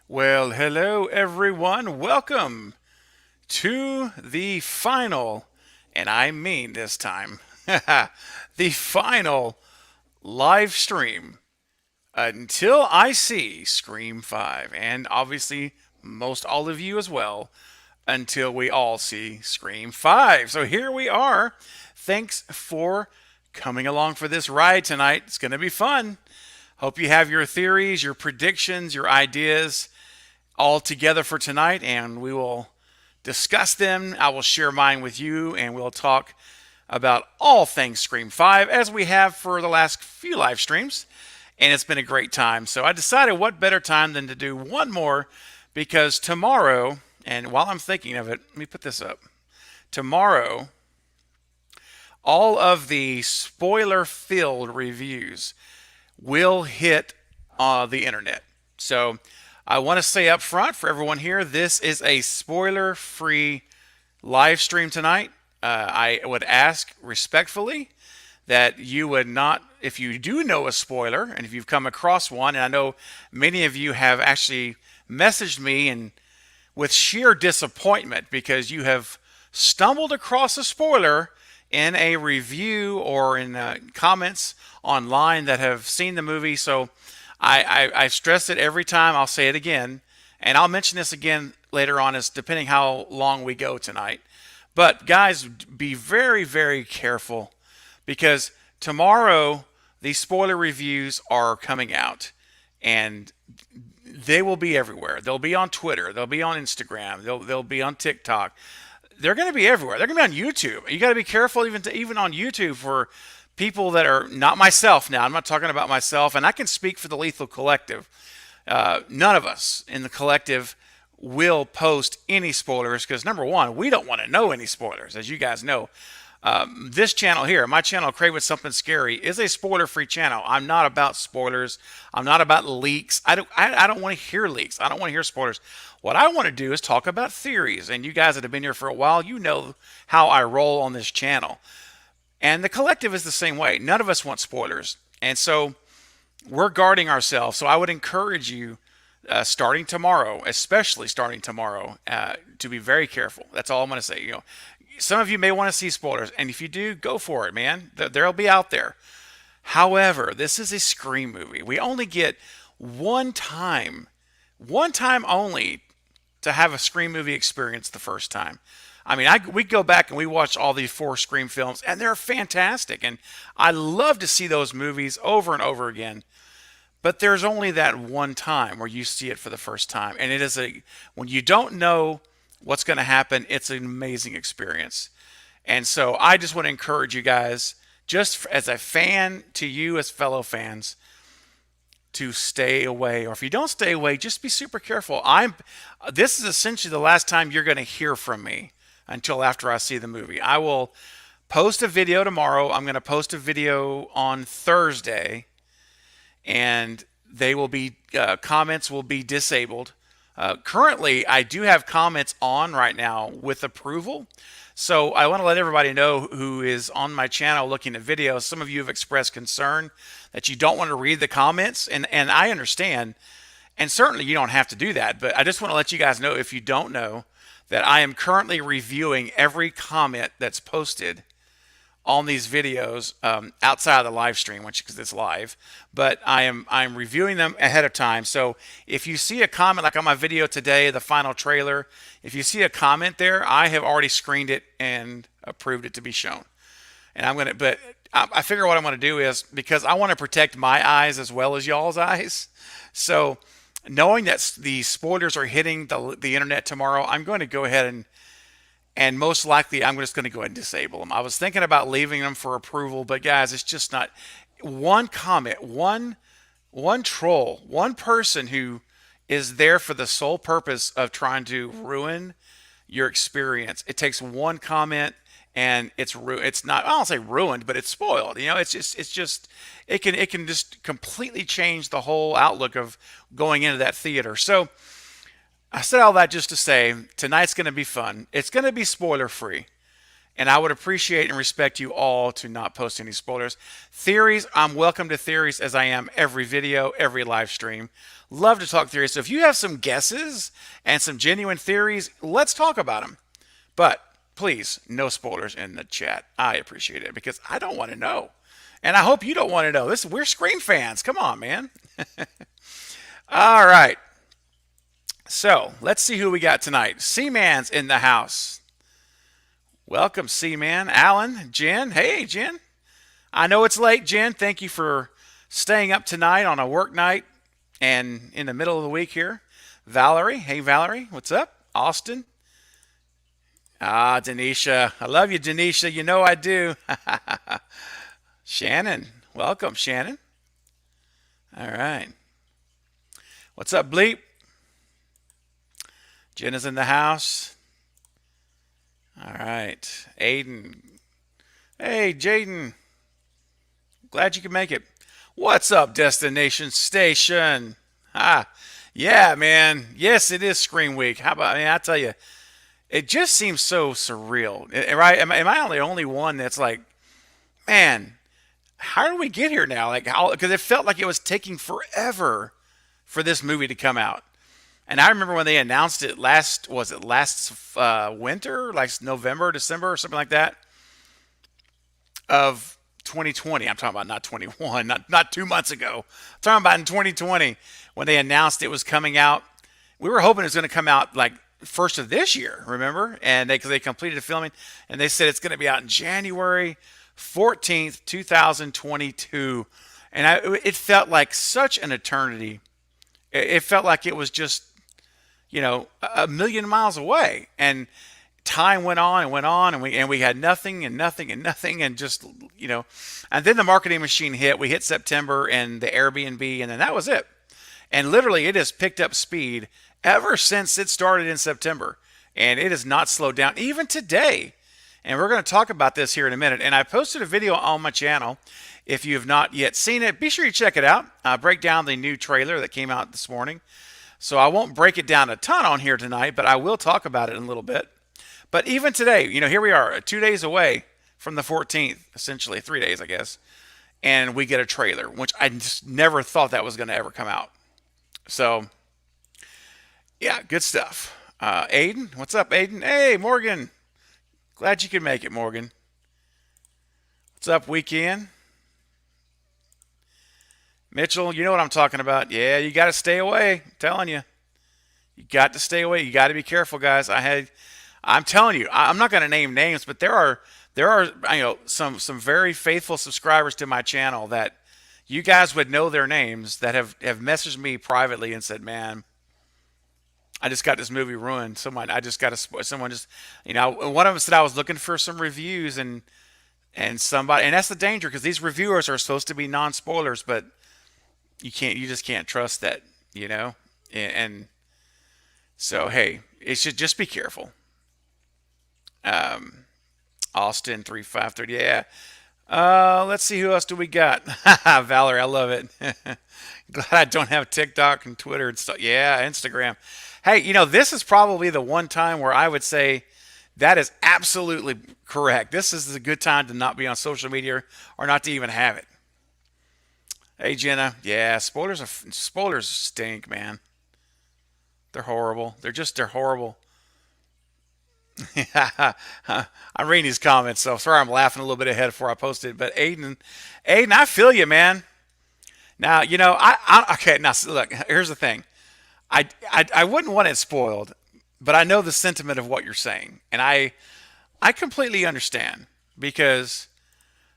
Well, hello everyone. Welcome to the final, and I mean this time, the final live stream until I see Scream 5. And obviously, most all of you as well, until we all see Scream 5. So here we are. Thanks for coming along for this ride tonight. It's going to be fun. Hope you have your theories, your predictions, your ideas all together for tonight, and we will discuss them. I will share mine with you, and we'll talk about all things Scream 5 as we have for the last few live streams. And it's been a great time. So I decided what better time than to do one more because tomorrow, and while I'm thinking of it, let me put this up. Tomorrow, all of the spoiler filled reviews will hit the internet. So I want to say up front for everyone here, this is a spoiler-free live stream tonight. I would ask respectfully that you would not, if you do know a spoiler, and if you've come across one, and I know many of you have actually messaged me and with sheer disappointment because you have stumbled across a spoiler in a review or in comments online that have seen the movie. So I stress it every time. I'll say it again, and I'll mention this again later on, as depending how long we go tonight. But guys, be very, very careful because tomorrow these spoiler reviews are coming out, and they will be everywhere. They'll be on Twitter. They'll be on Instagram. They'll be on TikTok. They're going to be everywhere. They're going to be on YouTube. You got to be careful even on YouTube for people that are not myself now. I'm not talking about myself, and I can speak for the Lethal Collective. None of us in the collective will post any spoilers because, number one, we don't want to know any spoilers, as you guys know. This channel here, my channel, Crave With Something Scary, is a spoiler-free channel. I'm not about spoilers. I'm not about leaks. I don't want to hear leaks. I don't want to hear spoilers. What I want to do is talk about theories, and you guys that have been here for a while, you know how I roll on this channel. And the collective is the same way. None of us want spoilers. And so we're guarding ourselves. So I would encourage you, starting tomorrow, especially starting tomorrow, to be very careful. That's all I'm going to say. Some of you may want to see spoilers, and if you do, go for it, man. They'll be out there. However, this is a Scream movie. We only get one time only to have a Scream movie experience the first time. I mean, we go back and we watch all these 4 Scream films, and they're fantastic. And I love to see those movies over and over again. But there's only that one time where you see it for the first time. And it is when you don't know what's going to happen, it's an amazing experience. And so I just want to encourage you guys, just as a fan to you as fellow fans, to stay away. Or if you don't stay away, just be super careful. This is essentially the last time you're going to hear from me until after I see the movie. I will post a video tomorrow. I'm going to post a video on Thursday, and they will be comments will be disabled. Currently, I do have comments on right now with approval. So I want to let everybody know who is on my channel looking at videos. Some of you have expressed concern that you don't want to read the comments, and I understand. And certainly you don't have to do that. But I just want to let you guys know, if you don't know, that I am currently reviewing every comment that's posted on these videos outside of the live stream, because it's live. But I'm reviewing them ahead of time. So if you see a comment, like on my video today, the final trailer, if you see a comment there, I have already screened it and approved it to be shown. And but I figure what I'm going to do is, because I want to protect my eyes as well as y'all's eyes. So knowing that the spoilers are hitting the internet tomorrow, I'm going to go ahead and most likely I'm just going to go ahead and disable them. I was thinking about leaving them for approval, but guys, it's just not. One comment, one troll, one person who is there for the sole purpose of trying to ruin your experience. It takes one comment, and it's not, I don't say ruined, but it's spoiled. It can just completely change the whole outlook of going into that theater. So I said all that just to say tonight's going to be fun. It's going to be spoiler free. And I would appreciate and respect you all to not post any spoilers. Theories, I'm welcome to theories, as I am every video, every live stream. Love to talk theories. So if you have some guesses and some genuine theories, let's talk about them. But please, no spoilers in the chat. I appreciate it because I don't want to know. And I hope you don't want to know. We're Scream fans. Come on, man. All right. So let's see who we got tonight. Seaman's in the house. Welcome, Seaman. Alan, Jen. Hey, Jen. I know it's late, Jen. Thank you for staying up tonight on a work night and in the middle of the week here. Valerie. Hey, Valerie. What's up? Austin. Denisha. I love you, Denisha. You know I do. Shannon. Welcome, Shannon. All right. What's up, Bleep? Jenna's in the house. All right. Aiden. Hey, Jaden. Glad you could make it. What's up, Destination Station? Yeah, man. Yes, it is Scream Week. How about, I tell you, it just seems so surreal. Right? Am I the only one that's like, man, how did we get here now? Like, how? Because it felt like it was taking forever for this movie to come out. And I remember when they announced it last winter, like November, December, or something like that, of 2020. I'm talking about not 21, not 2 months ago. I'm talking about in 2020 when they announced it was coming out. We were hoping it was going to come out like first of this year, remember? And they completed the filming, and they said it's going to be out in January 14th, 2022. And it felt like such an eternity. It felt like it was just, a million miles away. And time went on and went on, and we had nothing and nothing and nothing, and just, and then the marketing machine hit. We hit September and the Airbnb, and then that was it. And literally, it has picked up speed ever since it started in September, and it has not slowed down even today. And we're going to talk about this here in a minute. And I posted a video on my channel. If you have not yet seen it, be sure you check it out. Break down the new trailer that came out this morning. So I won't break it down a ton on here tonight, but I will talk about it in a little bit. But even today, here we are, 2 days away from the 14th, essentially 3 days, I guess. And we get a trailer, which I just never thought that was going to ever come out. So, yeah, good stuff. Aiden, what's up, Aiden? Hey, Morgan. Glad you could make it, Morgan. What's up, Weekend? Mitchell, you know what I'm talking about. Yeah, you got to stay away. I'm telling you. You got to stay away. You got to be careful, guys. I'm telling you, I'm not going to name names, but there are some very faithful subscribers to my channel that you guys would know their names that have messaged me privately and said, man, I just got this movie ruined. One of them said I was looking for some reviews and somebody, and that's the danger, because these reviewers are supposed to be non-spoilers, but you just can't trust that, and so, hey, it should just be careful. Austin 3530, yeah. Let's see, who else do we got? Valerie, I love it. Glad I don't have TikTok and Twitter and stuff. Yeah, Instagram. Hey, this is probably the one time where I would say that is absolutely correct. This is a good time to not be on social media or not to even have it. Hey, Jenna. Yeah, spoilers stink, man. They're horrible. They're horrible. I'm reading these comments, so sorry I'm laughing a little bit ahead before I posted it. But Aiden, I feel you, man. Now, okay, now look, here's the thing. I wouldn't want it spoiled, but I know the sentiment of what you're saying. And I completely understand, because,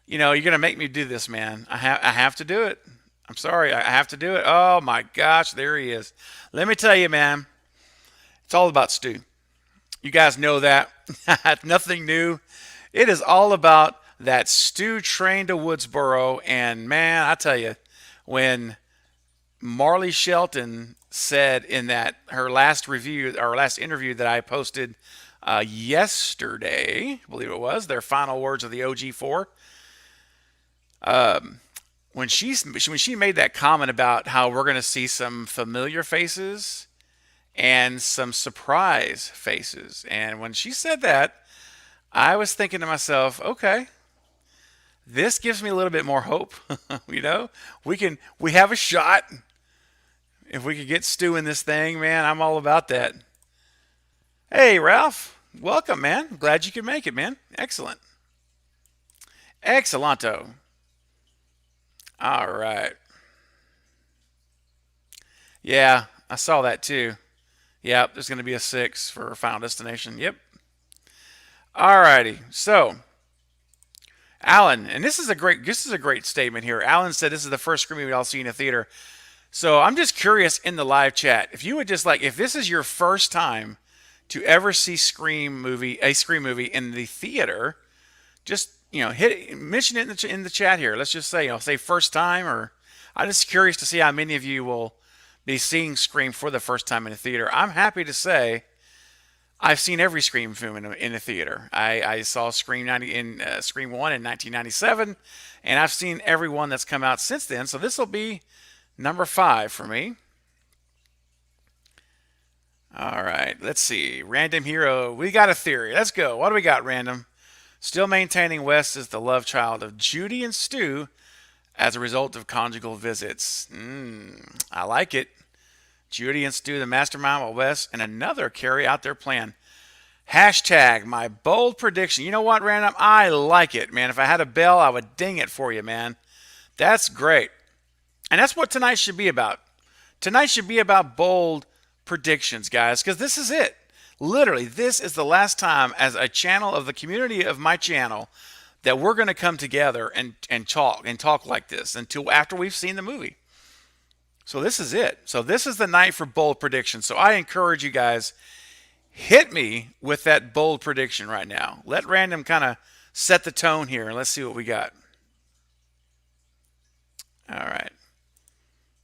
you're going to make me do this, man. I have to do it. I'm sorry. I have to do it. Oh, my gosh. There he is. Let me tell you, man. It's all about Stu. You guys know that. Nothing new. It is all about that Stu train to Woodsboro. And, man, I tell you, when Marley Shelton said in her last review, or last interview that I posted yesterday, I believe it was, their final words of the OG4, when she made that comment about how we're going to see some familiar faces and some surprise faces, and when she said that, I was thinking to myself, okay, this gives me a little bit more hope. We have a shot. If we could get Stu in this thing, man, I'm all about that. Hey, Ralph. Welcome, man. Glad you could make it, man. Excellent. Excellento. All right. Yeah, I saw that too. Yep, there's going to be a 6 for Final Destination. Yep. All righty. So, Alan, and this is a great statement here. Alan said this is the first Scream movie I'll see in a theater. So I'm just curious in the live chat if you would just like if this is your first time to ever see a Scream movie in the theater, just mention it in the chat here. Let's just say first time, or I'm just curious to see how many of you will be seeing Scream for the first time in a theater. I'm happy to say I've seen every Scream film in a theater. I saw Scream 1 in 1997, and I've seen every one that's come out since then. So this will be number 5 for me. All right, let's see. Random Hero, we got a theory. Let's go. What do we got, Random? Still maintaining Wes is the love child of Judy and Stu as a result of conjugal visits. I like it. Judy and Stu, the mastermind, while Wes and another carry out their plan. Hashtag my bold prediction. You know what, Random? I like it, man. If I had a bell, I would ding it for you, man. That's great. And that's what tonight should be about. Tonight should be about bold predictions, guys, because this is it. Literally, this is the last time as a channel of the community of my channel that we're going to come together and talk like this until after we've seen the movie. So this is it. So this is the night for bold predictions. So I encourage you guys, hit me with that bold prediction right now. Let Random kind of set the tone here, and let's see what we got. All right.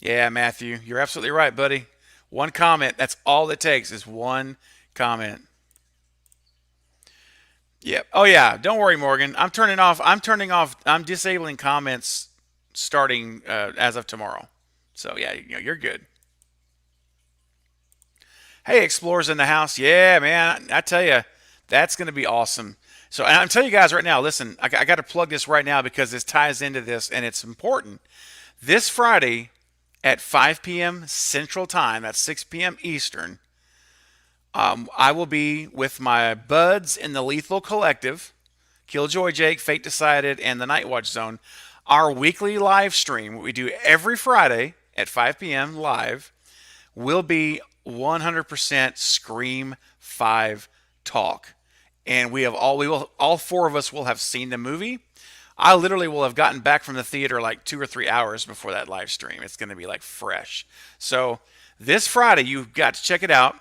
Yeah, Matthew, you're absolutely right, buddy. One comment. That's all it takes is one comment. Yep. Oh yeah. Don't worry, Morgan. I'm disabling comments starting as of tomorrow. So yeah, you're good. Hey, Explorers in the house. Yeah, man. I tell you, that's going to be awesome. So and I'm telling you guys right now, listen, I got to plug this right now because this ties into this and it's important. This Friday at 5 p.m. Central Time, that's 6 p.m. Eastern, I will be with my buds in the Lethal Collective, Killjoy Jake, Fate Decided, and the Nightwatch Zone. Our weekly live stream, what we do every Friday at 5 p.m. live, will be 100% Scream 5 talk. And all 4 of us will have seen the movie. I literally will have gotten back from the theater like 2 or 3 hours before that live stream. It's going to be like fresh. So this Friday, you've got to check it out.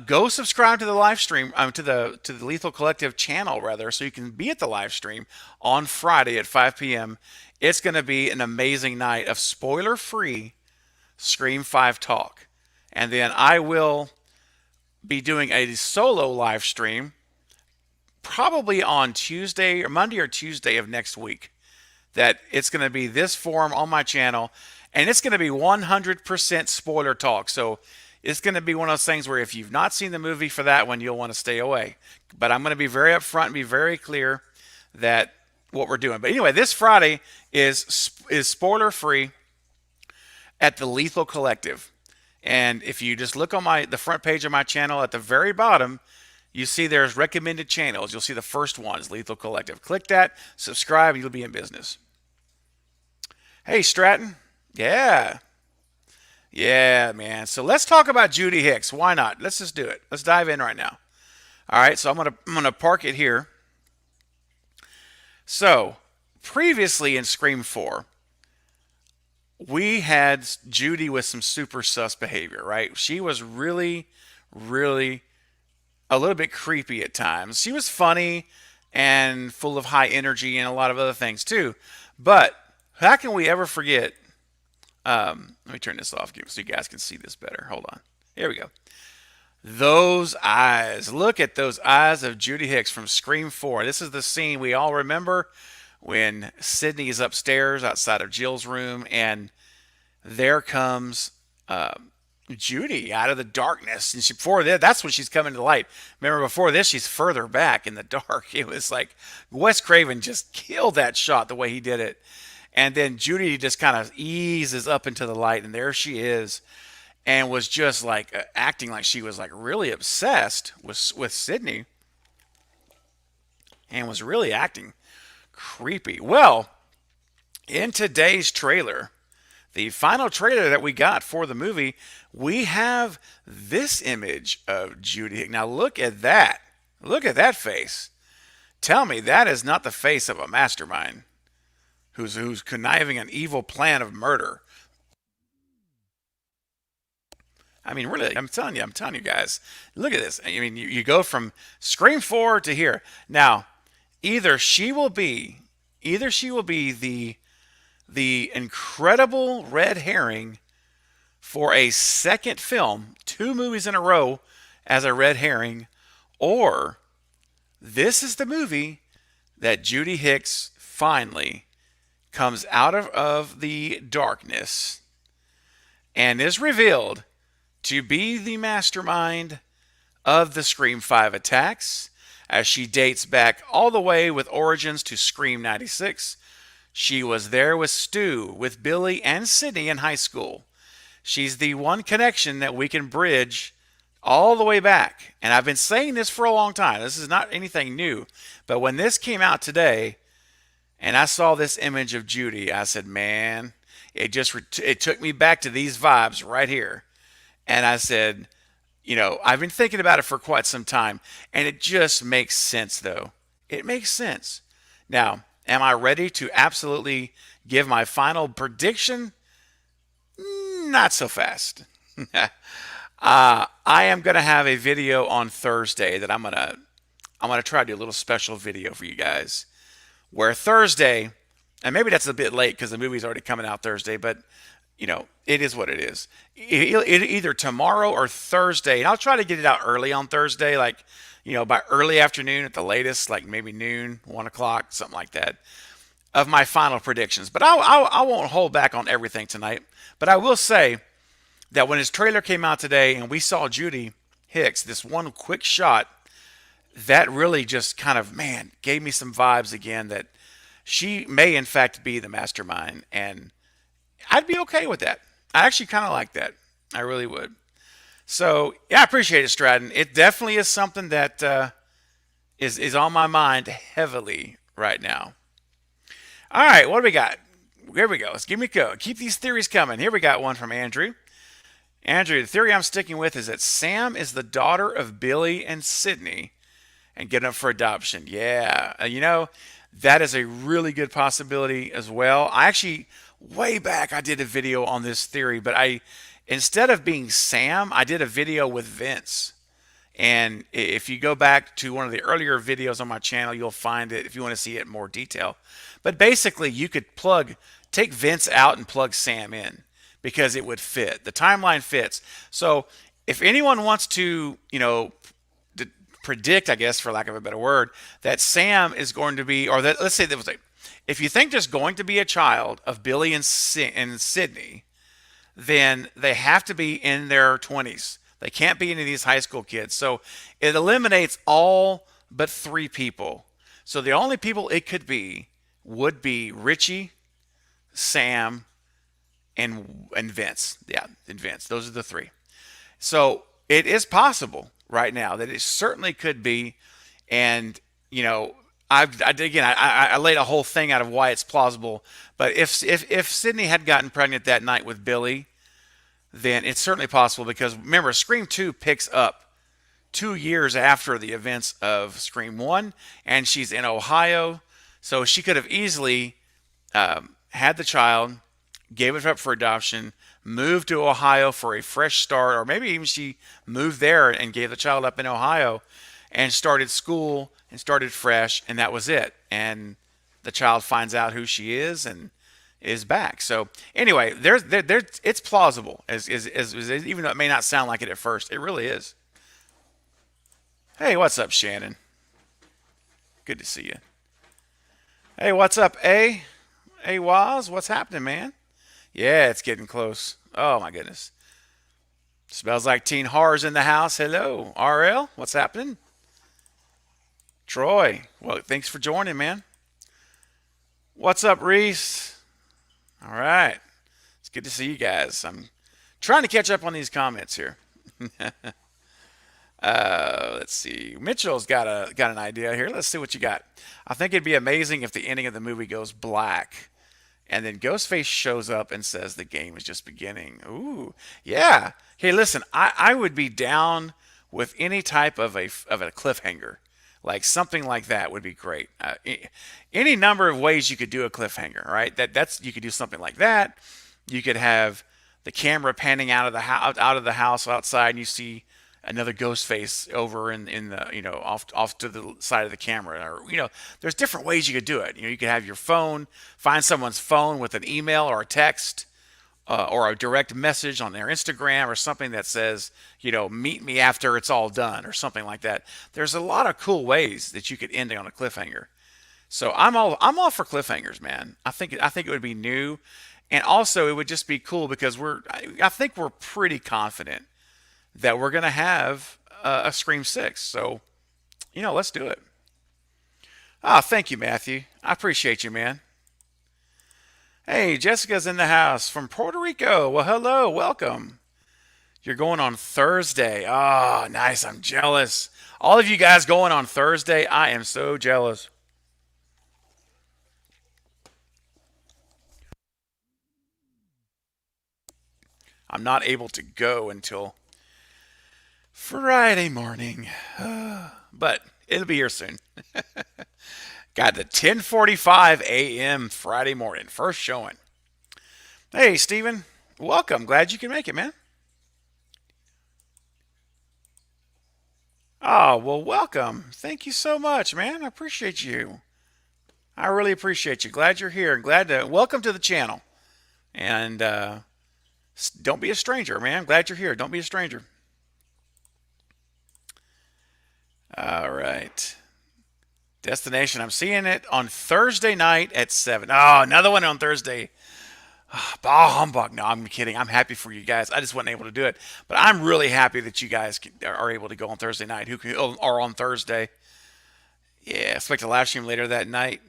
Go subscribe to the live stream, to the Lethal Collective channel rather, so you can be at the live stream on Friday at 5 p.m. It's going to be an amazing night of spoiler-free Scream 5 talk. And then I will be doing a solo live stream probably on Tuesday or Monday or Tuesday of next week. That it's going to be this form on my channel, and it's going to be 100% spoiler talk. So it's going to be one of those things where if you've not seen the movie for that one, you'll want to stay away. But I'm going to be very upfront and be very clear that what we're doing. But anyway, this Friday is spoiler free at the Lethal Collective. And if you just look on the front page of my channel at the very bottom, you see there's recommended channels. You'll see the first one is Lethal Collective. Click that, subscribe, and you'll be in business. Hey, Stratton. Yeah. Yeah, man. So let's talk about Judy Hicks. Why not? Let's just do it. Let's dive in right now. All right, so I'm gonna park it here. So previously in Scream 4, we had Judy with some super sus behavior, right? She was really, really a little bit creepy at times. She was funny and full of high energy and a lot of other things too. But how can we ever forget? Let me turn this off so you guys can see this better. Hold on. Here we go. Those eyes. Look at those eyes of Judy Hicks from Scream 4. This is the scene we all remember when Sydney is upstairs outside of Jill's room, and there comes Judy out of the darkness. And before that, that's when she's coming to the light. Remember, before this, she's further back in the dark. It was like Wes Craven just killed that shot the way he did it. And then Judy just kind of eases up into the light, and there she is, and was just like acting like she was like really obsessed with Sydney, and was really acting creepy. Well, in today's trailer, the final trailer that we got for the movie, we have this image of Judy. Now look at that. Look at that face. Tell me that is not the face of a mastermind who's conniving an evil plan of murder. I mean, really, I'm telling you guys, look at this. I mean, you go from Scream 4 to here. Now, either she will be, the incredible red herring for a second film, 2 movies in a row as a red herring, or this is the movie that Judy Hicks finally comes out of the darkness and is revealed to be the mastermind of the Scream 5 attacks, as she dates back all the way with origins to Scream 96. She was there with Stu, with Billy, and Sydney in high school. She's the one connection that we can bridge all the way back. And I've been saying this for a long time. This is not anything new. But when this came out today, and I saw this image of Judy, I said, man, it took me back to these vibes right here. And I said, I've been thinking about it for quite some time, and it just makes sense, though. It makes sense. Now, am I ready to absolutely give my final prediction? Not so fast. I am going to have a video on Thursday that I'm gonna try to do a little special video for you guys, where Thursday, and maybe that's a bit late because the movie's already coming out Thursday, but it is what it is. Either tomorrow or Thursday, and I'll try to get it out early on Thursday, like, by early afternoon at the latest, like maybe noon, 1 o'clock, something like that, of my final predictions. But I won't hold back on everything tonight. But I will say that when his trailer came out today and we saw Judy Hicks, this one quick shot, that really just kind of, man, gave me some vibes again that she may in fact be the mastermind, and I'd be okay with that. I actually kind of like that. I really would. So, yeah, I appreciate it, Stratton. It definitely is something that is on my mind heavily right now. All right, what do we got? Here we go. Let's give me a go. Keep these theories coming. Here we got one from Andrew. Andrew, the theory I'm sticking with is that Sam is the daughter of Billy and Sydney and getting up for adoption. Yeah, that is a really good possibility as well. I actually, way back, I did a video on this theory, but instead of being Sam, I did a video with Vince. And if you go back to one of the earlier videos on my channel, you'll find it if you want to see it in more detail. But basically, you could take Vince out and plug Sam in because it would fit. The timeline fits. So if anyone wants to, predict, I guess, for lack of a better word, that Sam is going to be, or that, let's say, if you think there's going to be a child of Billy and Sydney, then they have to be in their 20s. They can't be any of these high school kids. So it eliminates all but 3 people. So the only people it could be would be Richie, Sam, and Vince. Yeah, and Vince. Those are the 3. So it is possible right now that it certainly could be. And, I laid a whole thing out of why it's plausible. But if Sydney had gotten pregnant that night with Billy, then it's certainly possible, because remember, Scream 2 picks up 2 years after the events of Scream 1, and she's in Ohio. So she could have easily had the child, gave it up for adoption, moved to Ohio for a fresh start, or maybe even she moved there and gave the child up in Ohio and started school and started fresh, and that was it. And the child finds out who she is and is back. So anyway, it's plausible, as even though it may not sound like it at first. It really is. Hey, what's up, Shannon? Good to see you. Hey, what's up, A? Hey, Waz, what's happening, man? Yeah, it's getting close. Oh, my goodness. Smells like teen horror's in the house. Hello. RL, what's happening? Troy, well, thanks for joining, man. What's up, Reese? All right. It's good to see you guys. I'm trying to catch up on these comments here. Let's see. Mitchell's got an idea here. Let's see what you got. I think it'd be amazing if the ending of the movie goes black, and then Ghostface shows up and says the game is just beginning. Ooh, yeah. Hey, listen, I would be down with any type of a cliffhanger, like something like that would be great. Any number of ways you could do a cliffhanger, right? That's you could do something like that. You could have the camera panning out of the house outside, and you see another ghost face over in the off to the side of the camera, or there's different ways you could do it. You could have your phone, find someone's phone with an email or a text, or a direct message on their Instagram or something that says, meet me after it's all done or something like that. There's a lot of cool ways that you could end it on a cliffhanger. So I'm all for cliffhangers, man. I think it would be new, and also it would just be cool because I think we're pretty confident that we're gonna have a Scream 6. So let's do it. Ah, thank you, Matthew. I appreciate you, man. Hey, Jessica's in the house from Puerto Rico. Well, hello, welcome. You're going on Thursday. Oh, nice. I'm jealous. All of you guys going on Thursday. I am so jealous. I'm not able to go until Friday morning, but it'll be here soon. Got the 10:45 a.m. Friday morning, first showing. Hey, Steven, welcome. Glad you can make it, man. Oh, well, welcome. Thank you so much, man. I appreciate you. I really appreciate you. Glad you're here. Glad to welcome to the channel. And don't be a stranger, man. Glad you're here. Don't be a stranger. All right. Destination. I'm seeing it on Thursday night at 7. Oh, another one on Thursday. Bah humbug. No, I'm kidding. I'm happy for you guys. I just wasn't able to do it. But I'm really happy that you guys are able to go on Thursday night. Are on Thursday. Yeah, expect a live stream later that night.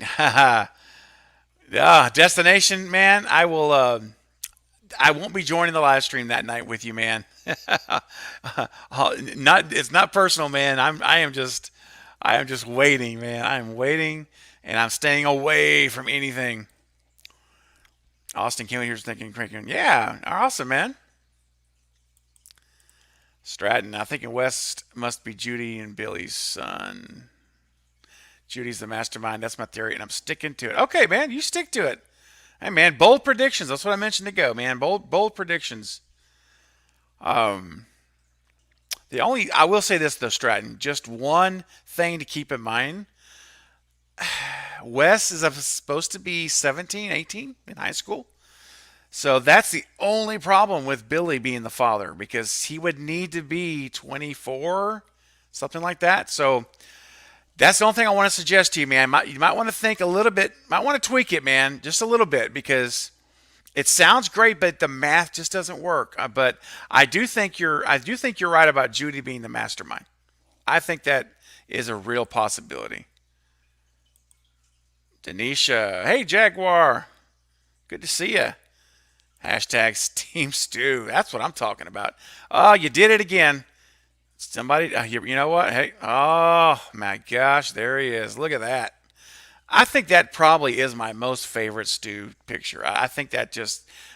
Destination, man. I won't be joining the live stream that night with you, man. It's not personal, man. I am just waiting, man. I am waiting, and I'm staying away from anything. Austin came here's thinking, cranking. Yeah, awesome, man. Stratton, I think in West must be Judy and Billy's son. Judy's the mastermind. That's my theory, and I'm sticking to it. Okay, man, you stick to it. Hey, man, bold predictions. That's what I mentioned to go, man. Bold predictions. I will say this though, Stratton. Just one thing to keep in mind. Wes is supposed to be 17, 18 in high school. So that's the only problem with Billy being the father, because he would need to be 24, something like that. So that's the only thing I want to suggest to you, man. You might want to think a little bit, might want to tweak it, man, just a little bit, because it sounds great, but the math just doesn't work. But I do think you're right about Judy being the mastermind. I think that is a real possibility. Denisha, hey Jaguar, good to see you. Hashtag Team Stew. That's what I'm talking about. Oh, you did it again. Somebody, you know what? Hey, oh my gosh, there he is. Look at that. I think that probably is my most favorite Stu picture. I think that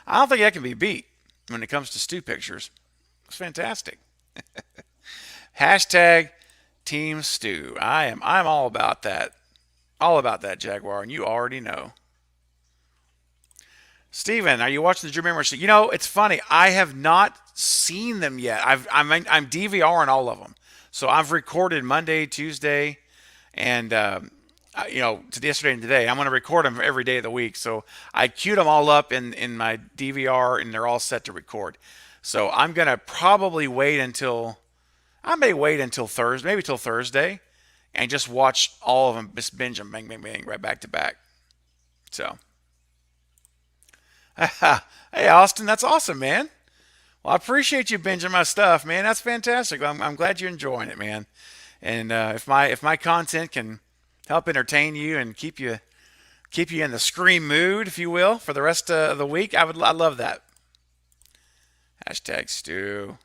I don't think that can be beat when it comes to Stu pictures. It's fantastic. Hashtag Team Stew. I'm all about that. All about that, Jaguar, and you already know. Steven, are you watching the Drew Memory Show? It's funny. I have not seen them yet. I'm DVRing all of them. So I've recorded Monday, Tuesday, and yesterday and today. I'm going to record them every day of the week. So I queued them all up in my DVR, and they're all set to record. So I'm going to probably wait until Thursday, maybe till Thursday, and just watch all of them, just binge them, bang, bang, bang, right back to back. So, hey, Austin, that's awesome, man. Well, I appreciate you binging my stuff, man. That's fantastic. I'm glad you're enjoying it, man. And if my content can help entertain you and keep you keep you in the Scream mood, if you will, for the rest of the week. I love that. Hashtag Stu.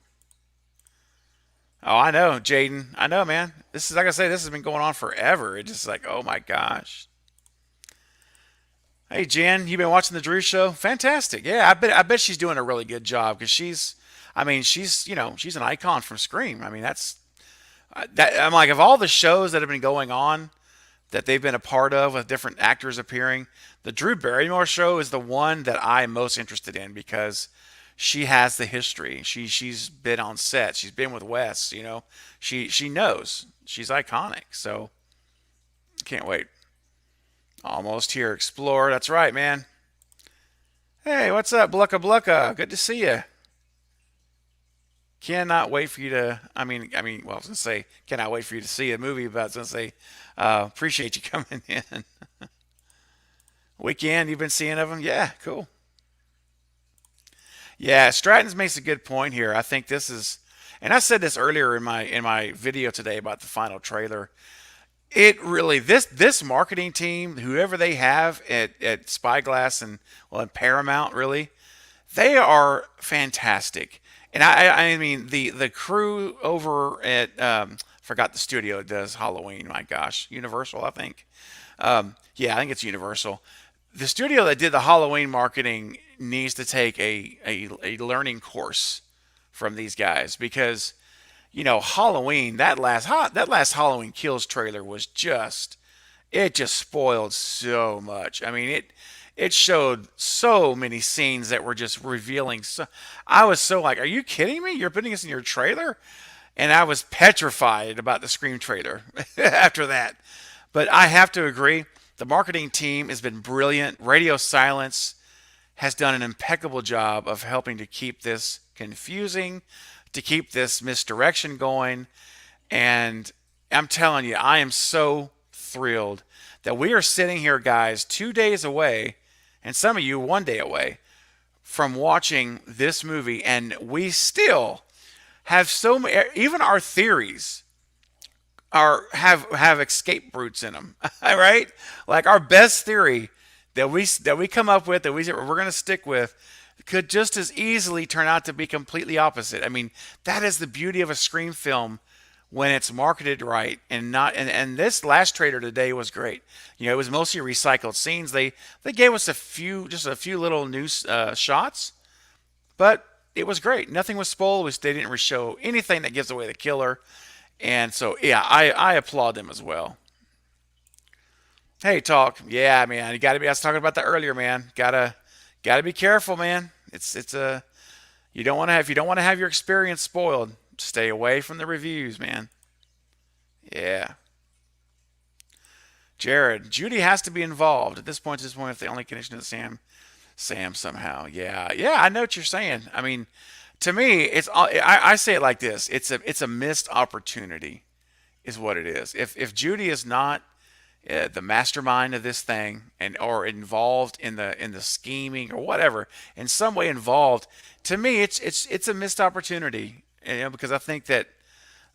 Oh, I know, Jaden. I know, man. This is like I say. This has been going on forever. It's just like, oh my gosh. Hey, Jen, you been watching the Drew Show? Fantastic. Yeah, I bet she's doing a really good job because I mean, she's an icon from Scream. I mean, I'm like, of all the shows that have been going on that they've been a part of with different actors appearing, the Drew Barrymore show is the one that I'm most interested in because she has the history. She's been on set. She's been with Wes. She knows. She's iconic. So can't wait. Almost here, Explore. That's right, man. Hey, what's up, Blucka Blucka? Good to see you. Cannot wait for you to. Well, I was gonna say, cannot wait for you to see a movie. But I was gonna say, appreciate you coming in. Weekend, you've been seeing of them? Yeah, cool. Yeah, Stratton's makes a good point here. I think this is, and I said this earlier in my video today about the final trailer. It really this marketing team, whoever they have at Spyglass and well, and Paramount, really, they are fantastic. And I mean the crew over at forgot the studio that does Halloween. My gosh, Universal, I think. Yeah, I think it's Universal. The studio that did the Halloween marketing needs to take a learning course from these guys because Halloween that last Halloween Kills trailer was just spoiled so much. I mean it showed so many scenes that were just revealing. So I was so like, are you kidding me? You're putting this in your trailer? And I was petrified about the Scream trailer after that. But I have to agree, the marketing team has been brilliant. Radio Silence has done an impeccable job of helping to keep this confusing, to keep this misdirection going. And I'm telling you, I am so thrilled that we are sitting here, guys, 2 days away, and some of you 1 day away from watching this movie, and we still have so many. Even our theories have escape routes in them, right? Like our best theory that we come up with, that we're going to stick with, could just as easily turn out to be completely opposite. I mean, that is the beauty of a Scream film when it's marketed right and not. And this last trailer today was great. It was mostly recycled scenes. They gave us just a few little new shots, but it was great. Nothing was spoiled. They didn't show anything that gives away the killer. And so, yeah, I applaud them as well. Hey, talk. Yeah, man, you got to be. I was talking about that earlier, man. Gotta be careful, man. It's a you don't want to have if you don't want to have your experience spoiled. Stay away from the reviews, man. Yeah. Jared, Judy has to be involved at this point. At this point, if the only connection is Sam somehow. Yeah, yeah. I know what you're saying. I mean, to me, I say it like this. It's a missed opportunity, is what it is. If Judy is not the mastermind of this thing or involved in the scheming or whatever, in some way involved, to me it's a missed opportunity, because I think that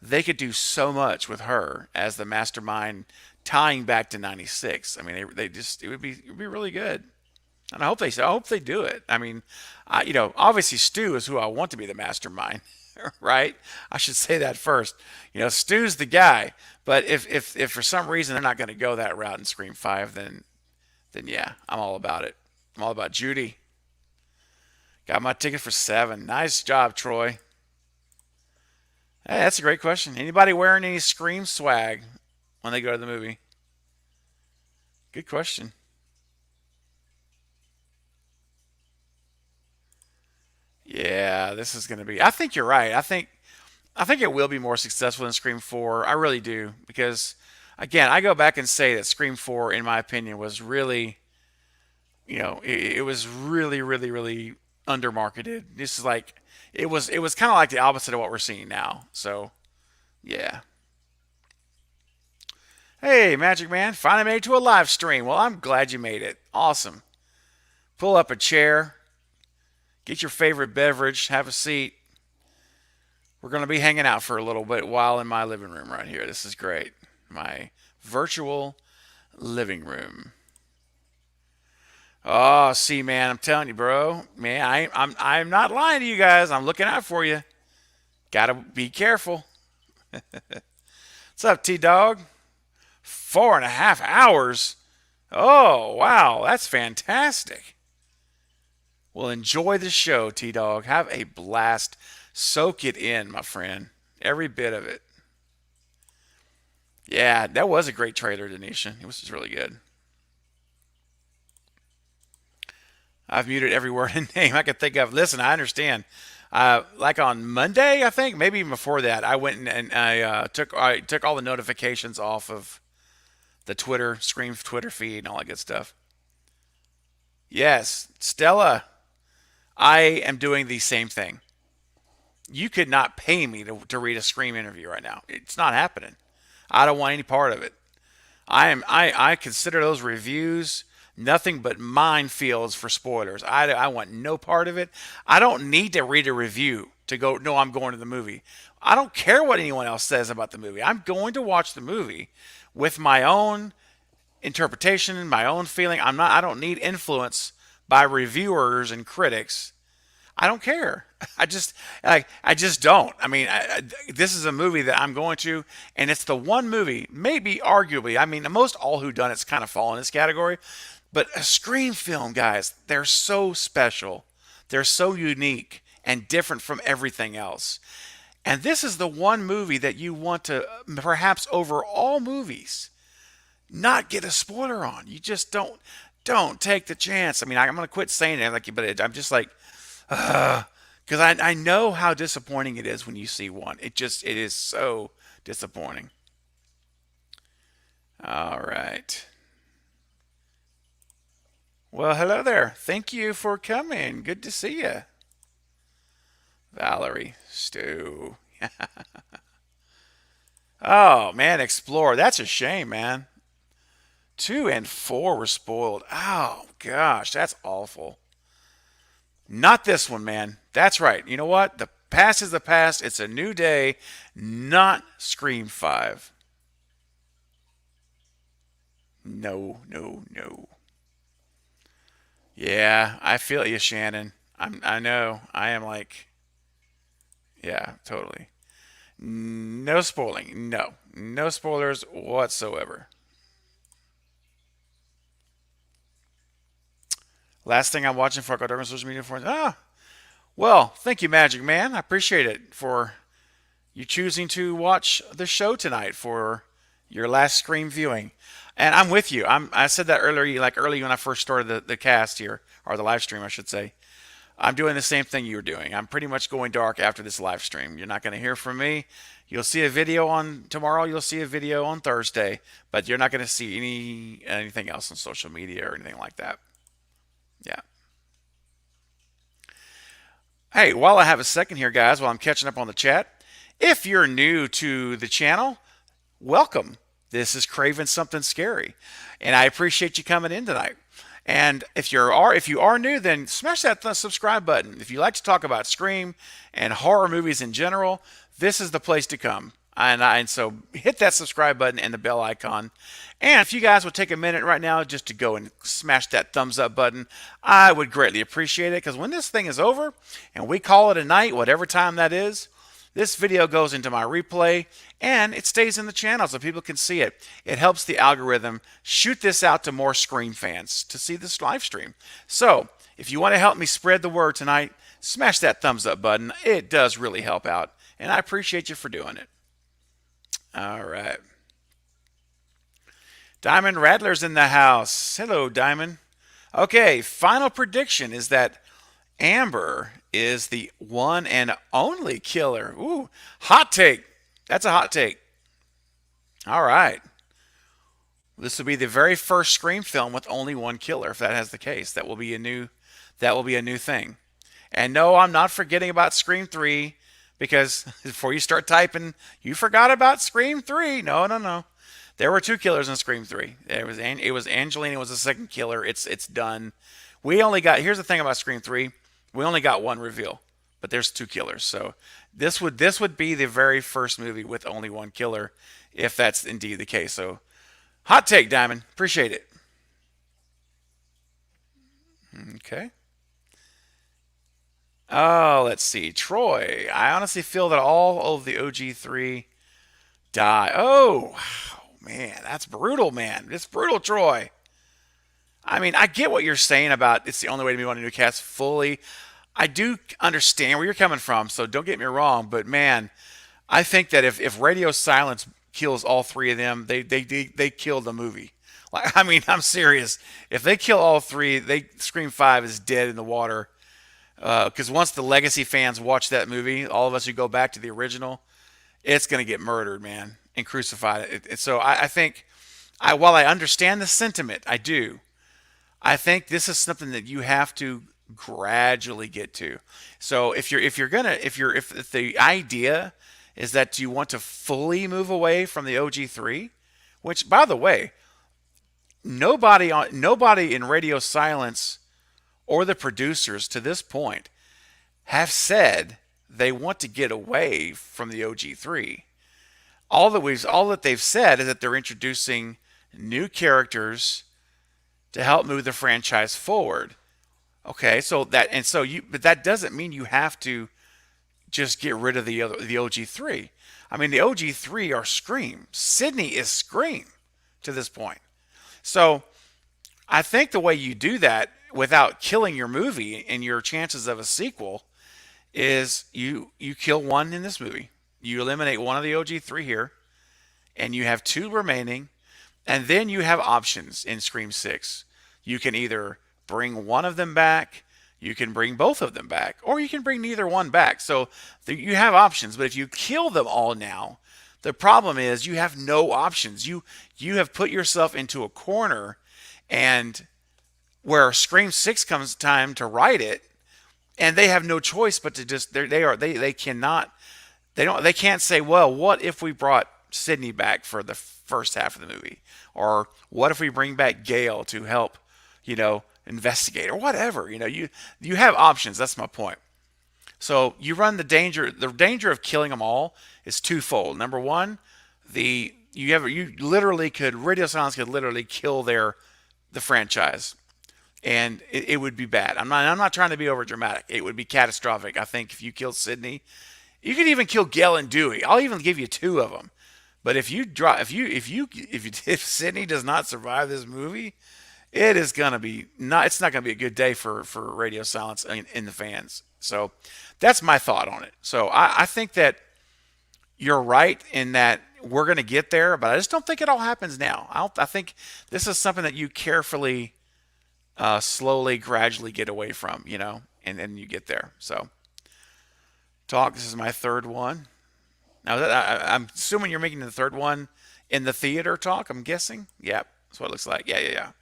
they could do so much with her as the mastermind, tying back to '96. I mean, it would be really good, and I hope they do it. I mean, obviously Stu is who I want to be the mastermind, right? I should say that first. Stu's the guy. But if for some reason they're not going to go that route in Scream 5, then yeah, I'm all about it. I'm all about Judy. Got my ticket for 7. Nice job, Troy. Hey, that's a great question. Anybody wearing any Scream swag when they go to the movie? Good question. Yeah, this is going to be. I think you're right. I think it will be more successful than Scream 4. I really do, because again, I go back and say that Scream 4, in my opinion, was really, it was really, really, really undermarketed. This is like it was kind of like the opposite of what we're seeing now. So, yeah. Hey, Magic Man, finally made it to a live stream. Well, I'm glad you made it. Awesome. Pull up a chair, get your favorite beverage, have a seat. We're going to be hanging out for a little bit while in my living room right here. This is great. My virtual living room. Oh, see, man, I'm telling you, bro. Man, I'm not lying to you guys. I'm looking out for you. Gotta be careful. What's up, T Dog? 4.5 hours. Oh, wow, that's fantastic. Well, enjoy the show, T Dog. Have a blast. Soak it in, my friend. Every bit of it. Yeah, that was a great trailer, Denisha. It was just really good. I've muted every word and name I could think of. Listen, I understand. Like on Monday, I think, maybe even before that, I went and I took all the notifications off of the Scream Twitter feed and all that good stuff. Yes, Stella, I am doing the same thing. You could not pay me to read a Scream interview right now. It's not happening. I don't want any part of it. I consider those reviews nothing but minefields for spoilers. I want no part of it. I don't need to read a review to go, no, I'm going to the movie. I don't care what anyone else says about the movie. I'm going to watch the movie with my own interpretation and my own feeling. I don't need influence by reviewers and critics. I don't care. I just don't. I mean, this is a movie that I'm going to, and it's the one movie, maybe arguably. I mean, most all whodunits kind of fall in this category, but a Scream film, guys, they're so special, they're so unique and different from everything else. And this is the one movie that you want to, perhaps over all movies, not get a spoiler on. You just don't take the chance. I mean, I'm gonna quit saying it, like, but I'm just like, because I know how disappointing it is when you see one. It is so disappointing. All right. Well, hello there. Thank you for coming. Good to see you, Valerie Stu. Oh man, Explore. That's a shame, man. 2 and 4 were spoiled. Oh gosh, that's awful. Not this one, man. That's right. You know what? The past is the past. It's a new day. Not Scream 5. No, no, no. Yeah, I feel you, Shannon. I know. I am like, yeah, totally. No spoiling. No. No spoilers whatsoever. Last thing I'm watching for Dark social media for. Well, thank you, Magic Man. I appreciate it for you choosing to watch the show tonight for your last Scream viewing. And I'm with you. I said that earlier, like early when I first started the cast here, or the live stream, I should say. I'm doing the same thing you were doing. I'm pretty much going dark after this live stream. You're not going to hear from me. You'll see a video on tomorrow. You'll see a video on Thursday, but you're not going to see anything else on social media or anything like that. Yeah. Hey, while I have a second here, guys, while I'm catching up on the chat, if you're new to the channel, welcome. This is Craven Something Scary, and I appreciate you coming in tonight. And if you are new, then smash that subscribe button. If you like to talk about Scream and horror movies in general, this is the place to come. And so hit that subscribe button and the bell icon. And if you guys would take a minute right now just to go and smash that thumbs up button, I would greatly appreciate it. Because when this thing is over and we call it a night, whatever time that is, this video goes into my replay and it stays in the channel so people can see it. It helps the algorithm shoot this out to more Scream fans to see this live stream. So if you want to help me spread the word tonight, smash that thumbs up button. It does really help out. And I appreciate you for doing it. All right. Diamond Rattler's in the house. Hello, Diamond. Okay, final prediction is that Amber is the one and only killer. Ooh, hot take. That's a hot take. All right. This will be the very first Scream film with only one killer. If that has the case, that will be a new thing. And no, I'm not forgetting about Scream 3 because before you start typing, you forgot about Scream 3. No, no, no. There were 2 killers in Scream 3. It was Angelina was the second killer. It's done. Here's the thing about Scream 3. We only got one reveal, but there's 2 killers. So this would be the very first movie with only one killer, if that's indeed the case. So hot take, Diamond. Appreciate it. Okay. Oh, let's see. Troy. I honestly feel that all of the OG3 die. Oh, man. That's brutal, man. It's brutal, Troy. I mean, I get what you're saying about it's the only way to move on to new cast fully. I do understand where you're coming from, so don't get me wrong. But, man, I think that if Radio Silence kills all three of them, they kill the movie. Like, I mean, I'm serious. If they kill all three, they Scream 5 is dead in the water. Because once the legacy fans watch that movie, all of us who go back to the original, it's going to get murdered, man, and crucified. So I think, while I understand the sentiment, I do. I think this is something that you have to gradually get to. So if the idea is that you want to fully move away from the OG3, which by the way, nobody in Radio Silence or the producers to this point have said they want to get away from the OG3. All that they've said is that they're introducing new characters to help move the franchise forward. Okay, but that doesn't mean you have to just get rid of the OG3. I mean, the OG3 are Scream. Sydney is Scream to this point. So I think the way you do that without killing your movie and your chances of a sequel is you kill one in this movie. You eliminate one of the OG3 here, and you have two remaining, and then you have options in Scream 6. You can either bring one of them back, you can bring both of them back, or you can bring neither one back. So you have options, but if you kill them all now, the problem is you have no options. You have put yourself into a corner, and where Scream 6 comes time to write it, and they have no choice but to just they can't say, well, what if we brought Sydney back for the first half of the movie, or what if we bring back Gail to help, investigate, or whatever. You have options. That's my point. So you run the danger. The danger of killing them all is twofold. Number one, Radio Silence could literally kill the franchise, and it would be bad. I'm not trying to be over dramatic. It would be catastrophic. I think if you killed Sydney, you could even kill Gail and Dewey. I'll even give you two of them. But if Sydney does not survive this movie, it's not gonna be a good day for Radio Silence and the fans. So that's my thought on it. So I think that you're right in that we're gonna get there, but I just don't think it all happens now. I think this is something that you carefully, slowly, gradually get away from, and then you get there. So this is my third one. Now, I'm assuming you're making the third one in the theater talk, I'm guessing? Yep, that's what it looks like. Yeah.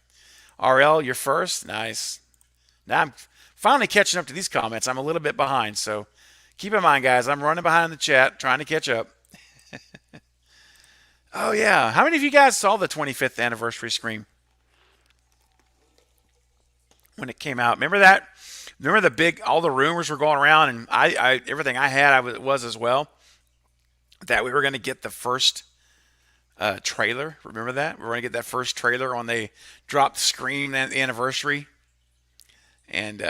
RL, you're first. Nice. Now I'm finally catching up to these comments. I'm a little bit behind, so keep in mind, guys, I'm running behind the chat, trying to catch up. Oh, yeah. How many of you guys saw the 25th anniversary Scream when it came out? Remember that? Remember all the rumors were going around, and everything I had, was as well, that we were going to get the first trailer. Remember that? We were going to get that first trailer when they dropped Scream at the anniversary. And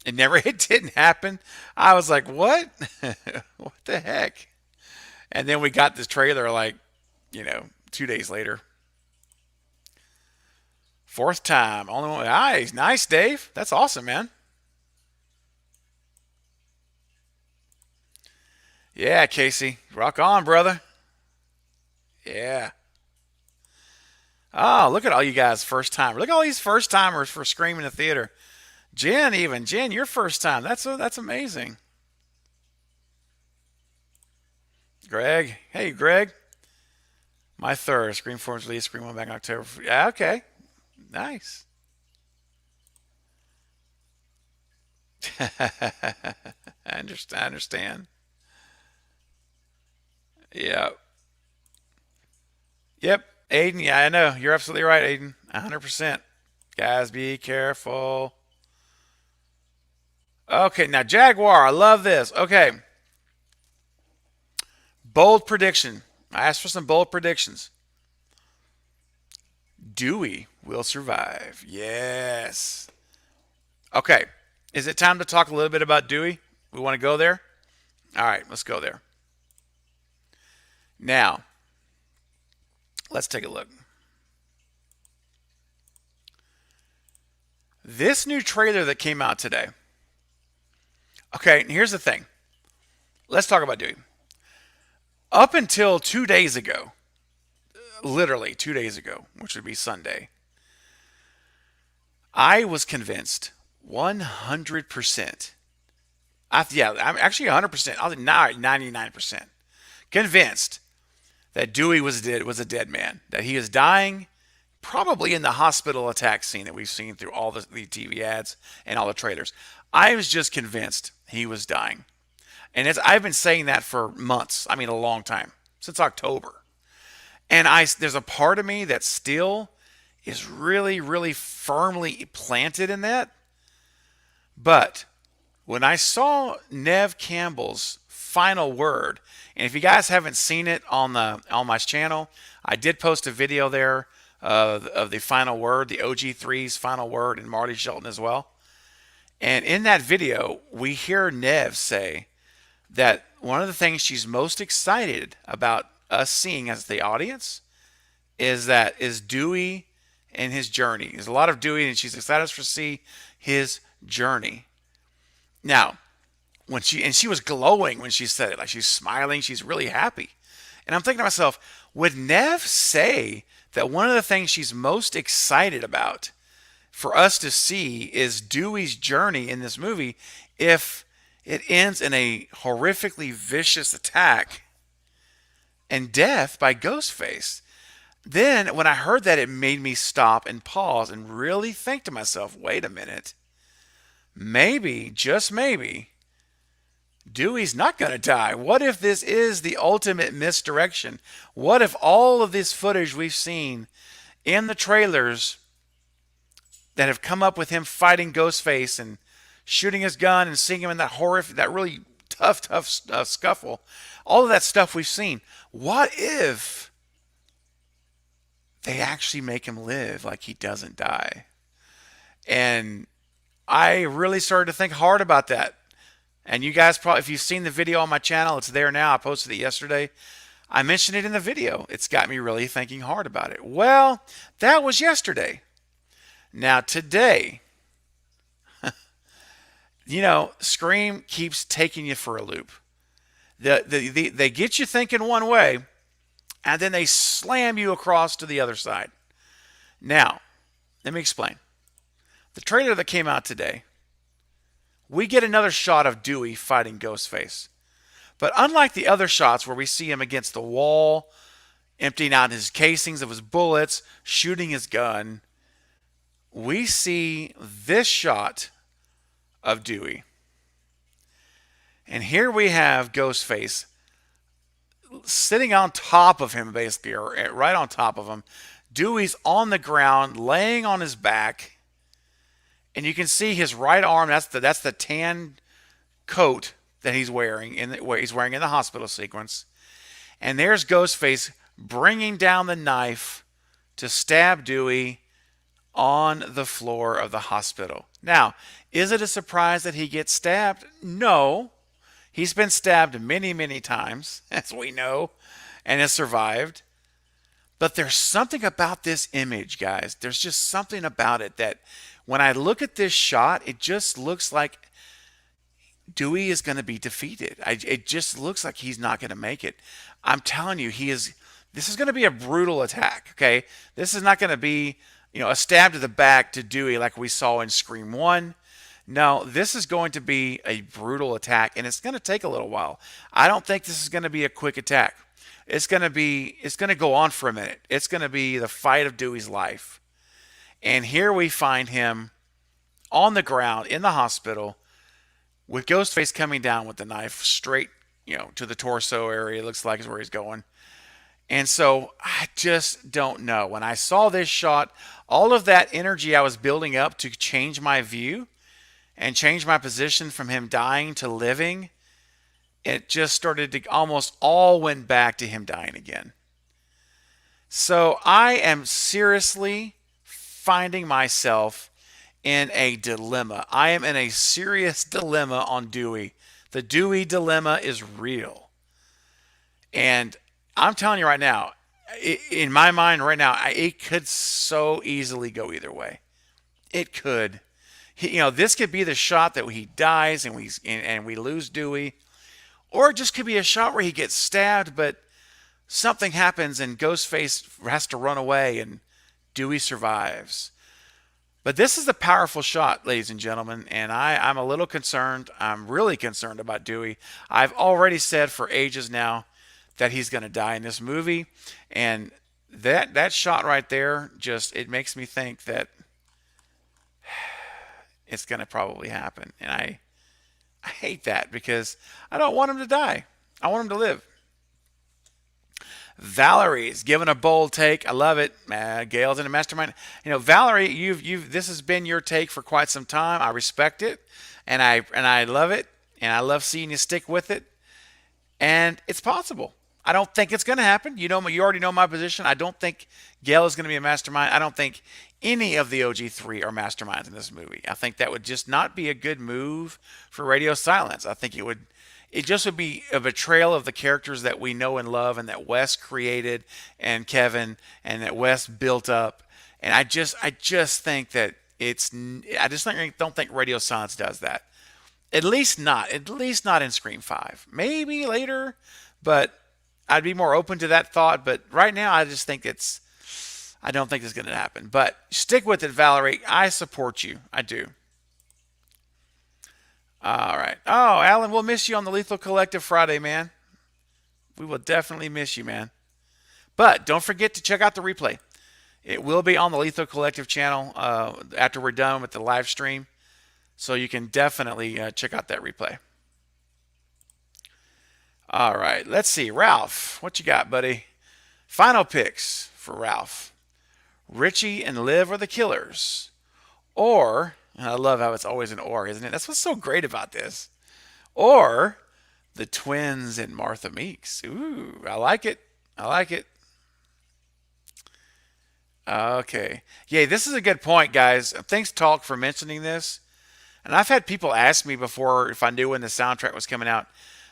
it didn't happen. I was like, what? What the heck? And then we got this trailer 2 days later. Fourth time. Only one. Nice, Dave. That's awesome, man. Yeah, Casey. Rock on, brother. Yeah. Oh, look at all you guys first time. Look at all these first timers for Scream in the theater. Jen, your first time. That's amazing. Greg. Hey, Greg. My third. Scream 4 was released. Scream 1 back in October. Yeah, okay. Nice. I understand. Yeah. Yep. Aiden, yeah, I know. You're absolutely right, Aiden. 100%. Guys, be careful. Okay, now Jaguar, I love this. Okay. Bold prediction. I asked for some bold predictions. Dewey will survive. Yes. Okay, is it time to talk a little bit about Dewey? We want to go there? All right, let's go there. Now, let's take a look. This new trailer that came out today. Okay, here's the thing. Let's talk about Dewey. Up until 2 days ago, literally 2 days ago, which would be Sunday, I was convinced 100%. I'm actually 100%. I was 99% convinced that Dewey was a dead man, that he is dying, probably in the hospital attack scene that we've seen through all the TV ads and all the trailers. I was just convinced he was dying. And I've been saying that for months. I mean, a long time, since October. And there's a part of me that still is really, really firmly planted in that. But when I saw Neve Campbell's final word, and if you guys haven't seen it on my channel, I did post a video there of the final word, the OG3's final word, and Marty Shelton as well. And in that video, we hear Neve say that one of the things she's most excited about us seeing as the audience is Dewey and his journey. There's a lot of Dewey, and she's excited to see his journey. Now, she was glowing when she said it, like she's smiling, she's really happy. And I'm thinking to myself, would Neve say that one of the things she's most excited about for us to see is Dewey's journey in this movie if it ends in a horrifically vicious attack and death by Ghostface? Then when I heard that, it made me stop and pause and really think to myself, wait a minute. Maybe, just maybe, Dewey's not going to die. What if this is the ultimate misdirection? What if all of this footage we've seen in the trailers that have come up with him fighting Ghostface and shooting his gun and seeing him in that horrific, that really tough scuffle, all of that stuff we've seen, what if they actually make him live like he doesn't die? And I really started to think hard about that. And you guys probably, if you've seen the video on my channel, it's there now. I posted it yesterday. I mentioned it in the video. It's got me really thinking hard about it. Well, that was yesterday. Now today, Scream keeps taking you for a loop. They get you thinking one way, and then they slam you across to the other side. Now, let me explain. The trailer that came out today, we get another shot of Dewey fighting Ghostface. But unlike the other shots where we see him against the wall, emptying out his casings of his bullets, shooting his gun, we see this shot of Dewey. And here we have Ghostface sitting on top of him, basically, or right on top of him. Dewey's on the ground, laying on his back. And you can see his right arm, that's the tan coat that he's wearing in the hospital sequence. And there's Ghostface bringing down the knife to stab Dewey on the floor of the hospital. Now, is it a surprise that he gets stabbed? No. He's been stabbed many, many times, as we know, and has survived. But there's something about this image, guys. There's just something about it that when I look at this shot, it just looks like Dewey is going to be defeated. It just looks like he's not going to make it. I'm telling you, this is going to be a brutal attack, okay? This is not going to be, a stab to the back to Dewey like we saw in Scream 1. No, this is going to be a brutal attack, and it's going to take a little while. I don't think this is going to be a quick attack. It's going to go on for a minute. It's going to be the fight of Dewey's life. And here we find him on the ground in the hospital with Ghostface coming down with the knife straight, to the torso area. It looks like is where he's going. And so I just don't know. When I saw this shot, all of that energy I was building up to change my view and change my position from him dying to living, it just started to almost all went back to him dying again. So I am seriously finding myself in a dilemma. I am in a serious dilemma on Dewey. The Dewey dilemma is real. And I'm telling you right now, in my mind right now, it could so easily go either way. It could. This could be the shot that he dies and we lose Dewey, or it just could be a shot where he gets stabbed, but something happens and Ghostface has to run away and Dewey survives. But this is a powerful shot, ladies and gentlemen, and I'm a little concerned. I'm really concerned about Dewey. I've already said for ages now that he's going to die in this movie, and that shot right there, it makes me think that it's going to probably happen. And I hate that because I don't want him to die. I want him to live. Valerie's giving a bold take. I love it. Gail's in a mastermind. Valerie, this has been your take for quite some time. I respect it, and I love it, and I love seeing you stick with it. And it's possible. I don't think it's going to happen. You already know my position. I don't think Gail is going to be a mastermind. I don't think any of the OG3 are masterminds in this movie. I think that would just not be a good move for Radio Silence. I think it just would be a betrayal of the characters that we know and love and that Wes created and Kevin and that Wes built up. And I just think that don't think Radio Silence does that. At least not in Scream 5. Maybe later, but I'd be more open to that thought. But right now, I don't think it's going to happen. But stick with it, Valerie. I support you. I do. All right. Oh, Alan, we'll miss you on the Lethal Collective Friday, man. We will definitely miss you, man. But don't forget to check out the replay. It will be on the Lethal Collective channel after we're done with the live stream. So you can definitely check out that replay. All right. Let's see. Ralph, what you got, buddy? Final picks for Ralph. Richie and Liv are the killers. Or, and I love how it's always an or, isn't it? That's what's so great about this. Or the twins and Martha Meeks. Ooh, I like it. I like it. Okay. Yeah, this is a good point, guys. Thanks, Talk, for mentioning this. And I've had people ask me before if I knew when the soundtrack was coming out.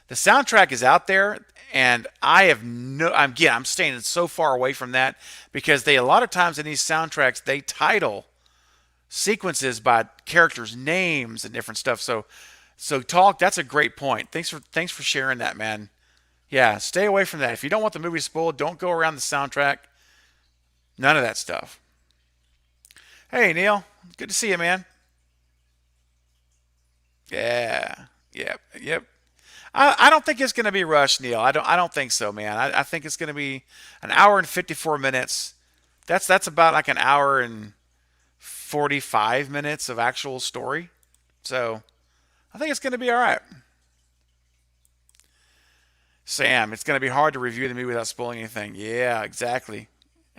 The soundtrack is out there, and I'm staying so far away from that because a lot of times in these soundtracks, they title sequences by characters' names and different stuff. So Talk, that's a great point. Thanks for sharing that, man. Yeah, stay away from that. If you don't want the movie spoiled, don't go around the soundtrack. None of that stuff. Hey, Neil. Good to see you, man. Yeah. Yep. I don't think it's going to be rushed, Neil. I don't think so, man. I think it's going to be an hour and 54 minutes. That's about like an hour and 45 minutes of actual story. So I think it's going to be all right. Sam, it's going to be hard to review the movie without spoiling anything. Yeah, exactly.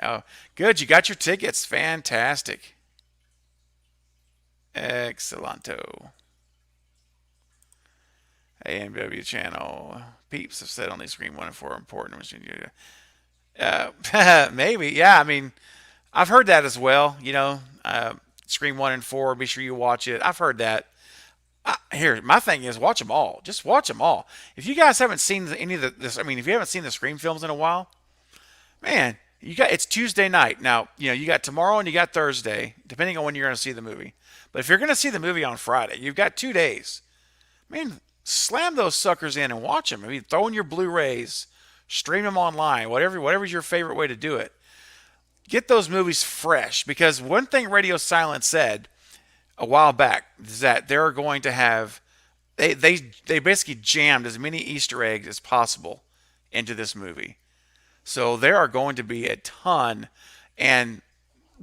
Oh, good. You got your tickets. Fantastic. Excellento. AMW channel. Peeps have said only Scream 1 and 4 are important. Maybe. Yeah, I mean, I've heard that as well. Scream 1 and 4, be sure you watch it. I've heard that. Here, my thing is watch them all. Just watch them all. If you guys haven't seen any of if you haven't seen the Scream films in a while, man, it's Tuesday night. Now, you got tomorrow and you got Thursday, depending on when you're going to see the movie. But if you're going to see the movie on Friday, you've got 2 days. Man, slam those suckers in and watch them. I mean, throw in your Blu-rays, stream them online, whatever's your favorite way to do it. Get those movies fresh, because one thing Radio Silence said a while back is that they're going to have they basically jammed as many Easter eggs as possible into this movie. So there are going to be a ton, and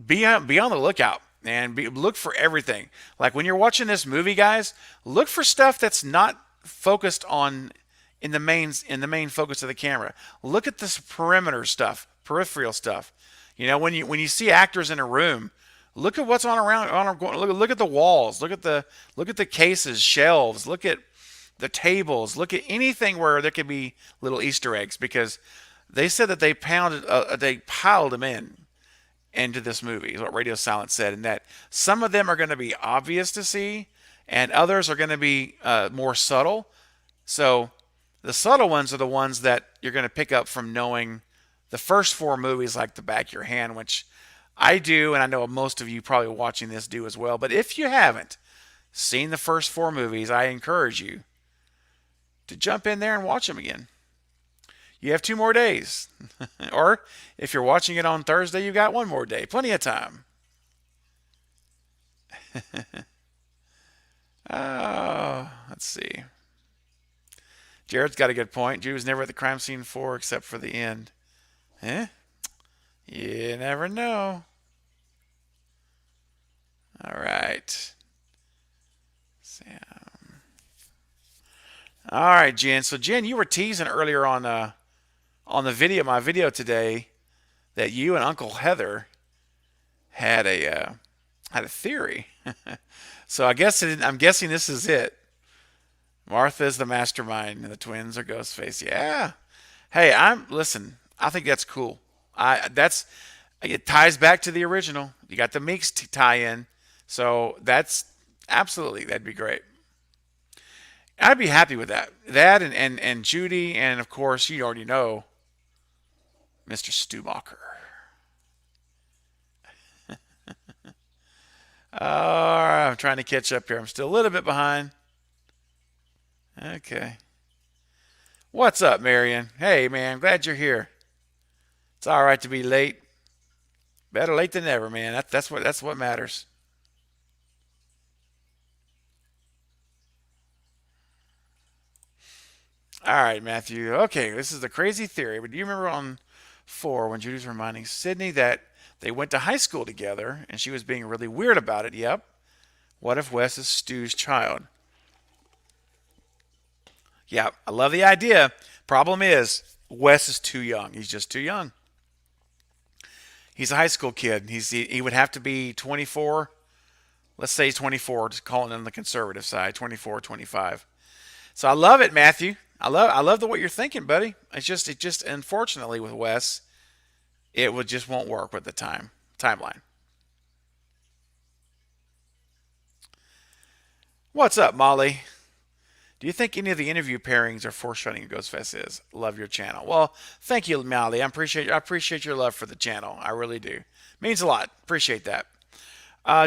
be on the lookout. And look for everything. Like when you're watching this movie, guys, look for stuff that's not focused on in the main focus of the camera. Look at this peripheral stuff. When you see actors in a room, look at what's on around. Look at the walls. Look at the cases, shelves. Look at the tables. Look at anything where there could be little Easter eggs, because they said that they piled them in. into this movie, is what Radio Silence said, and that some of them are going to be obvious to see, and others are going to be more subtle. So the subtle ones are the ones that you're going to pick up from knowing the first four movies like the back of your hand, which I do, and I know most of you probably watching this do as well. But if you haven't seen the first four movies, I encourage you to jump in there and watch them again. You have 2 more days. Or if you're watching it on Thursday, you've got 1 more day. Plenty of time. Oh, let's see. Jared's got a good point. Judy was never at the crime scene before except for the end. Eh? You never know. All right. Sam. All right, Jen. So, Jen, you were teasing earlier on the video, my video today, that you and Uncle Heather had a theory. So I'm guessing this is it. Martha is the mastermind, and the twins are Ghostface. Yeah. Hey, listen. I think that's cool. It ties back to the original. You got the Meeks tie in, so that'd be great. I'd be happy with that. That and Judy, and of course you already know Mr. Stumacher. All right, I'm trying to catch up here. I'm still a little bit behind. Okay. What's up, Marion? Hey, man, glad you're here. It's all right to be late. Better late than never, man. That's what matters. All right, Matthew. Okay, this is the crazy theory. But do you remember on 4 when Judy was reminding Sydney that they went to high school together and she was being really weird about it? Yep. What if Wes is Stu's child? Yeah, I love the idea. Problem is, Wes is too young. He's just too young. He's a high school kid. He would have to be 24. Let's say he's 24, just calling on the conservative side, 24, 25. So I love it, Matthew. I love what you're thinking, buddy. It just unfortunately with Wes, just won't work with the timeline. What's up, Molly? Do you think any of the interview pairings are foreshadowing of Ghostface is? Love your channel. Well, thank you, Molly. I appreciate your love for the channel. I really do. Means a lot. Appreciate that.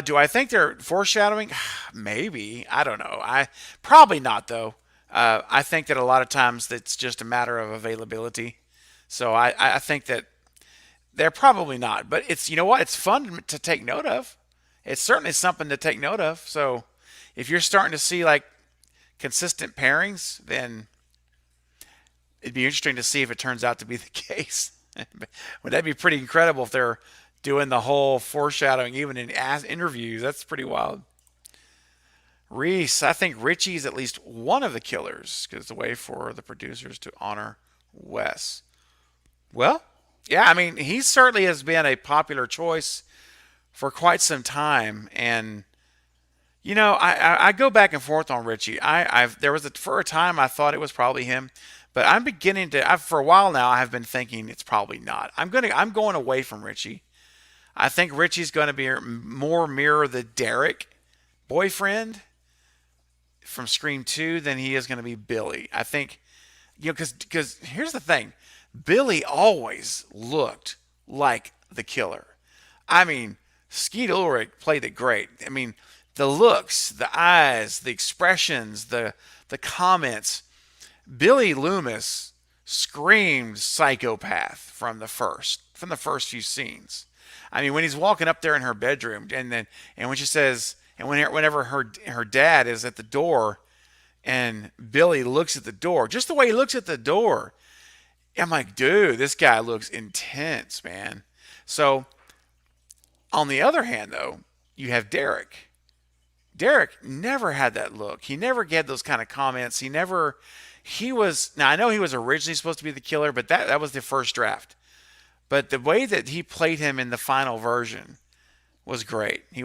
Do I think they're foreshadowing? Maybe. I don't know. Probably not though. I think that a lot of times it's just a matter of availability. So I think that they're probably not. But you know what? It's fun to take note of. It's certainly something to take note of. So if you're starting to see like consistent pairings, then it'd be interesting to see if it turns out to be the case. Would that be pretty incredible if they're doing the whole foreshadowing even in interviews? That's pretty wild. Reese, I think Richie's at least one of the killers because it's a way for the producers to honor Wes. Well, yeah, I mean, he certainly has been a popular choice for quite some time, and you know, I go back and forth on Richie. For a time I thought it was probably him, but I'm beginning to. For a while now, I have been thinking it's probably not. I'm going away from Richie. I think Richie's going to be more mirror the Derek boyfriend from Scream 2 than he is going to be Billy. I think, because here's the thing, Billy always looked like the killer. I mean, Skeet Ulrich played it great. I mean, the looks, the eyes, the expressions, the comments. Billy Loomis screamed psychopath from the first few scenes. I mean, when he's walking up there in her bedroom, and when she says, and whenever her dad is at the door, and Billy looks at the door, just the way he looks at the door, I'm like, dude, this guy looks intense, man. So, on the other hand, though, you have Derek. Derek never had that look. He never had those kind of comments. Now I know he was originally supposed to be the killer, but that was the first draft. But the way that he played him in the final version was great. He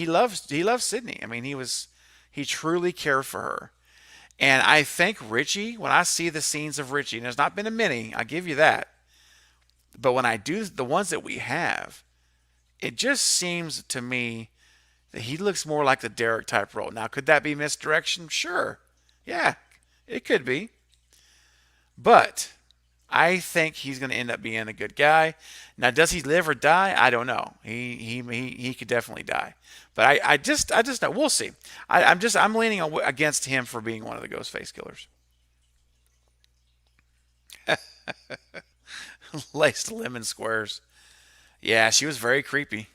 loved Sydney. I mean, he truly cared for her. And I think Richie, when I see the scenes of Richie, and there's not been a many, I'll give you that. But when I do the ones that we have, it just seems to me that he looks more like the Derek type role. Now, could that be misdirection? Sure. Yeah, it could be. But I think he's going to end up being a good guy. Now, does he live or die? I don't know. He could definitely die. But I just know. We'll see. I'm leaning against him for being one of the Ghostface killers. Laced lemon squares. Yeah, she was very creepy.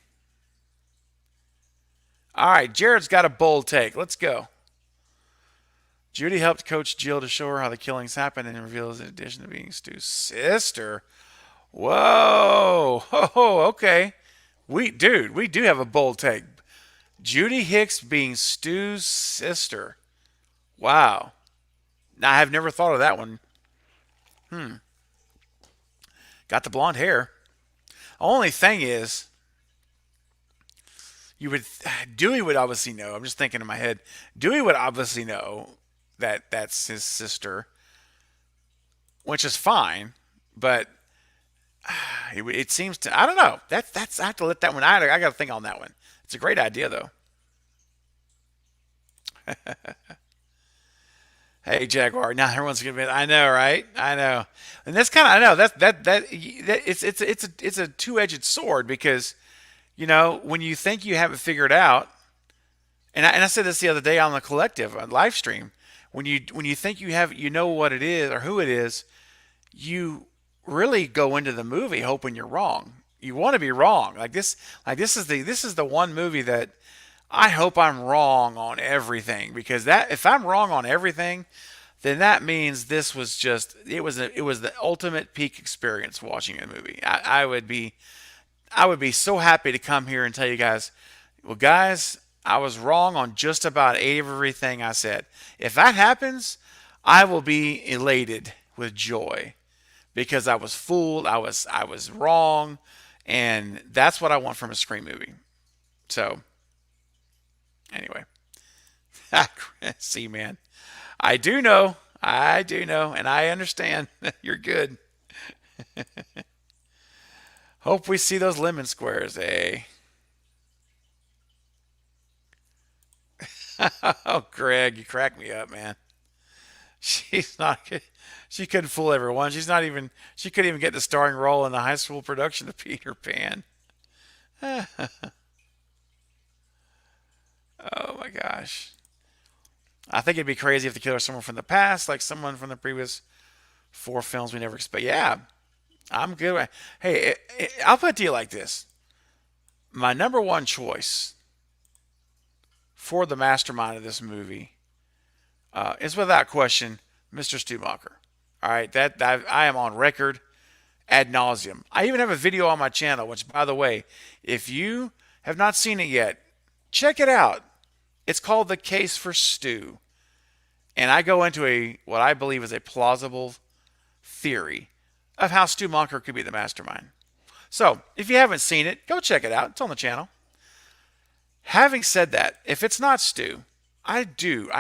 All right, Jared's got a bold take. Let's go. Judy helped coach Jill to show her how the killings happened and reveals, in addition to being Stu's sister. Whoa. Oh, okay. We do have a bold take. Judy Hicks being Stu's sister. Wow. Now, I have never thought of that one. Got the blonde hair. Only thing is, you would Dewey would obviously know. I'm just thinking in my head. Dewey would obviously know that that's his sister, which is fine. But it seems to. I don't know. That's I have to let that one. I got to think on that one. It's a great idea though. Hey Jaguar. Now everyone's gonna be. I know, right? I know. And that's kind of. I know that it's a two-edged sword because when you think you have it figured out, and I said this the other day on the collective on live stream, when you think you know what it is or who it is, you really go into the movie hoping you're wrong. You want to be wrong. This is the one movie that I hope I'm wrong on everything because that if I'm wrong on everything, then that means this was just it was the ultimate peak experience watching a movie. I would be so happy to come here and tell you guys, well, guys, I was wrong on just about everything I said. If that happens, I will be elated with joy because I was fooled, I was wrong, and that's what I want from a Scream movie. So, anyway, see, man, I do know, and I understand. You're good. Hope we see those lemon squares, eh? Oh, Greg, you crack me up, man. She's not. She couldn't fool everyone. She's not even. She couldn't even get the starring role in the high school production of Peter Pan. Oh my gosh. I think it'd be crazy if the killer was someone from the past, like someone from the previous four films we never expect. Yeah, I'm good. Hey, I'll put it to you like this: my number one choice for the mastermind of this movie is without question Mr. Stumacher. All right, that I am on record ad nauseum. I even have a video on my channel, which, by the way, if you have not seen it yet, check it out. It's called The Case for Stu, and I go into what I believe is a plausible theory of how Stu Monker could be the mastermind. So, if you haven't seen it, go check it out. It's on the channel. Having said that, if it's not Stu, I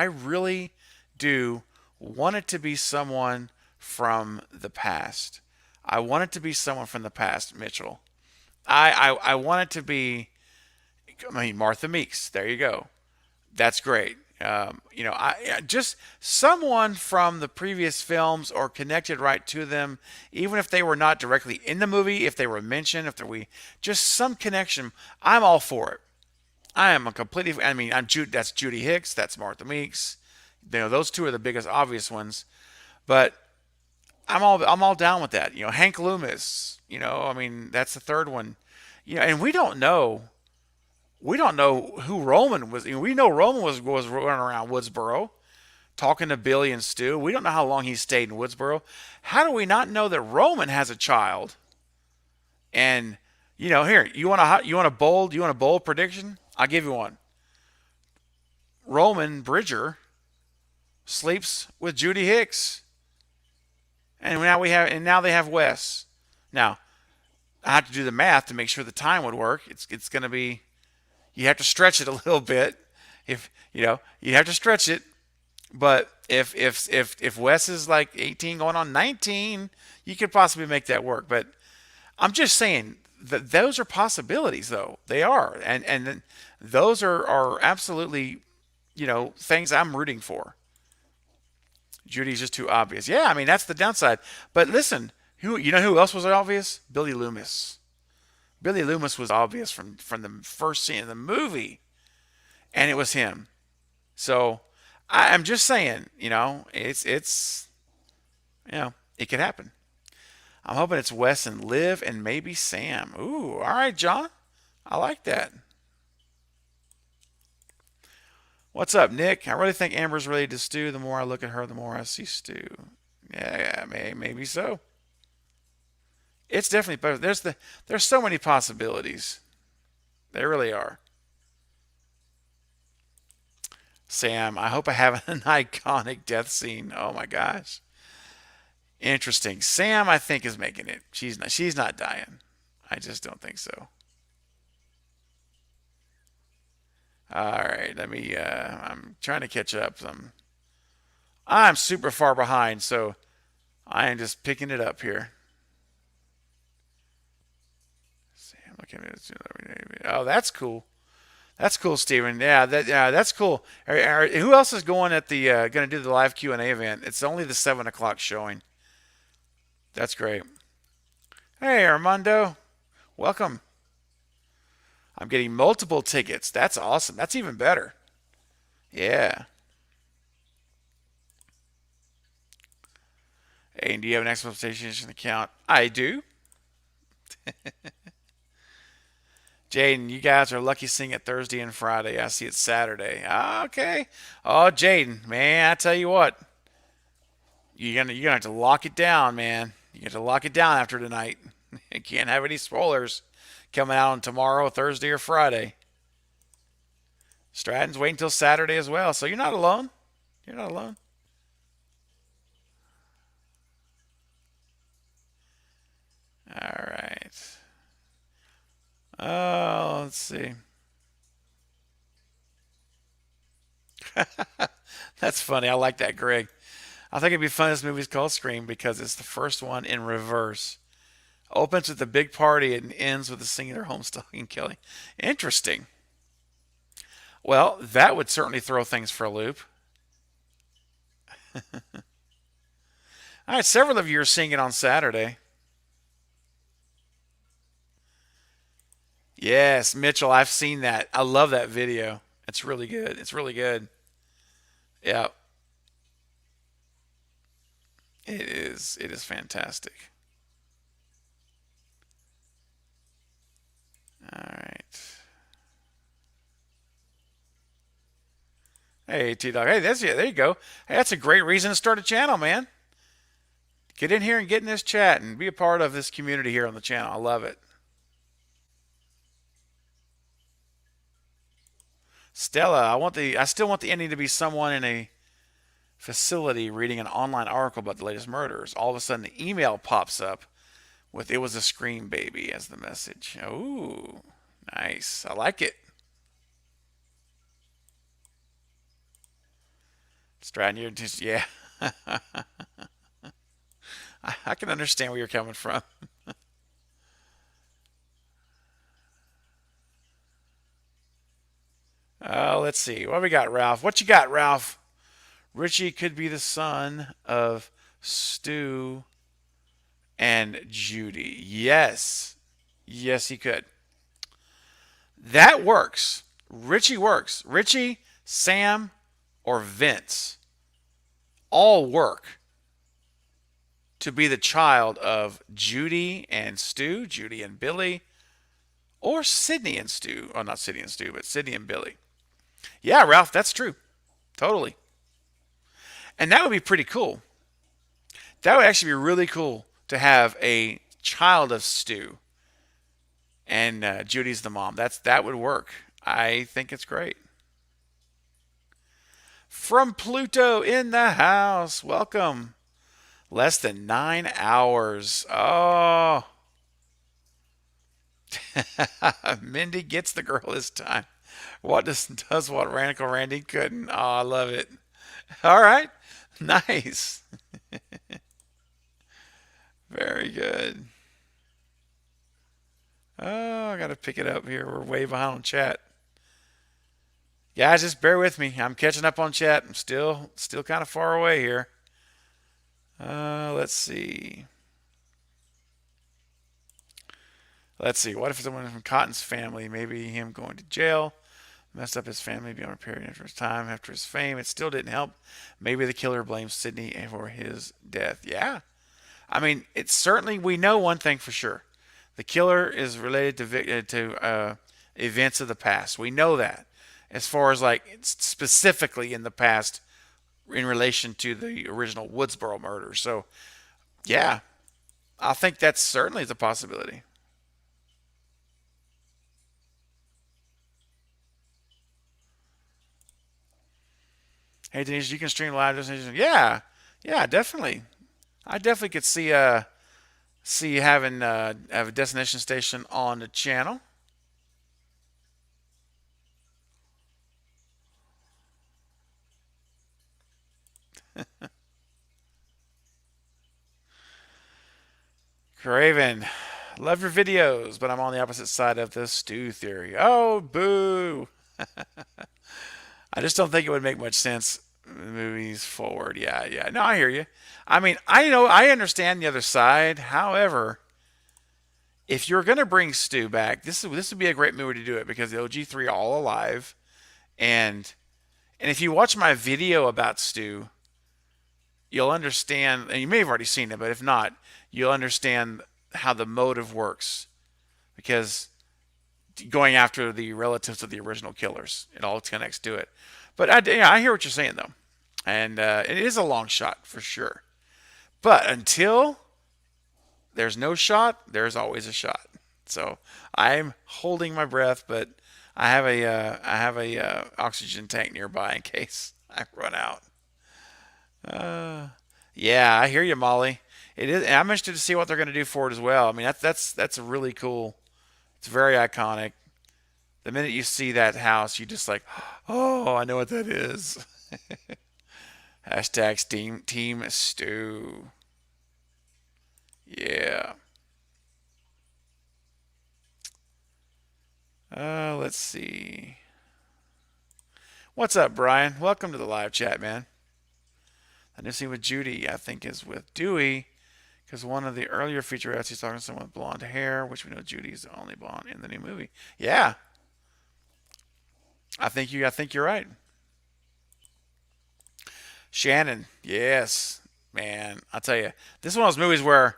really do want it to be someone from the past. I want it to be someone from the past, Mitchell. I want it to be, Martha Meeks. There you go. That's great. Just someone from the previous films or connected right to them, even if they were not directly in the movie, if they were mentioned, just some connection. I'm all for it. I am a completely. That's Judy Hicks. That's Martha Meeks. Those two are the biggest obvious ones, but I'm all down with that. Hank Loomis. That's the third one. And we don't know. We don't know who Roman was. We know Roman was running around Woodsboro, talking to Billy and Stu. We don't know how long he stayed in Woodsboro. How do we not know that Roman has a child? And here you want a bold prediction? I'll give you one. Roman Bridger sleeps with Judy Hicks, and now they have Wes. Now I have to do the math to make sure the time would work. It's going to be. You have to stretch it a little bit. If you have to stretch it. But if Wes is like 18 going on 19, you could possibly make that work. But I'm just saying those are possibilities, though. They are, and those are absolutely, things I'm rooting for. Judy's just too obvious. Yeah, I mean that's the downside. But listen, who else was obvious? Billy Loomis. Billy Loomis was obvious from the first scene of the movie, and it was him. So I'm just saying, it's it could happen. I'm hoping it's Wes and Liv and maybe Sam. Ooh, all right, John. I like that. What's up, Nick? I really think Amber's related to Stu. The more I look at her, the more I see Stu. Yeah, maybe so. It's definitely better. There's so many possibilities. There really are. Sam, I hope I have an iconic death scene. Oh my gosh. Interesting. Sam, I think, is making it. She's not dying. I just don't think so. All right, I'm trying to catch up. I'm super far behind, so I am just picking it up here. Sam, look at me. Oh, that's cool. That's cool, Steven. That's cool. Who else is going at the going to do the live Q&A event? It's only the 7 o'clock showing. That's great. Hey, Armando, welcome. I'm getting multiple tickets. That's awesome. That's even better. Yeah. Hey, and do you have an exploitation account? I do. Jaden, you guys are lucky seeing it Thursday and Friday. I see it Saturday. Okay. Oh, Jaden, man, I tell you what, you're gonna have to lock it down, man. You have to lock it down after tonight. You can't have any spoilers coming out on tomorrow, Thursday, or Friday. Stratton's waiting until Saturday as well, so you're not alone. You're not alone. All right. Oh, let's see. That's funny. I like that, Greg. I think it'd be fun. This movie's called Scream because it's the first one in reverse. Opens with a big party and ends with a singular homestalking killing. Interesting. Well, that would certainly throw things for a loop. All right, several of you are seeing it on Saturday. Yes, Mitchell, I've seen that. I love that video. It's really good. It's really good. Yeah, it is. It is fantastic. All right. Hey, T Dog. Hey, that's it. There you go. Hey, that's a great reason to start a channel, man. Get in here and get in this chat and be a part of this community here on the channel. I love it. Stella, I still want the ending to be someone in a facility reading an online article about the latest murders. All of a sudden, the email pops up with "It was a scream baby" as the message. Ooh, nice. I like it. Stratton, you're just yeah. I can understand where you're coming from. Let's see. What we got, Ralph? What you got, Ralph? Richie could be the son of Stu and Judy. Yes. Yes, he could. That works. Richie works. Richie, Sam, or Vince all work to be the child of Judy and Stu, Judy and Billy, or Sydney and Stu. Oh, not Sydney and Stu, but Sydney and Billy. Yeah, Ralph, that's true. Totally. And that would be pretty cool. That would actually be really cool to have a child of Stu and Judy's the mom. That would work. I think it's great. From Pluto in the house. Welcome. Less than 9 hours. Oh. Mindy gets the girl this time. What does what Radical Randy couldn't? Oh, I love it. All right. Nice. Very good. got to pick it up here. We're way behind on chat. Guys, just bear with me. I'm catching up on chat. I'm still kind of far away here. Let's see. Let's see. What if someone from Cotton's family, maybe him going to jail, messed up his family beyond repair after his time, after his fame? It still didn't help. Maybe the killer blames Sidney for his death. Yeah. I mean, it's certainly, we know one thing for sure. The killer is related to events of the past. We know that. As far as like specifically in the past in relation to the original Woodsboro murder. So, yeah, I think that certainly is a possibility. Hey, Denise, you can stream live. Yeah, yeah, definitely. I definitely could see having have a destination station on the channel. Craven, love your videos, but I'm on the opposite side of the stew theory. Oh, boo! I just don't think it would make much sense movies forward. Yeah, yeah. No, I hear you. I mean, I know, I understand the other side. However, if you're gonna bring Stu back, this would be a great movie to do it because the OG3 are all alive, and if you watch my video about Stu, you'll understand, and you may have already seen it, but if not, you'll understand how the motive works because going after the relatives of the original killers, it all connects to it. But I hear what you're saying though, and it is a long shot for sure. But until there's no shot, there's always a shot. So I'm holding my breath, but I have a oxygen tank nearby in case I run out. Yeah, I hear you, Molly. It is. And I'm interested to see what they're going to do for it as well. I mean, that's a really cool. It's very iconic. The minute you see that house, you just like, oh, I know what that is. Hashtag team Stew. Yeah. Let's see. What's up, Brian? Welcome to the live chat, man. The new scene with Judy, I think, is with Dewey, because one of the earlier featurettes, he's talking to someone with blonde hair, which we know Judy's the only blonde in the new movie. Yeah, I think you're right. Shannon, yes, man. I tell you, this is one of those movies where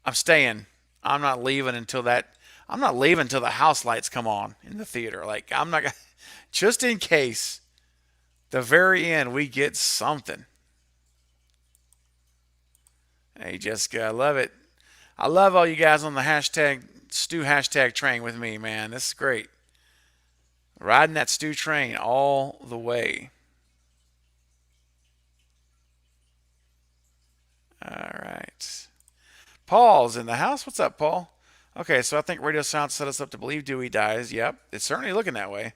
I'm staying. I'm not leaving until that. I'm not leaving until the house lights come on in the theater. Like I'm not gonna, just in case. The very end, we get something. Hey, Jessica, I love it. I love all you guys on the hashtag Stew hashtag train with me, man. This is great. Riding that Stew train all the way. All right. Paul's in the house. What's up, Paul? Okay, so I think Radio Silence set us up to believe Dewey dies. Yep, it's certainly looking that way.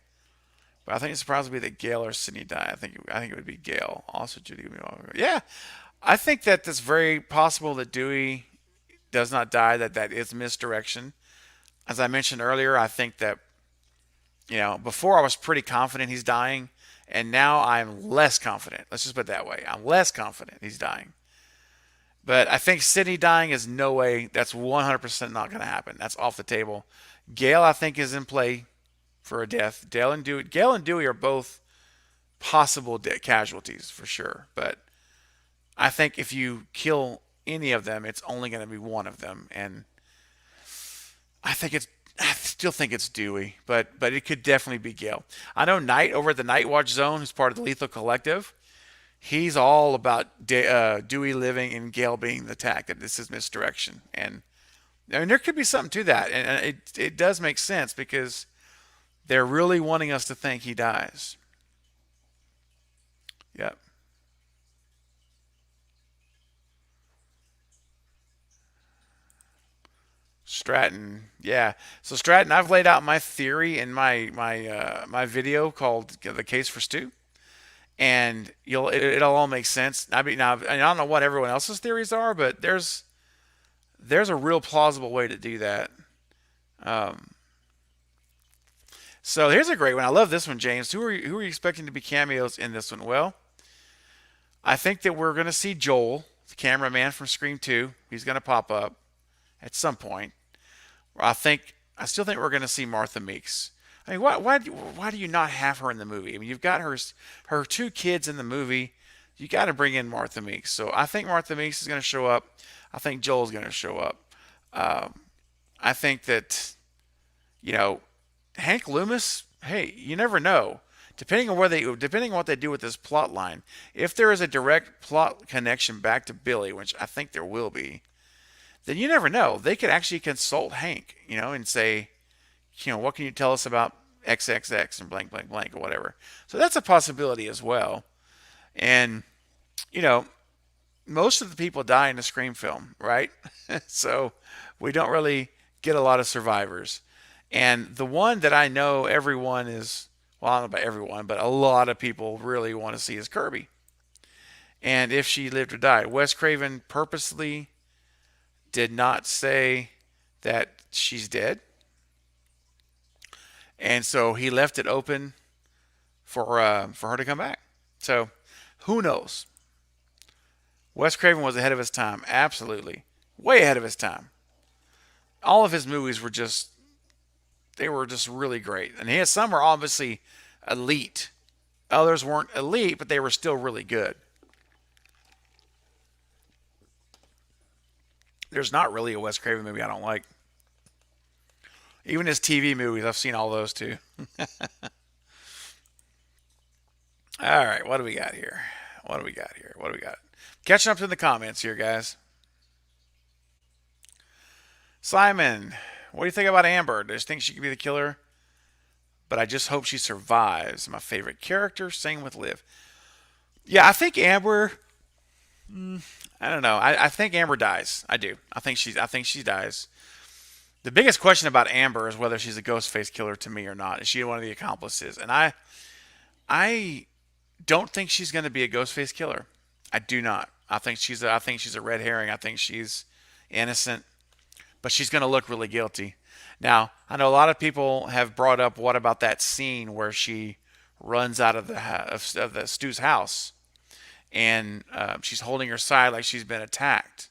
But I think it's surprised to be that Gail or Sydney die. I think it would be Gail. Also, Judy. Yeah, I think that it's very possible that Dewey does not die. That is misdirection. As I mentioned earlier, I think that before I was pretty confident he's dying, and now I'm less confident. Let's just put it that way. I'm less confident he's dying. But I think Sydney dying is no way. That's 100% not going to happen. That's off the table. Gail, I think, is in play for a death. Gail and Dewey are both possible casualties for sure. But I think if you kill any of them, it's only going to be one of them. And I still think it's Dewey, but it could definitely be Gail. I know Knight over at the Night Watch Zone, who's part of the Lethal Collective. He's all about Dewey living and Gail being the attack. That this is misdirection, and I mean there could be something to that, and it does make sense because they're really wanting us to think he dies. Yep. Stratton, yeah. So Stratton, I've laid out my theory in my video called "The Case for Stu." And it'll all make sense. I mean, now I don't know what everyone else's theories are, but there's a real plausible way to do that. So here's a great one. I love this one, James. Who are you expecting to be cameos in this one? Well, I think that we're going to see Joel, the cameraman from Scream 2. He's going to pop up at some point. I still think we're going to see Martha Meeks. I mean, why do you not have her in the movie? I mean, you've got her two kids in the movie. You got to bring in Martha Meeks. So I think Martha Meeks is going to show up. I think Joel's going to show up. I think that, you know, Hank Loomis. Hey, you never know. Depending on what they do with this plot line, if there is a direct plot connection back to Billy, which I think there will be, then you never know. They could actually consult Hank, and say, what can you tell us about XXX and blank, blank, blank, or whatever. So that's a possibility as well. And, you know, most of the people die in a Scream film, right? So we don't really get a lot of survivors. And the one that I know everyone is, well, I don't know about everyone, but a lot of people really want to see is Kirby. And if she lived or died, Wes Craven purposely did not say that she's dead. And so he left it open for her to come back. So who knows? Wes Craven was ahead of his time, absolutely, way ahead of his time. All of his movies were just really great, and he had some were obviously elite. Others weren't elite, but they were still really good. There's not really a Wes Craven movie I don't like. Even his TV movies, I've seen all those too. All right, what do we got here? What do we got? Catching up to the comments here, guys. Simon, what do you think about Amber? Do you think she could be the killer? But I just hope she survives. My favorite character. Same with Liv. Yeah, I think Amber. I don't know. I think Amber dies. I do. I think she dies. The biggest question about Amber is whether she's a ghost face killer to me or not. Is she one of the accomplices? And I don't think she's going to be a ghost face killer. I do not. I think she's a red herring. I think she's innocent, but she's going to look really guilty. Now, I know a lot of people have brought up, what about that scene where she runs out of the Stu's house and she's holding her side like she's been attacked,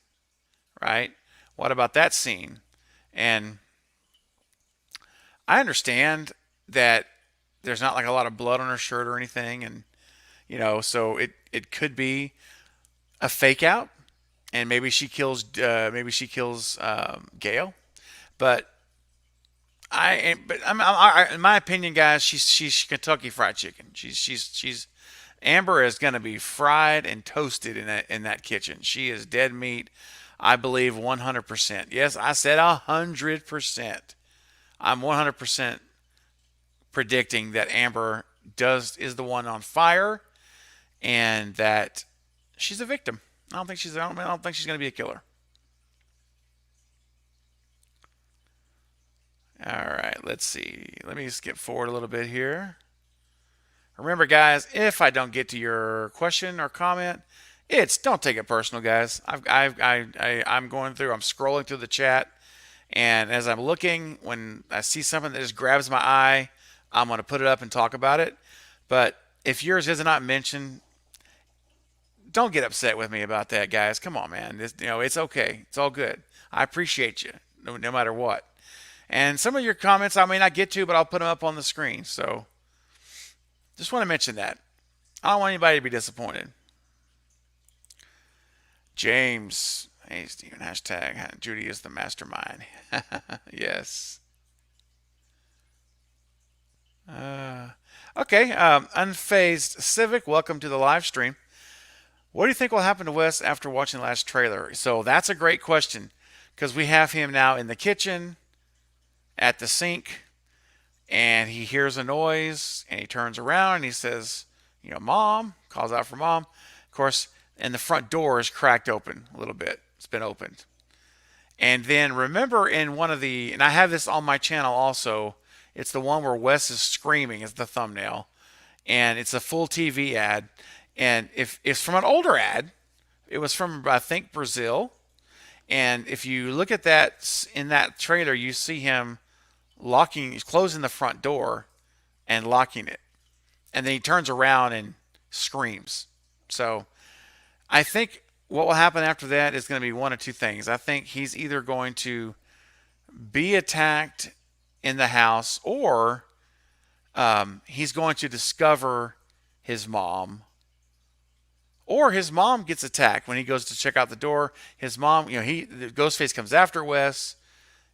right? What about that scene? And I understand that there's not like a lot of blood on her shirt or anything, and so it could be a fake out, and maybe she kills Gail, but in my opinion, guys, she's Kentucky Fried Chicken. She's Amber is going to be fried and toasted in that kitchen. She is dead meat. I believe 100%. Yes, I said 100%. I'm 100% predicting that Amber is the one on fire, and that she's a victim. I don't think she's going to be a killer. All right, let's see. Let me skip forward a little bit here. Remember, guys, if I don't get to your question or comment, don't take it personal, guys. I'm scrolling through the chat, and as I'm looking, when I see something that just grabs my eye, I'm going to put it up and talk about it. But if yours is not mentioned, don't get upset with me about that, guys. Come on, man. It's okay. It's all good. I appreciate you, no matter what. And some of your comments I may not get to, but I'll put them up on the screen. So just want to mention that. I don't want anybody to be disappointed. James, hey Steven, hashtag Judy is the mastermind. Yes. Okay, Unfazed Civic, welcome to the live stream. What do you think will happen to Wes after watching the last trailer? So that's a great question, because we have him now in the kitchen at the sink, and he hears a noise, and he turns around and he says, Mom, calls out for Mom. Of course, and the front door is cracked open a little bit. It's been opened. And then remember in one of and I have this on my channel also, it's the one where Wes is screaming is the thumbnail, and it's a full TV ad. And if it's from an older ad, it was from, I think, Brazil. And if you look at that, in that trailer, you see him closing the front door, and locking it. And then he turns around and screams. So I think what will happen after that is going to be one of two things. I think he's either going to be attacked in the house, or he's going to discover his mom, or his mom gets attacked when he goes to check out the door. His mom, the Ghostface comes after Wes,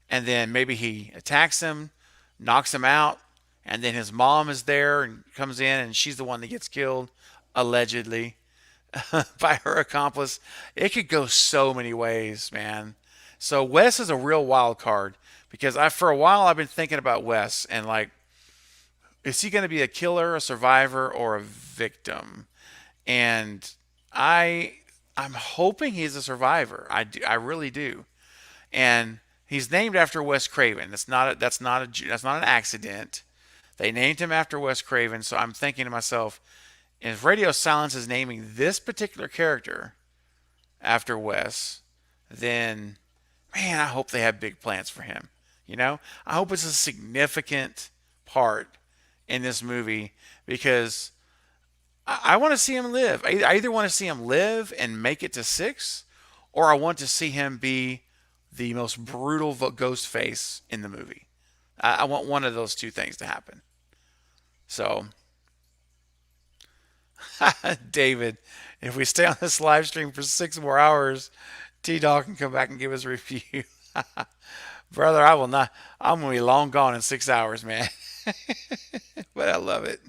and then maybe he attacks him, knocks him out, and then his mom is there and comes in, and she's the one that gets killed, allegedly, by her accomplice. It could go so many ways, man. So Wes is a real wild card, because for a while I've been thinking about Wes and like, is he going to be a killer, a survivor, or a victim? And I'm hoping he's a survivor. I really do. And he's named after Wes Craven. That's not an accident. They named him after Wes Craven, so I'm thinking to myself, if Radio Silence is naming this particular character after Wes, then man, I hope they have big plans for him. I hope it's a significant part in this movie, because I want to see him live. I either want to see him live and make it to 6, or I want to see him be the most brutal ghost face in the movie. I want one of those two things to happen. So, David, if we stay on this live stream for 6 more hours, T-Dog can come back and give us a review. Brother, I will not. I'm going to be long gone in 6 hours, man. But I love it.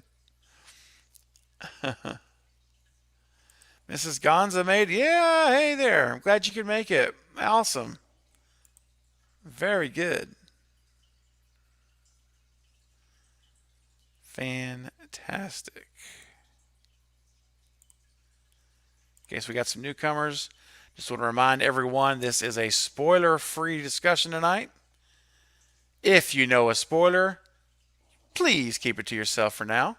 Mrs. Gonza made, yeah, hey there. I'm glad you could make it. Awesome. Very good. Fantastic. Okay, so we got some newcomers. Just want to remind everyone, this is a spoiler-free discussion tonight. If you know a spoiler, please keep it to yourself for now.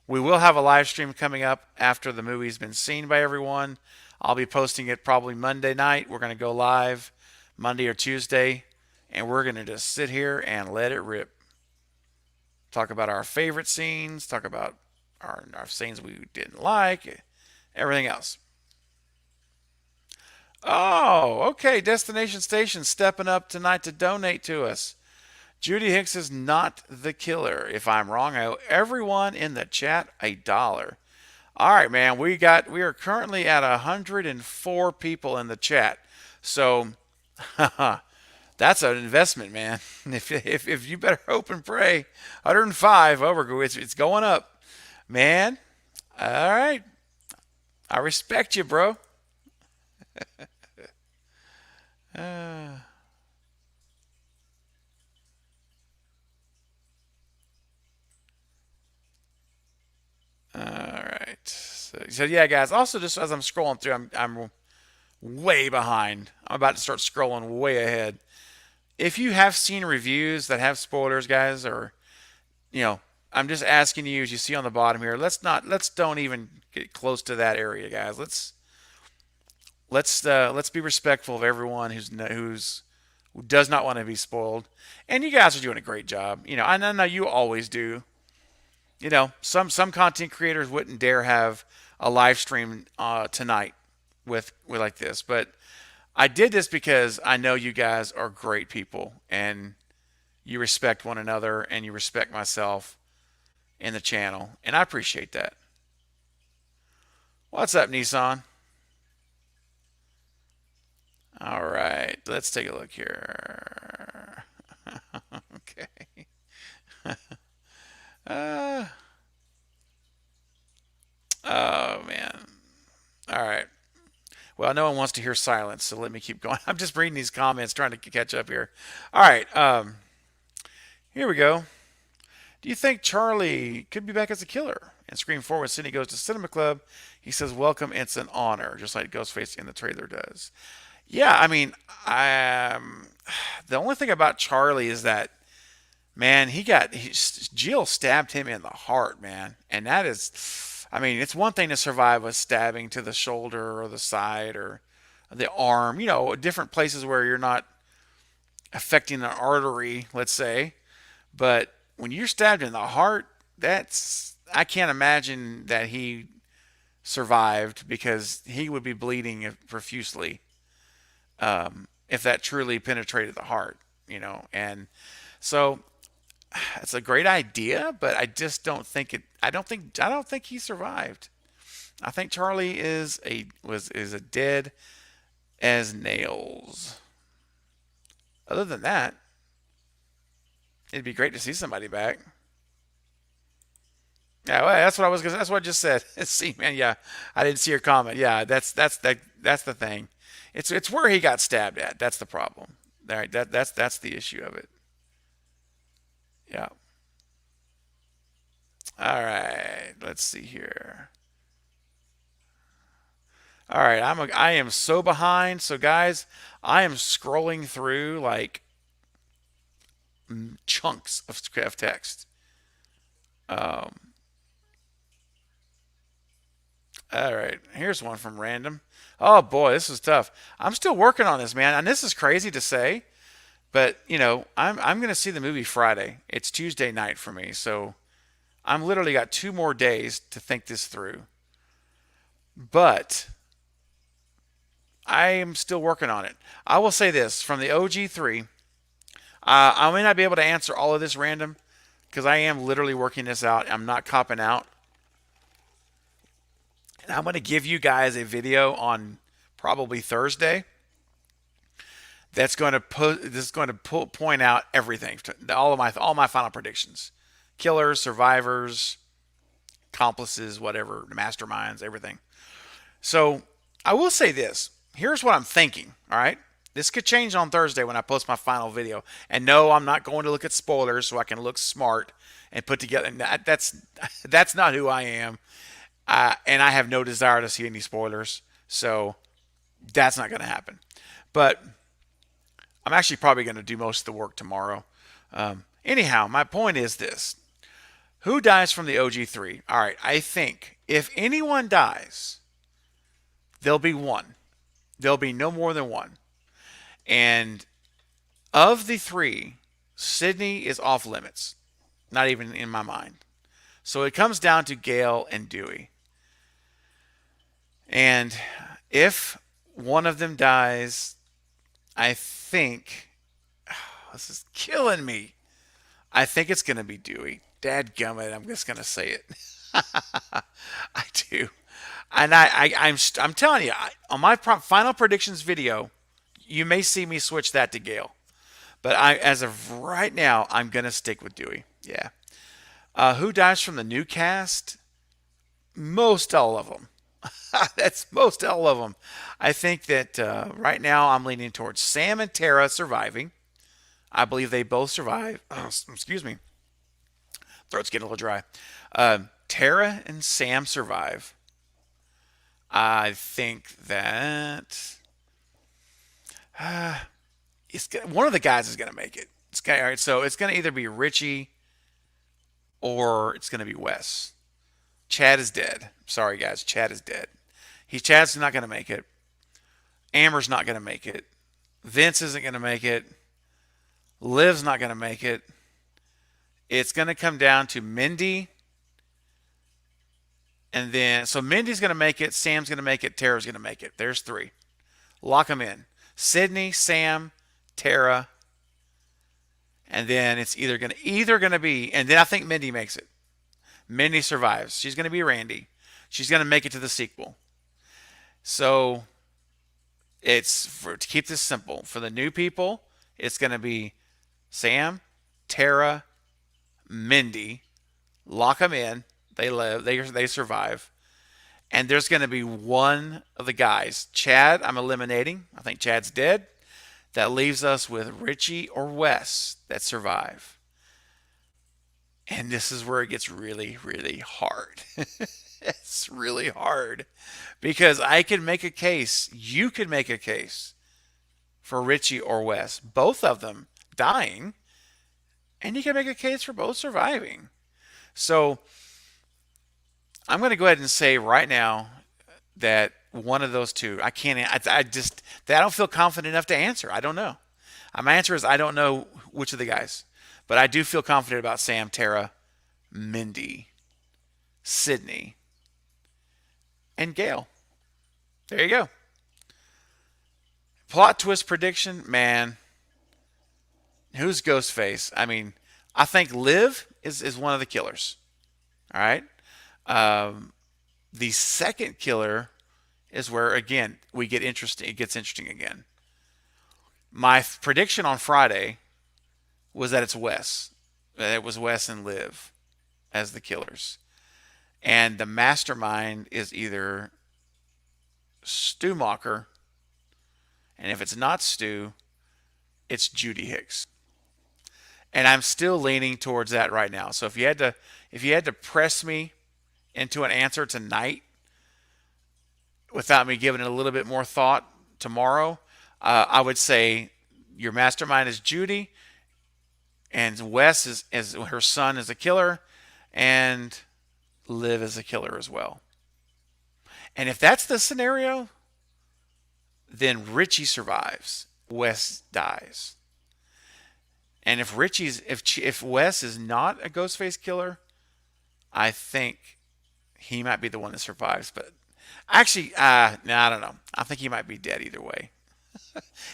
We will have a live stream coming up after the movie's been seen by everyone. I'll be posting it probably Monday night. We're going to go live Monday or Tuesday, and we're going to just sit here and let it rip. Talk about our favorite scenes, talk about our scenes we didn't like, everything else. Oh, okay. Destination Station stepping up tonight to donate to us. Judy Hicks is not the killer. If I'm wrong, I owe everyone in the chat $1. All right, man. We are currently at 104 people in the chat. So that's an investment, man. If you better hope and pray, 105 over. It's going up, man. All right. I respect you, bro. All right. So yeah, guys. Also, just as I'm scrolling through, I'm way behind. I'm about to start scrolling way ahead. If you have seen reviews that have spoilers, guys, or I'm just asking you, as you see on the bottom here, let's don't even get close to that area, guys. Let's be respectful of everyone who does not want to be spoiled. And you guys are doing a great job. I know you always do. Some content creators wouldn't dare have a live stream tonight with like this, but I did this because I know you guys are great people and you respect one another and you respect myself in the channel, and I appreciate that. What's up, Nissan? All right, let's take a look here. Okay. Oh, man. All right. Well, no one wants to hear silence, so let me keep going. I'm just reading these comments, trying to catch up here. All right. Here we go. Do you think Charlie could be back as a killer? And Scream 4, when Sidney goes to Cinema Club, he says, welcome, it's an honor, just like Ghostface in the trailer does. Yeah, I mean, the only thing about Charlie is that, man, Jill stabbed him in the heart, man. And that is, I mean, it's one thing to survive a stabbing to the shoulder or the side or the arm, different places where you're not affecting an artery, let's say. But when you're stabbed in the heart, that's I can't imagine that he survived because he would be bleeding profusely if that truly penetrated the heart, And so it's a great idea, but I just don't think it. I don't think he survived. I think Charlie is a dead as nails. Other than that, it'd be great to see somebody back. Yeah, well, that's what I was. That's what I just said. See, man. Yeah, I didn't see your comment. Yeah, that's the thing. It's where he got stabbed at. That's the problem. All right, that's the issue of it. Yeah. All right. Let's see here. All right. I am so behind. So guys, I am scrolling through like chunks of text. Um, all right. Here's one from random. Oh boy, this is tough. I'm still working on this, man, and this is crazy to say, but I'm gonna see the movie Friday. It's Tuesday night for me, so I'm literally got 2 more days to think this through. But I am still working on it. I will say this from the OG3. I may not be able to answer all of this random because I am literally working this out. I'm not copping out. And I'm going to give you guys a video on probably Thursday that's going to point out everything, all my final predictions, killers, survivors, accomplices, whatever, masterminds, everything. So I will say this. Here's what I'm thinking. All right. This could change on Thursday when I post my final video. And no, I'm not going to look at spoilers so I can look smart and put together. And that's not who I am. And I have no desire to see any spoilers. So that's not going to happen. But I'm actually probably going to do most of the work tomorrow. Anyhow, my point is this. Who dies from the OG3? All right, I think if anyone dies, there'll be one. There'll be no more than one. And of the three, Sydney is off limits. Not even in my mind. So it comes down to Gale and Dewey. And if one of them dies, I think this is killing me. I think it's going to be Dewey. Dadgummit, I'm just going to say it. I do. And I'm telling you, on my final predictions video, you may see me switch that to Gale. But as of right now, I'm going to stick with Dewey. Yeah. Who dies from the new cast? Most all of them. That's most all of them. I think that right now I'm leaning towards Sam and Tara surviving. I believe they both survive. Oh, excuse me. Throat's getting a little dry. Tara and Sam survive. I think that one of the guys is going to make it. All right, so it's going to either be Richie or it's going to be Wes. Chad is dead. Sorry, guys. Chad is dead. Chad's not going to make it. Amber's not going to make it. Vince isn't going to make it. Liv's not going to make it. It's going to come down to Mindy. And then, so Mindy's going to make it. Sam's going to make it. Tara's going to make it. There's 3. Lock them in. Sydney, Sam, Tara. And then it's either going to be, and then I think Mindy makes it. Mindy survives. She's going to be Randy. She's going to make it to the sequel. So to keep this simple, for the new people, it's going to be Sam, Tara, Mindy. Lock them in. They live. They survive. And there's going to be one of the guys. Chad, I'm eliminating. I think Chad's dead. That leaves us with Richie or Wes that survive. And this is where it gets really, really hard. It's really hard. Because I could make a case. You could make a case for Richie or Wes. Both of them dying. And you can make a case for both surviving. So I'm going to go ahead and say right now that one of those two, I can't, I don't feel confident enough to answer. I don't know. My answer is I don't know which of the guys, but I do feel confident about Sam, Tara, Mindy, Sydney, and Gail. There you go. Plot twist prediction, man. Who's Ghostface? I mean, I think Liv is one of the killers. All right. Um, the second killer is where again we get interesting. It gets interesting again. My prediction on Friday was that it's Wes. That it was Wes and Liv as the killers, and the mastermind is either Stu Mocker, and if it's not Stu, it's Judy Hicks. And I'm still leaning towards that right now. So if you had to press me into an answer tonight without me giving it a little bit more thought tomorrow, I would say your mastermind is Judy, and Wes is her son is a killer, and Liv is a killer as well. And if that's the scenario, then Richie survives. Wes dies. And if Wes is not a Ghostface killer, I think he might be the one that survives. But actually, no, I don't know. I think he might be dead either way.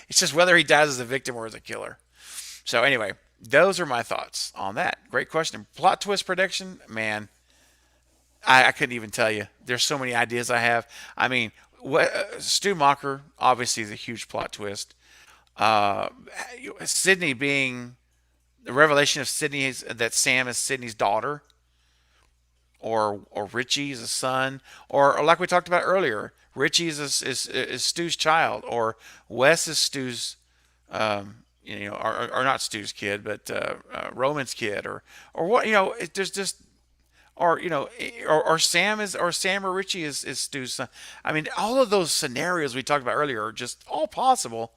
It's just whether he dies as a victim or as a killer. So anyway, those are my thoughts on that. Great question. Plot twist prediction, man. I couldn't even tell you. There's so many ideas I have. I mean, Stu Mocker obviously is a huge plot twist. Sydney being the revelation of Sydney is that Sam is Sydney's daughter, or Richie is a son, or like we talked about earlier, Richie is Stu's child, or Wes is Stu's, or not Stu's kid, but Roman's kid, or what there's just. Or or Sam or Richie is Stu's son. I mean, all of those scenarios we talked about earlier are just all possible,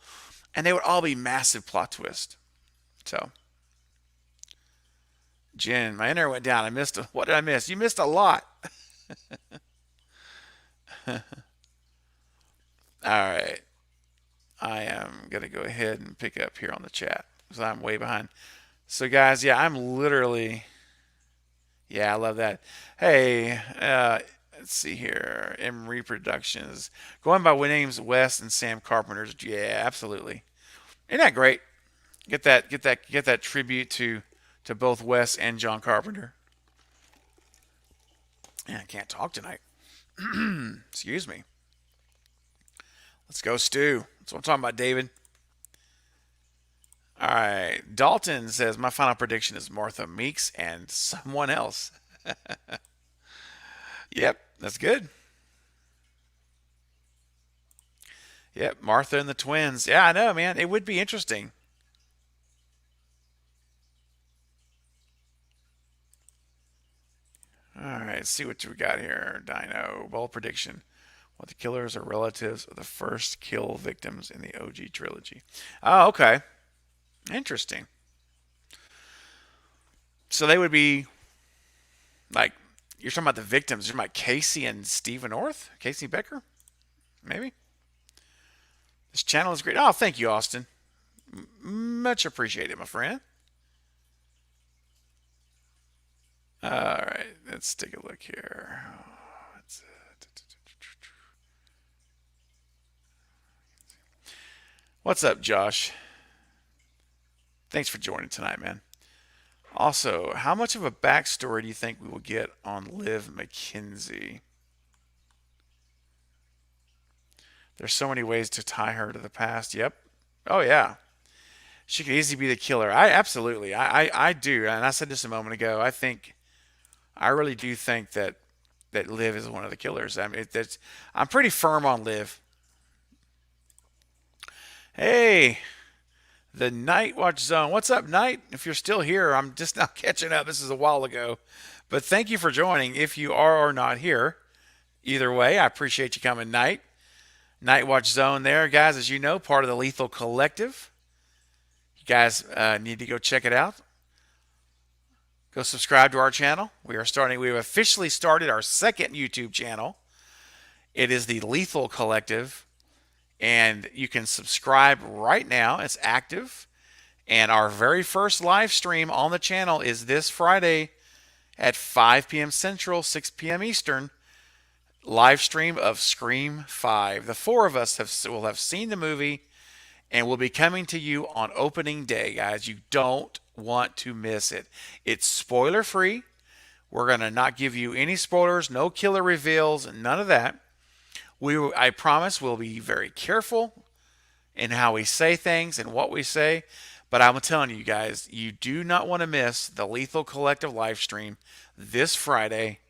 and they would all be massive plot twist. So, Jen, my internet went down. What did I miss? You missed a lot. All right, I am gonna go ahead and pick up here on the chat because I'm way behind. So, guys, yeah, I'm literally. Yeah, I love that. Hey, let's see here. Emery Productions. Going by names Wes and Sam Carpenter's. Yeah, absolutely. Isn't that great? Get that tribute to both Wes and John Carpenter. Man, I can't talk tonight. Excuse me. Let's go, Stu. That's what I'm talking about, David. All right. Dalton says, my final prediction is Martha Meeks and someone else. Yep, that's good. Yep, Martha and the twins. Yeah, I know, man. It would be interesting. All right, let's see what we got here. Dino, bold prediction. What the killers are relatives of the first kill victims in the OG trilogy. Oh, okay. Interesting. So they would be like, you're talking about the victims. You're talking about Casey and Stephen North? Casey Becker? Maybe? This channel is great. Oh, thank you, Austin. Much appreciated, my friend. All right, let's take a look here. What's up, Josh? Thanks for joining tonight, man. Also, how much of a backstory do you think we will get on Liv Mckenzie? There's so many ways to tie her to the past. Yep. Oh, yeah. She could easily be the killer. I do. And I said this a moment ago. I really do think that Liv is one of the killers. I mean, I'm pretty firm on Liv. Hey, the Night Watch Zone. What's up, Night? If you're still here, I'm just now catching up. This is a while ago. But thank you for joining if you are or not here. Either way, I appreciate you coming, Night. Night Watch Zone there, guys, as you know, part of the Lethal Collective. You guys need to go check it out. Go subscribe to our channel. We've officially started our second YouTube channel. It is the Lethal Collective. And you can subscribe right now. It's active. And our very first live stream on the channel is this Friday at 5 p.m. Central, 6 p.m. Eastern. Live stream of Scream 5. The four of us will have seen the movie and will be coming to you on opening day, guys. You don't want to miss it. It's spoiler free. We're going to not give you any spoilers, no killer reveals, none of that. I promise we'll be very careful in how we say things and what we say. But I'm telling you guys, you do not want to miss the Lethal Collective live stream this Friday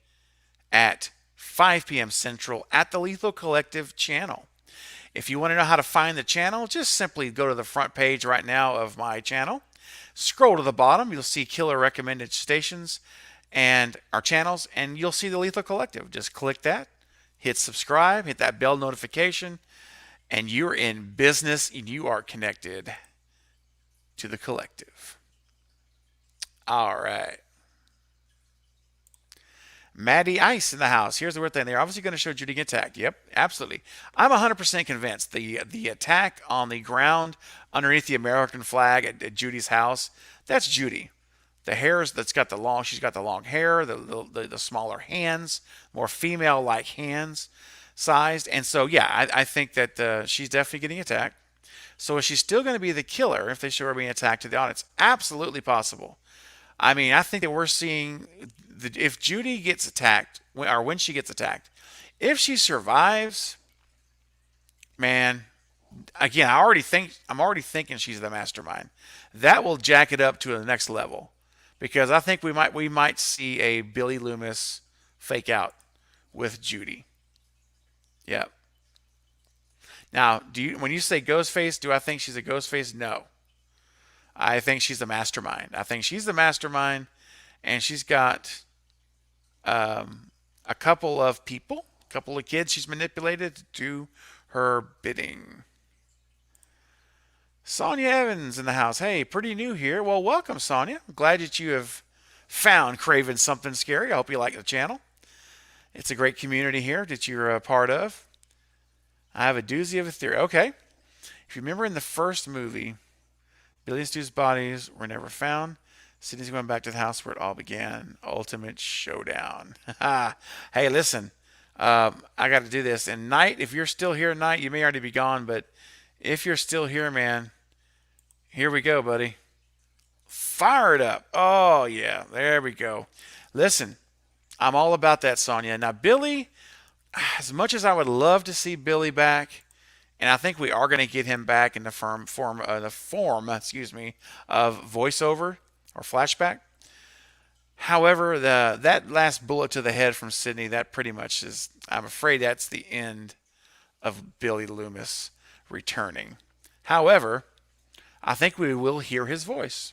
at 5 p.m. Central at the Lethal Collective channel. If you want to know how to find the channel, just simply go to the front page right now of my channel. Scroll to the bottom. You'll see Killer Recommended Stations and our channels, and you'll see the Lethal Collective. Just click that, hit subscribe, hit that bell notification, and you're in business and you are connected to the collective. All right. Maddie Ice in the house. Here's the weird thing. They're obviously going to show Judy getting attacked. Yep, absolutely. I'm 100% convinced the attack on the ground underneath the American flag at Judy's house, that's Judy. The hair's she's got the long hair, the smaller hands, more female-like hands sized. And so, yeah, I think that she's definitely getting attacked. So is she still going to be the killer if they show her being attacked to the audience? Absolutely possible. I mean, I think that we're seeing if Judy gets attacked, or when she gets attacked, if she survives, man, again, I'm already thinking she's the mastermind. That will jack it up to the next level, because I think we might see a Billy Loomis fake out with Judy. Yep. Now, when you say Ghostface, do I think she's a Ghostface? No. I think she's the mastermind. I think she's the mastermind, and she's got a couple of people, a couple of kids she's manipulated to do her bidding. Sonia Evans in the house. Hey, pretty new here. Well, welcome, Sonia. I'm glad that you have found Craven Something Scary. I hope you like the channel. It's a great community here that you're a part of. I have a doozy of a theory. Okay. If you remember in the first movie, Billy and Stu's bodies were never found. Sydney's going back to the house where it all began. Ultimate showdown. Hey, listen. I got to do this. And Knight, if you're still here, Knight, you may already be gone, but if you're still here, man, here we go, buddy. Fire it up. Oh, yeah. There we go. Listen, I'm all about that, Sonia. Now, Billy, as much as I would love to see Billy back, and I think we are going to get him back in the form of voiceover or flashback. However, that last bullet to the head from Sydney, that pretty much is, I'm afraid that's the end of Billy Loomis returning. However, I think we will hear his voice.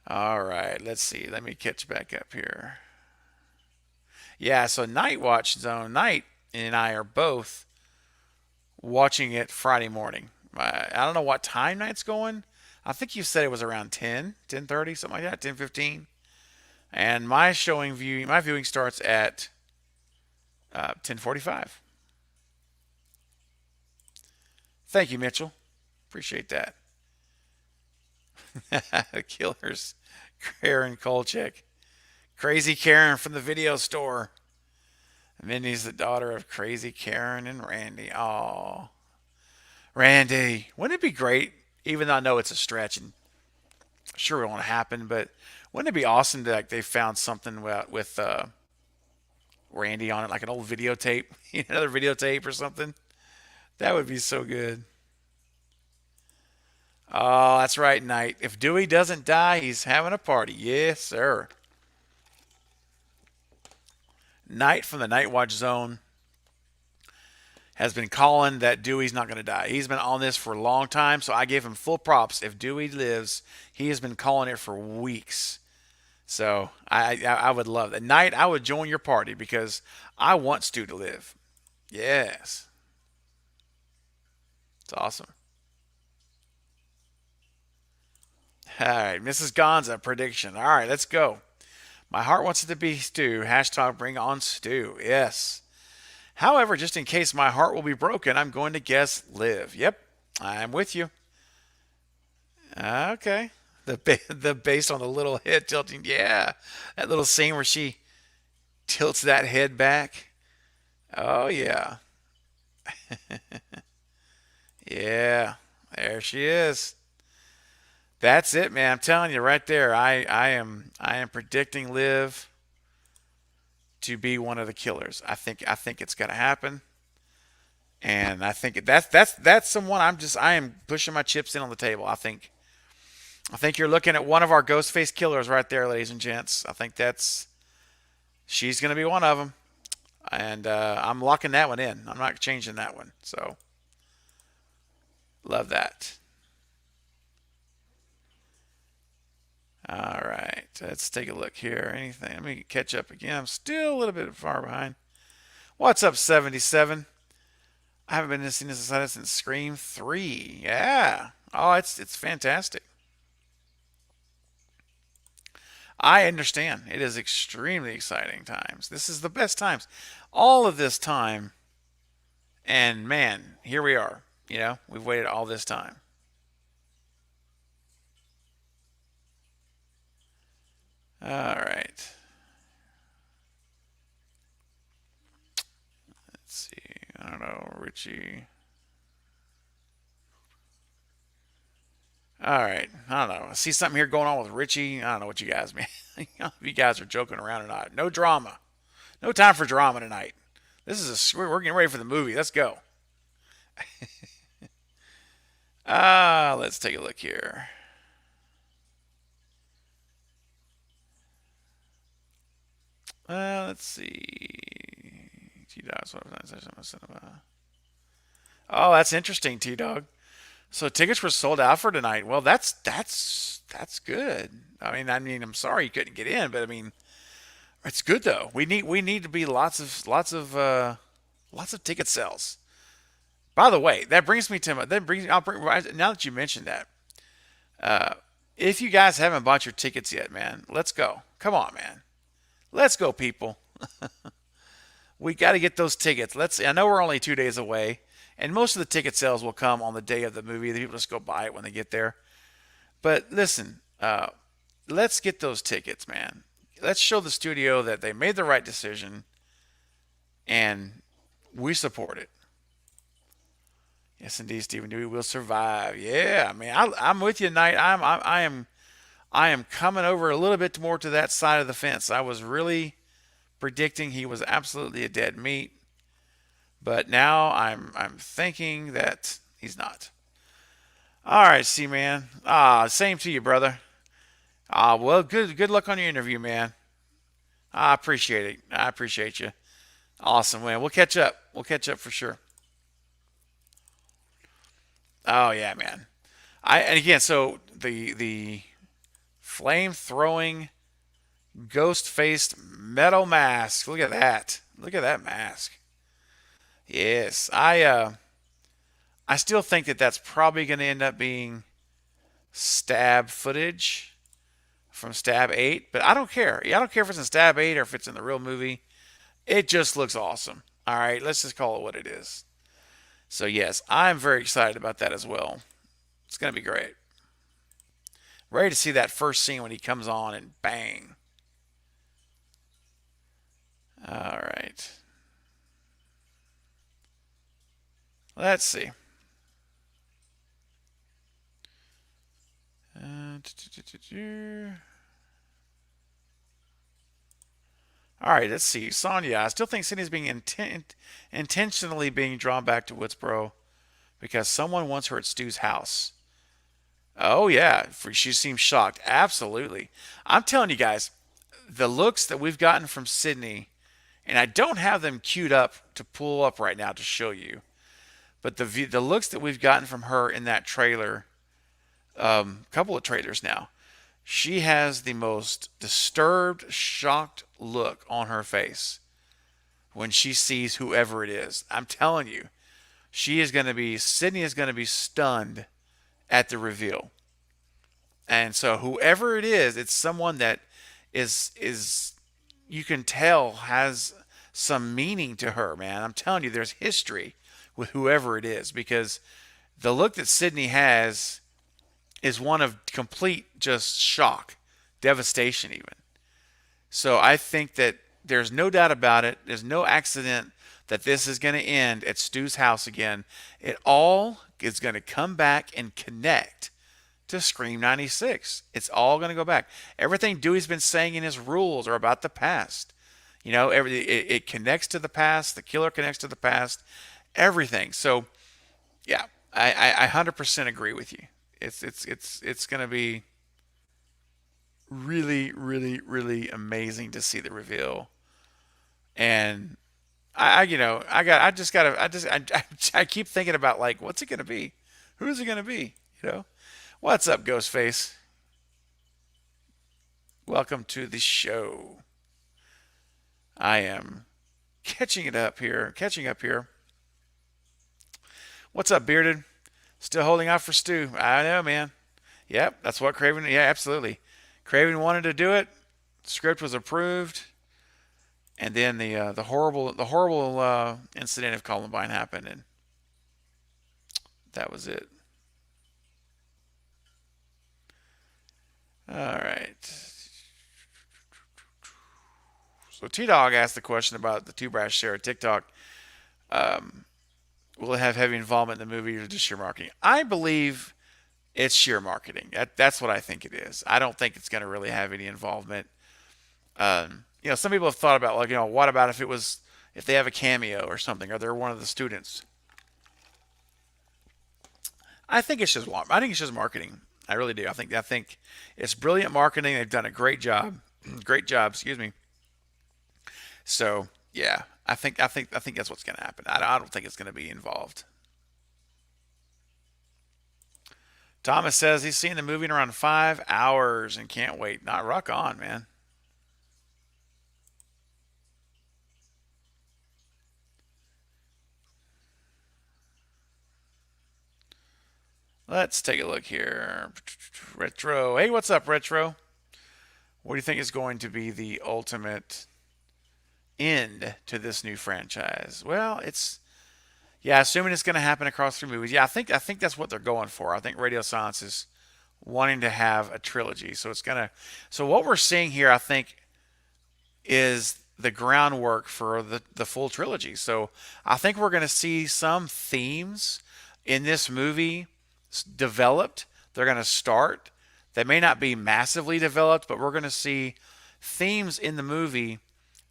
All right, let's see. Let me catch back up here. Yeah, so Night Watch Zone, Night and I are both watching it Friday morning. I don't know what time Night's going. I think you said it was around 10:30, something like that, 10:15. And my viewing starts at 10:45. Thank you, Mitchell. Appreciate that. The killers, Karen Kolchak. Crazy Karen from the video store. Mindy's the daughter of Crazy Karen and Randy. Oh, Randy. Wouldn't it be great, even though I know it's a stretch and sure it won't happen, but wouldn't it be awesome that they found something with Randy on it, like an old videotape, another videotape or something? That would be so good. Oh, that's right, Knight. If Dewey doesn't die, he's having a party. Yes, sir. Knight from the Night Watch Zone has been calling that Dewey's not going to die. He's been on this for a long time, so I gave him full props. If Dewey lives, he has been calling it for weeks. So I would love that. Knight, I would join your party because I want Stu to live. Yes. It's awesome. All right, Mrs. Gonza, prediction. All right, let's go. My heart wants it to be Stu. Hashtag bring on Stu. Yes. However, just in case my heart will be broken, I'm going to guess Liv. Yep, I'm with you. Okay. The based on the little head tilting. Yeah, that little scene where she tilts that head back. Oh yeah, yeah. There she is. That's it, man. I'm telling you right there. I am predicting Liv to be one of the killers. I think it's gonna happen, and I think that's someone I am pushing my chips in on the table. I think you're looking at one of our Ghostface killers right there, ladies and gents. I think she's gonna be one of them, and I'm locking that one in. I'm not changing that one. So love that. All right, let's take a look here. Anything? Let me catch up again. I'm still a little bit far behind. What's up, 77? I haven't been listening to this since Scream 3. Yeah. Oh, it's fantastic. I understand. It is extremely exciting times. This is the best times. All of this time, and man, here we are. We've waited all this time. All right. Let's see. I don't know, Richie. All right. I don't know. I see something here going on with Richie. I don't know what you guys mean. If you guys are joking around or not. No drama. No time for drama tonight. We're getting ready for the movie. Let's go. Let's take a look here. Let's see. Oh, that's interesting, T Dog. So tickets were sold out for tonight. Well, that's good. I mean, I'm sorry you couldn't get in, but I mean, it's good though. We need to be lots of ticket sales. By the way, that brings me to now that you mentioned that. If you guys haven't bought your tickets yet, man, let's go. Come on, man. Let's go, people. We got to get those tickets. I know we're only 2 days away, and most of the ticket sales will come on the day of the movie. The people just go buy it when they get there. But listen, let's get those tickets, man. Let's show the studio that they made the right decision, and we support it. Yes, indeed, Stephen Dewey will survive. Yeah, I mean, I'm with you tonight. I am coming over a little bit more to that side of the fence. I was really predicting he was absolutely a dead meat, but now I'm thinking that he's not. All right, C-Man. Same to you, brother. Well, good luck on your interview, man. I appreciate it. I appreciate you. Awesome, man. We'll catch up. We'll catch up for sure. Oh yeah, man. And again, so the flame throwing ghost faced metal mask. Look at that. Look at that mask. Yes, I still think that that's probably going to end up being stab footage from Stab 8, but I don't care. I don't care if it's in Stab 8 or if it's in the real movie. It just looks awesome. All right, let's just call it what it is. So yes, I'm very excited about that as well. It's going to be great. Ready to see that first scene when he comes on and bang. All right. Let's see. All right, let's see. Sonya, I still think Sydney's being intentionally being drawn back to Woodsboro because someone wants her at Stu's house. Oh, yeah. She seems shocked. Absolutely. I'm telling you guys, the looks that we've gotten from Sydney, and I don't have them queued up to pull up right now to show you, but the looks that we've gotten from her in that trailer, couple of trailers now, she has the most disturbed, shocked look on her face when she sees whoever it is. I'm telling you, Sydney is going to be stunned at the reveal. And so whoever it is, it's someone that is you can tell has some meaning to her, man. I'm telling you, there's history with whoever it is because the look that Sydney has is one of complete just shock, devastation, even. So I think that there's no doubt about it. There's no accident that this is going to end at Stu's house again. It all is going to come back and connect to Scream 96. It's all going to go back. Everything Dewey's been saying in his rules are about the past. You know, it connects to the past. The killer connects to the past. Everything. So, yeah, I 100% agree with you. It's going to be really, really, really amazing to see the reveal. And I keep thinking about like, what's it gonna be? Who's it gonna be? You know, what's up, Ghostface? Welcome to the show. I am catching up here. What's up, Bearded? Still holding out for Stu. I know, man. Yep, that's what Craven. Yeah, absolutely. Craven wanted to do it. Script was approved, and then the horrible incident of Columbine happened, and that was it. All right. So T Dog asked the question about the Two Brass share TikTok. Um, will it have heavy involvement in the movie or just sheer marketing? I believe it's sheer marketing. That's what I think it is. I don't think it's going to really have any involvement. Some people have thought about like, what about if they have a cameo or something, or they're one of the students. I think it's just marketing. I really do. I think it's brilliant marketing. They've done a great job. Great job, excuse me. So yeah, I think that's what's going to happen. I don't think it's going to be involved. Thomas says he's seen the movie in around 5 hours and can't wait. Not rock on, man. Let's take a look here. Retro. Hey, what's up, Retro? What do you think is going to be the ultimate end to this new franchise? Well, assuming it's going to happen across 3 movies. Yeah, I think that's what they're going for. I think Radio Silence is wanting to have a trilogy. So what we're seeing here, I think, is the groundwork for the full trilogy. So I think we're going to see some themes in this movie developed. They're going to start. They may not be massively developed, but we're going to see themes in the movie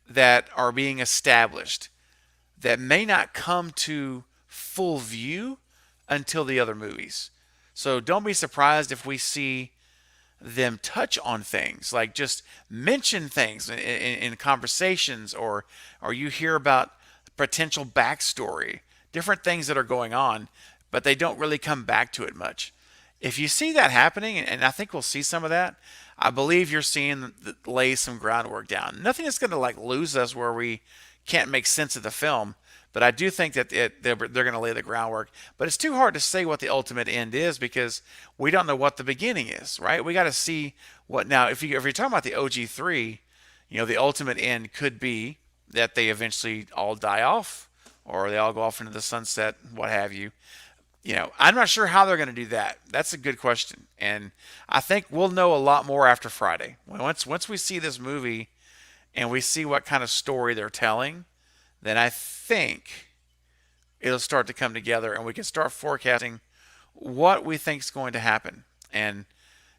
that are being established that may not come to full view until the other movies. So don't be surprised if we see them touch on things, like just mention things in conversations, or you hear about potential backstory, different things that are going on, but they don't really come back to it much. If you see that happening, and I think we'll see some of that, I believe you're seeing lay some groundwork down. Nothing that's going to like lose us where we can't make sense of the film, but I do think that they're going to lay the groundwork. But it's too hard to say what the ultimate end is because we don't know what the beginning is, right? We got to see what now. If you're talking about the OG3, the ultimate end could be that they eventually all die off, or they all go off into the sunset, what have you. I'm not sure how they're going to do that. That's a good question, and I think we'll know a lot more after Friday. Once we see this movie and we see what kind of story they're telling, then I think it'll start to come together and we can start forecasting what we think is going to happen and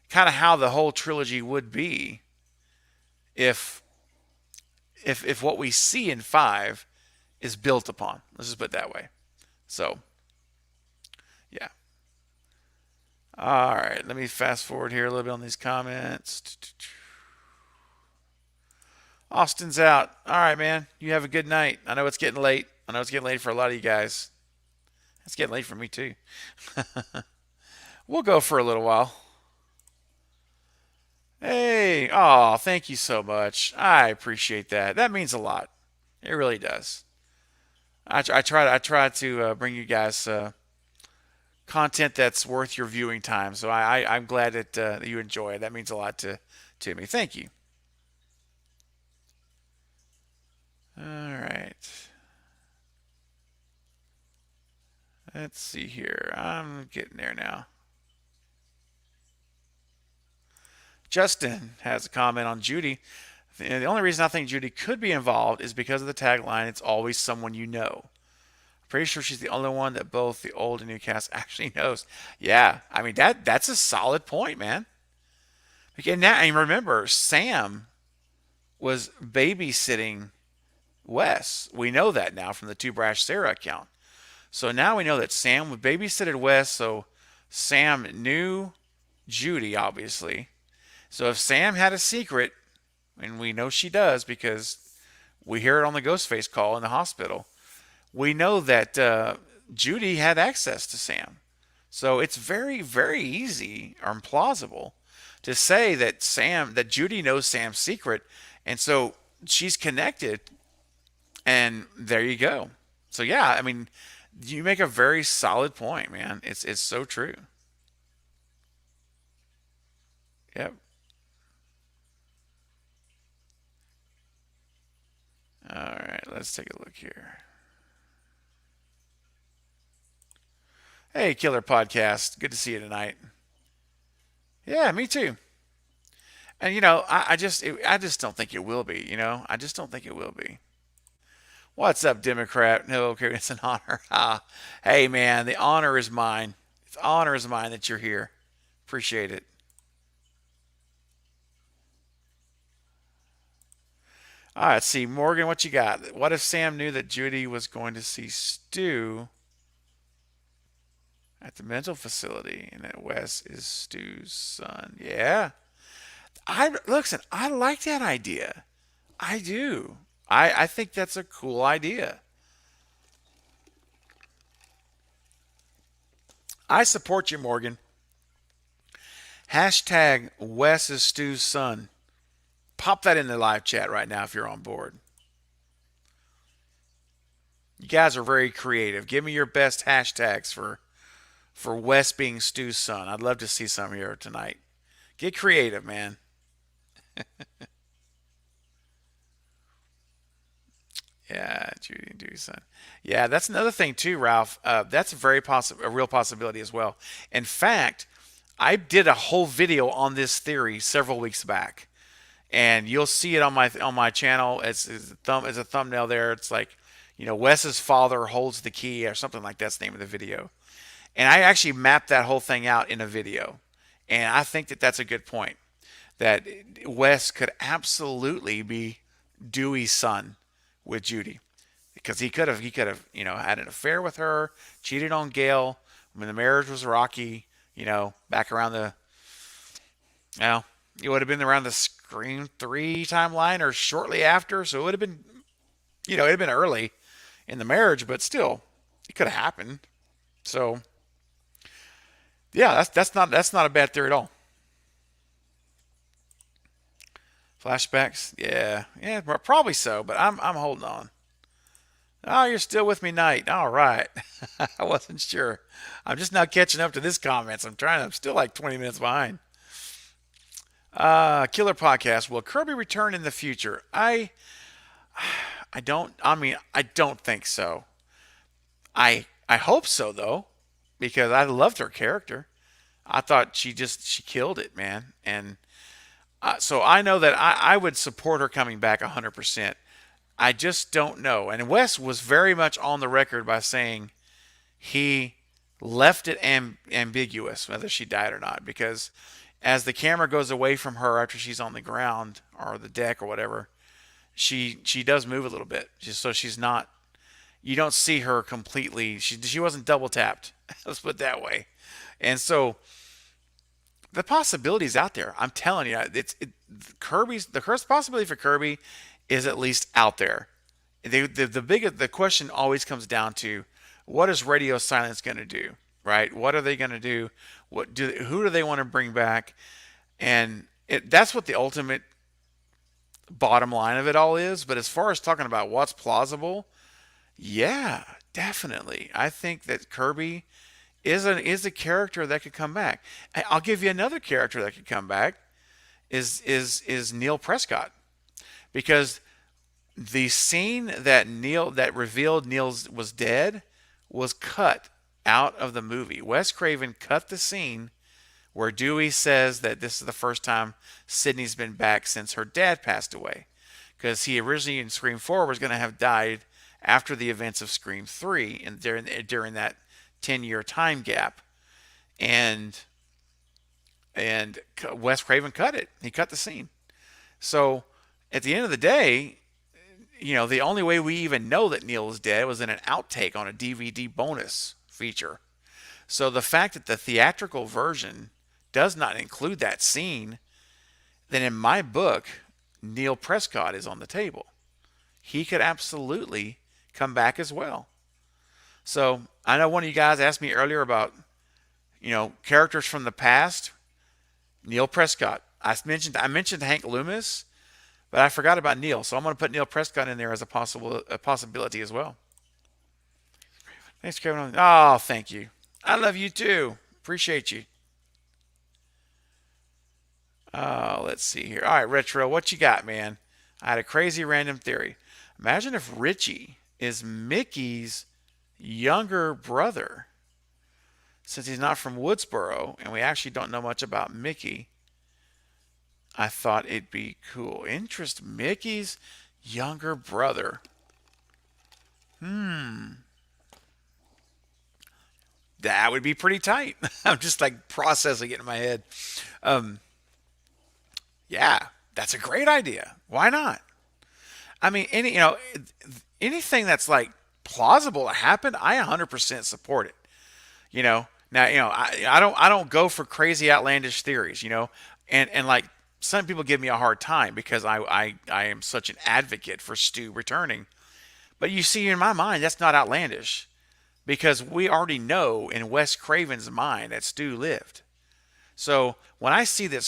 kind of how the whole trilogy would be if what we see in 5 is built upon. Let's just put it that way. So, yeah. All right, let me fast forward here a little bit on these comments. Austin's out. All right, man. You have a good night. I know it's getting late. I know it's getting late for a lot of you guys. It's getting late for me, too. We'll go for a little while. Hey. Oh, thank you so much. I appreciate that. That means a lot. It really does. I try to bring you guys content that's worth your viewing time. So I'm glad that you enjoy it. That means a lot to me. Thank you. All right. Let's see here. I'm getting there now. Justin has a comment on Judy. The only reason I think Judy could be involved is because of the tagline, "It's always someone you know." Pretty sure she's the only one that both the old and new cast actually knows. Yeah, I mean that's a solid point, man. Again, now and remember, Sam was babysitting Wes. We know that now from the Two Brash Sarah account. So now we know that Sam would babysitted Wes. So Sam knew Judy, obviously. So if Sam had a secret, and we know she does because we hear it on the Ghostface call in the hospital, we know that Judy had access to Sam. So it's very, very easy or implausible to say that Judy knows Sam's secret, and so she's connected. And there you go. So yeah, I mean, you make a very solid point, man. It's so true. Yep. All right, let's take a look here. Hey, Killer Podcast. Good to see you tonight. Yeah, me too. And I just don't think it will be. I just don't think it will be. What's up, Democrat? No, okay, it's an honor. Hey, man, the honor is mine. The honor is mine that you're here. Appreciate it. All right, let's see, Morgan, what you got? What if Sam knew that Judy was going to see Stu at the mental facility, and that Wes is Stu's son? Yeah, I like that idea. I do. I think that's a cool idea. I support you, Morgan. Hashtag Wes is Stu's son. Pop that in the live chat right now if you're on board. You guys are very creative. Give me your best hashtags for Wes being Stu's son. I'd love to see some here tonight. Get creative, man. Yeah, Judy and Dewey's son. Yeah, that's another thing too, Ralph. That's a real possibility as well. In fact, I did a whole video on this theory several weeks back, and you'll see it on my channel as a thumbnail there. It's like, Wes's father holds the key or something like that's the name of the video. And I actually mapped that whole thing out in a video, and I think that that's a good point. That Wes could absolutely be Dewey's son with Judy, because he could have had an affair with her, cheated on Gail when the marriage was rocky, back around it would have been around the Scream 3 timeline or shortly after, so it would have been it'd have been early in the marriage, but still it could have happened. So yeah, that's not a bad theory at all. Flashbacks, yeah, probably so, but I'm holding on. Oh, you're still with me, Knight. All right. I wasn't sure. I'm just now catching up to this comments. I'm still like 20 minutes behind. Killer Podcast. Will Kirby return in the future? I don't think so. I hope so though, because I loved her character. I thought she killed it, man. And so I know that I would support her coming back 100%. I just don't know. And Wes was very much on the record by saying he left it ambiguous whether she died or not, because as the camera goes away from her after she's on the ground or the deck or whatever, she does move a little bit, just so she's not. You don't see her completely. She wasn't double tapped. Let's put it that way. And so the possibilities out there. I'm telling you, the first possibility for Kirby is at least out there. The question always comes down to, what is radio silence going to do, right? What are they going to do? Who do they want to bring back? And that's what the ultimate bottom line of it all is. But as far as talking about what's plausible, yeah, definitely. I think that Kirby is a character that could come back. I'll give you another character that could come back is Neil Prescott, because the scene that revealed Neil was dead was cut out of the movie. Wes Craven cut the scene where Dewey says that this is the first time Sydney's been back since her dad passed away. Because he originally in Scream 4 was going to have died after the events of Scream 3 and during that 10-year time gap. And Wes Craven cut it. He cut the scene. So at the end of the day, the only way we even know that Neil is dead was in an outtake on a DVD bonus feature. So the fact that the theatrical version does not include that scene, then in my book, Neil Prescott is on the table. He could absolutely come back as well. So I know one of you guys asked me earlier about, characters from the past. Neil Prescott. I mentioned Hank Loomis, but I forgot about Neil. So I'm going to put Neil Prescott in there as a possibility as well. Thanks, Kevin. Oh, thank you. I love you too. Appreciate you. Let's see here. All right, Retro, what you got, man? I had a crazy random theory. Imagine if Richie is Mickey's younger brother. Since he's not from Woodsboro and we actually don't know much about Mickey, I thought it'd be cool. Mickey's younger brother. That would be pretty tight. I'm just like processing it in my head. Yeah, that's a great idea. Why not? I mean, anything that's like plausible to happen, I 100% support it. Now, I don't go for crazy outlandish theories, and like some people give me a hard time because I am such an advocate for Stu returning. But you see, in my mind, that's not outlandish because we already know in Wes Craven's mind that Stu lived. So when I see that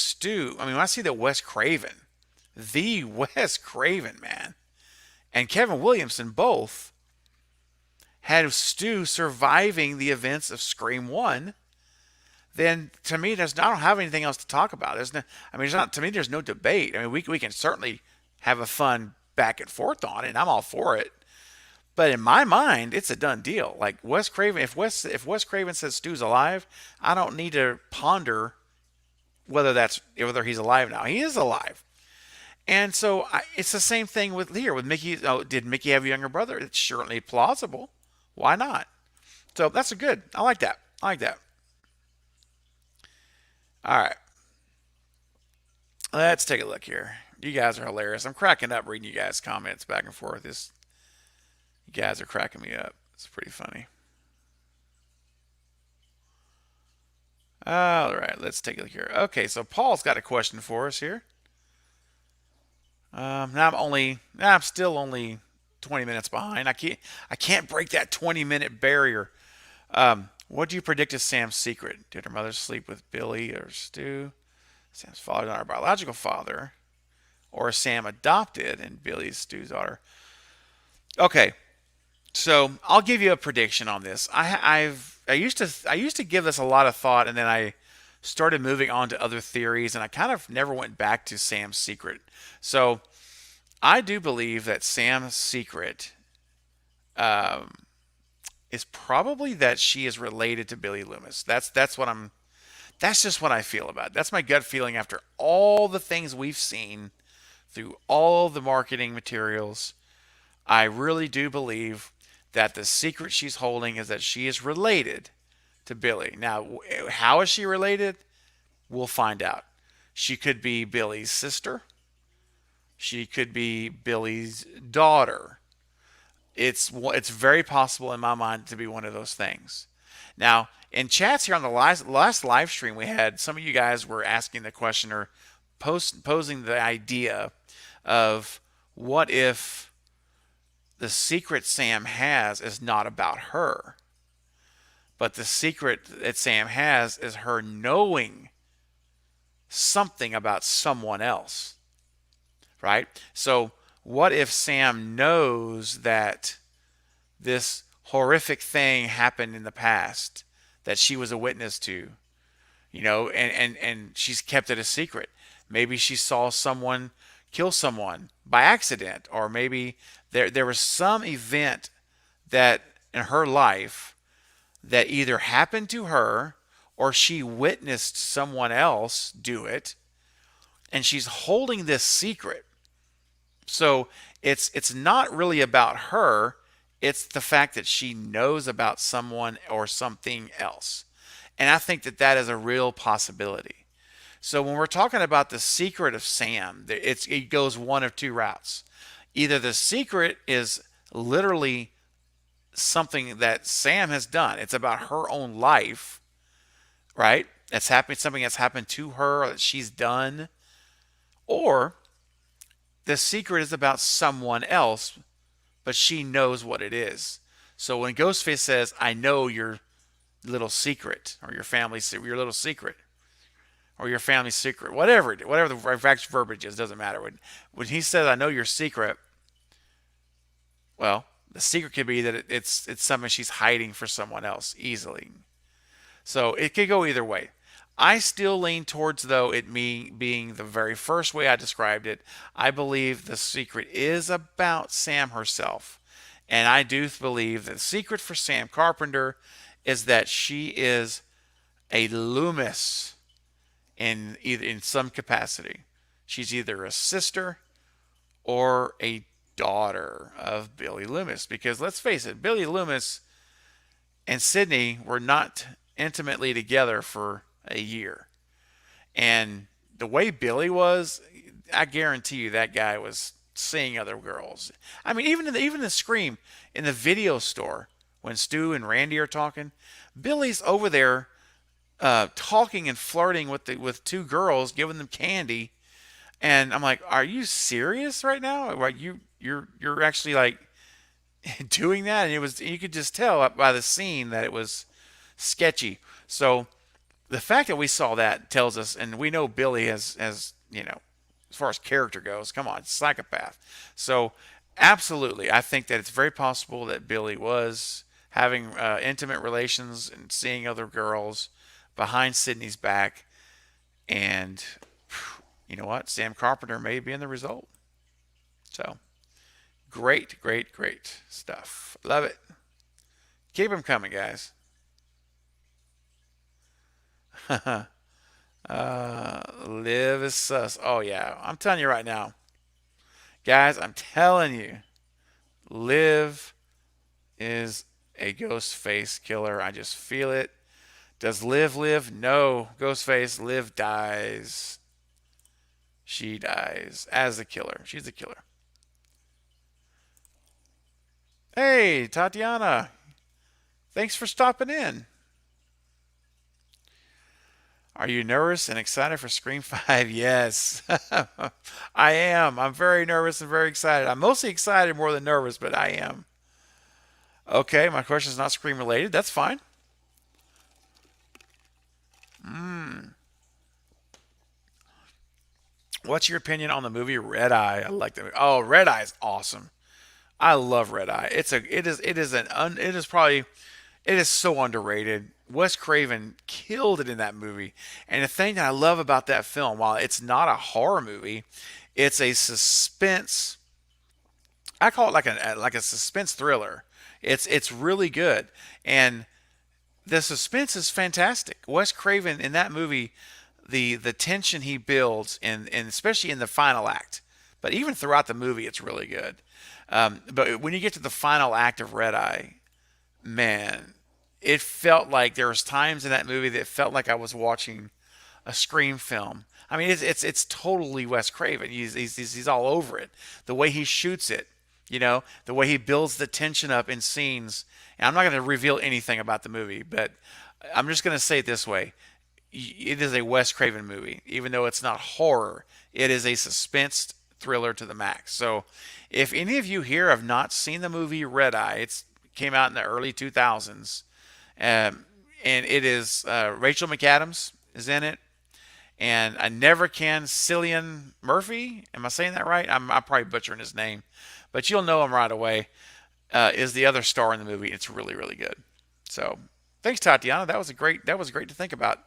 when I see that Wes Craven, the Wes Craven, man, and Kevin Williamson both had Stu surviving the events of Scream 1, then to me, I don't have anything else to talk about. There's no debate. I mean, we can certainly have a fun back and forth on it, and I'm all for it. But in my mind, it's a done deal. Like Wes Craven, if Wes Craven says Stu's alive, I don't need to ponder whether he's alive now. He is alive. And so it's the same thing with Mickey. Oh, did Mickey have a younger brother? It's certainly plausible. Why not? So that's good. I like that. All right. Let's take a look here. You guys are hilarious. I'm cracking up reading you guys' comments back and forth. You guys are cracking me up. It's pretty funny. All right, let's take a look here. Okay, so Paul's got a question for us here. I'm still only 20 minutes behind. I can't break that 20-minute barrier. What do you predict is Sam's secret? Did her mother sleep with Billy or Stu? Sam's father, not her biological father, or Sam adopted and Billy's Stu's daughter. Okay, so I'll give you a prediction on this. I used to give this a lot of thought, and then I started moving on to other theories, and I kind of never went back to Sam's secret. So I do believe that Sam's secret is probably that she is related to Billy Loomis. That's just what I feel about it. That's my gut feeling after all the things we've seen through all the marketing materials. I really do believe that the secret she's holding is that she is related to Billy. Now, how is she related? We'll find out. She could be Billy's sister. She could be Billy's daughter. It's very possible in my mind to be one of those things. Now, in chats here on the last live stream we had, some of you guys were asking the question or posing the idea of what if the secret Sam has is not about her, but the secret that Sam has is her knowing something about someone else, right? So what if Sam knows that this horrific thing happened in the past that she was a witness to, and she's kept it a secret? Maybe she saw someone kill someone by accident, or maybe there was some event that in her life that either happened to her or she witnessed someone else do it, and she's holding this secret. So it's not really about her. It's the fact that she knows about someone or something else. And I think that that is a real possibility. So when we're talking about the secret of Sam, it goes one of two routes. Either the secret is literally something that Sam has done. It's about her own life, right? That's happened, something that's happened to her or that she's done. Or the secret is about someone else, but she knows what it is. So when Ghostface says, "I know your little secret," or your little secret, or your family secret, whatever the actual verbiage is, doesn't matter. When he says, "I know your secret," well, the secret could be that it's something she's hiding for someone else easily. So it could go either way. I still lean towards, though, it me being the very first way I described it. I believe the secret is about Sam herself. And I do believe that the secret for Sam Carpenter is that she is a Loomis in some capacity. She's either a sister or a daughter of Billy Loomis. Because let's face it, Billy Loomis and Sydney were not intimately together for a year. And the way Billy was, I guarantee you that guy was seeing other girls. I mean, even the Scream in the video store when Stu and Randy are talking, Billy's over there talking and flirting with two girls, giving them candy, and I'm like, are you serious right now? Like you're actually like doing that? And you could just tell by the scene that it was sketchy. So the fact that we saw that tells us, and we know Billy has as far as character goes, come on, psychopath. So absolutely, I think that it's very possible that Billy was having intimate relations and seeing other girls behind Sydney's back, and you know what? Sam Carpenter may be in the result. So great, great, great stuff. Love it. Keep them coming, guys. Liv is sus. Oh yeah, I'm telling you right now, guys. I'm telling you, Liv is a ghost face killer. I just feel it. Does Liv live? No. Ghostface. Liv dies. She dies as the killer. She's the killer. Hey, Tatiana. Thanks for stopping in. Are you nervous and excited for Scream 5? Yes. I am. I'm very nervous and very excited. I'm mostly excited more than nervous, but I am. Okay, my question is not Scream related. That's fine. What's your opinion on the movie Red Eye? I like the movie. Oh, Red Eye is awesome. I love Red Eye. It is so underrated. Wes Craven killed it in that movie. And the thing that I love about that film, while it's not a horror movie, it's a suspense. I call it like a suspense thriller. It's really good, and the suspense is fantastic. Wes Craven in that movie, the tension he builds, and especially in the final act, but even throughout the movie, it's really good. But when you get to the final act of Red Eye, man, it felt like there was times in that movie that felt like I was watching a Scream film. I mean, it's totally Wes Craven. He's all over it. The way he shoots it, the way he builds the tension up in scenes. And I'm not going to reveal anything about the movie, but I'm just going to say it this way: it is a Wes Craven movie, even though it's not horror. It is a suspense thriller to the max. So, if any of you here have not seen the movie Red Eye, it came out in the early 2000s. And it is Rachel McAdams is in it, and I never can Cillian Murphy. Am I saying that right? I'm probably butchering his name, but you'll know him right away. Is the other star in the movie? It's really, really good. So thanks, Tatiana. That was great to think about.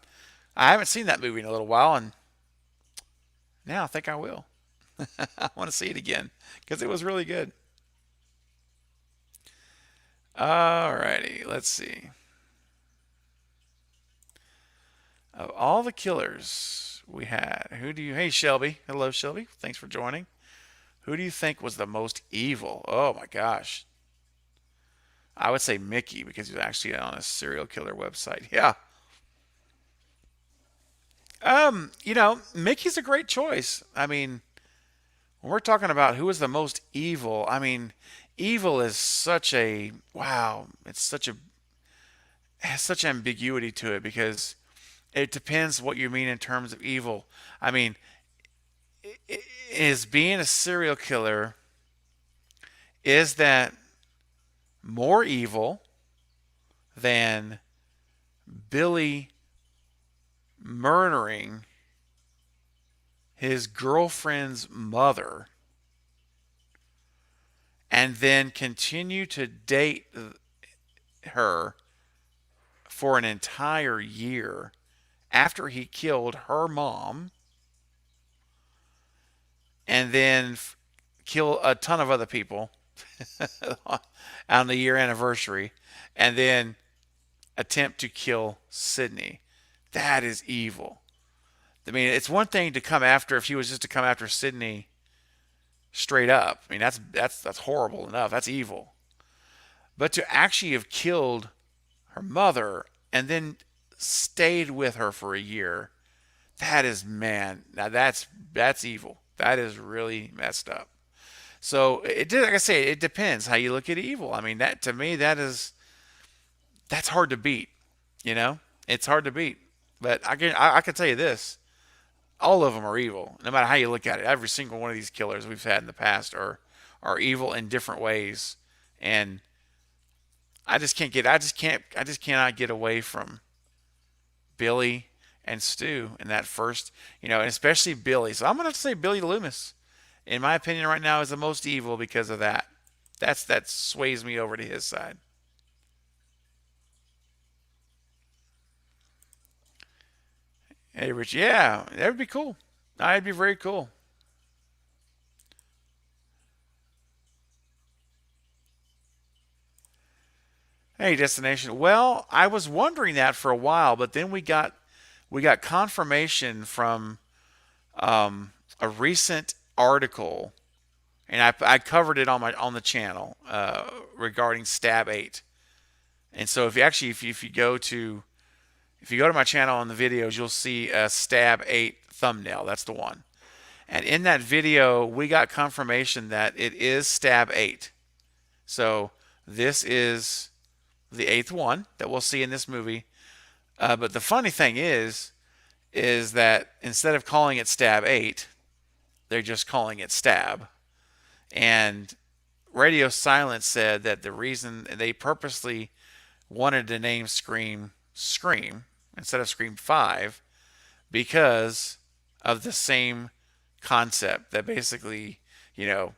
I haven't seen that movie in a little while, and now I think I will. I want to see it again because it was really good. Alrighty, let's see. Of all the killers we had, who do you? Hey, Shelby. Hello, Shelby. Thanks for joining. Who do you think was the most evil? Oh my gosh. I would say Mickey because he was actually on a serial killer website. Yeah. Mickey's a great choice. I mean, when we're talking about who is the most evil, I mean, evil is such a wow. It's such a has such ambiguity to it because it depends what you mean in terms of evil. I mean, is being a serial killer, is that more evil than Billy murdering his girlfriend's mother and then continue to date her for an entire year after he killed her mom and then kill a ton of other people on the year anniversary and then attempt to kill Sydney. That is evil. I mean, it's one thing to come after if he was just to come after Sydney straight up. I mean, that's horrible enough. That's evil. But to actually have killed her mother and then stayed with her for a year, that is man. Now that's evil. That is really messed up. So it did, like I say, it depends how you look at evil. I mean, that to me, that's hard to beat. You know, it's hard to beat. But I can tell you this: all of them are evil, no matter how you look at it. Every single one of these killers we've had in the past are evil in different ways, and I just cannot get away from Billy and Stu in that first, and especially Billy. So I'm gonna have to say Billy Loomis, in my opinion, right now is the most evil because of that. That sways me over to his side. Hey, Rich, yeah, that would be cool. That'd be very cool. Hey, Destination. Well, I was wondering that for a while, but then we got confirmation from a recent article, and I covered it on the channel regarding Stab 8. And so if you go to my channel on the videos, you'll see a Stab 8 thumbnail. That's the one. And in that video, we got confirmation that it is Stab 8. So this is the eighth one that we'll see in this movie. But the funny thing is that instead of calling it Stab 8, they're just calling it Stab. And Radio Silence said that the reason they purposely wanted to name Scream instead of Scream 5 because of the same concept that basically, you know,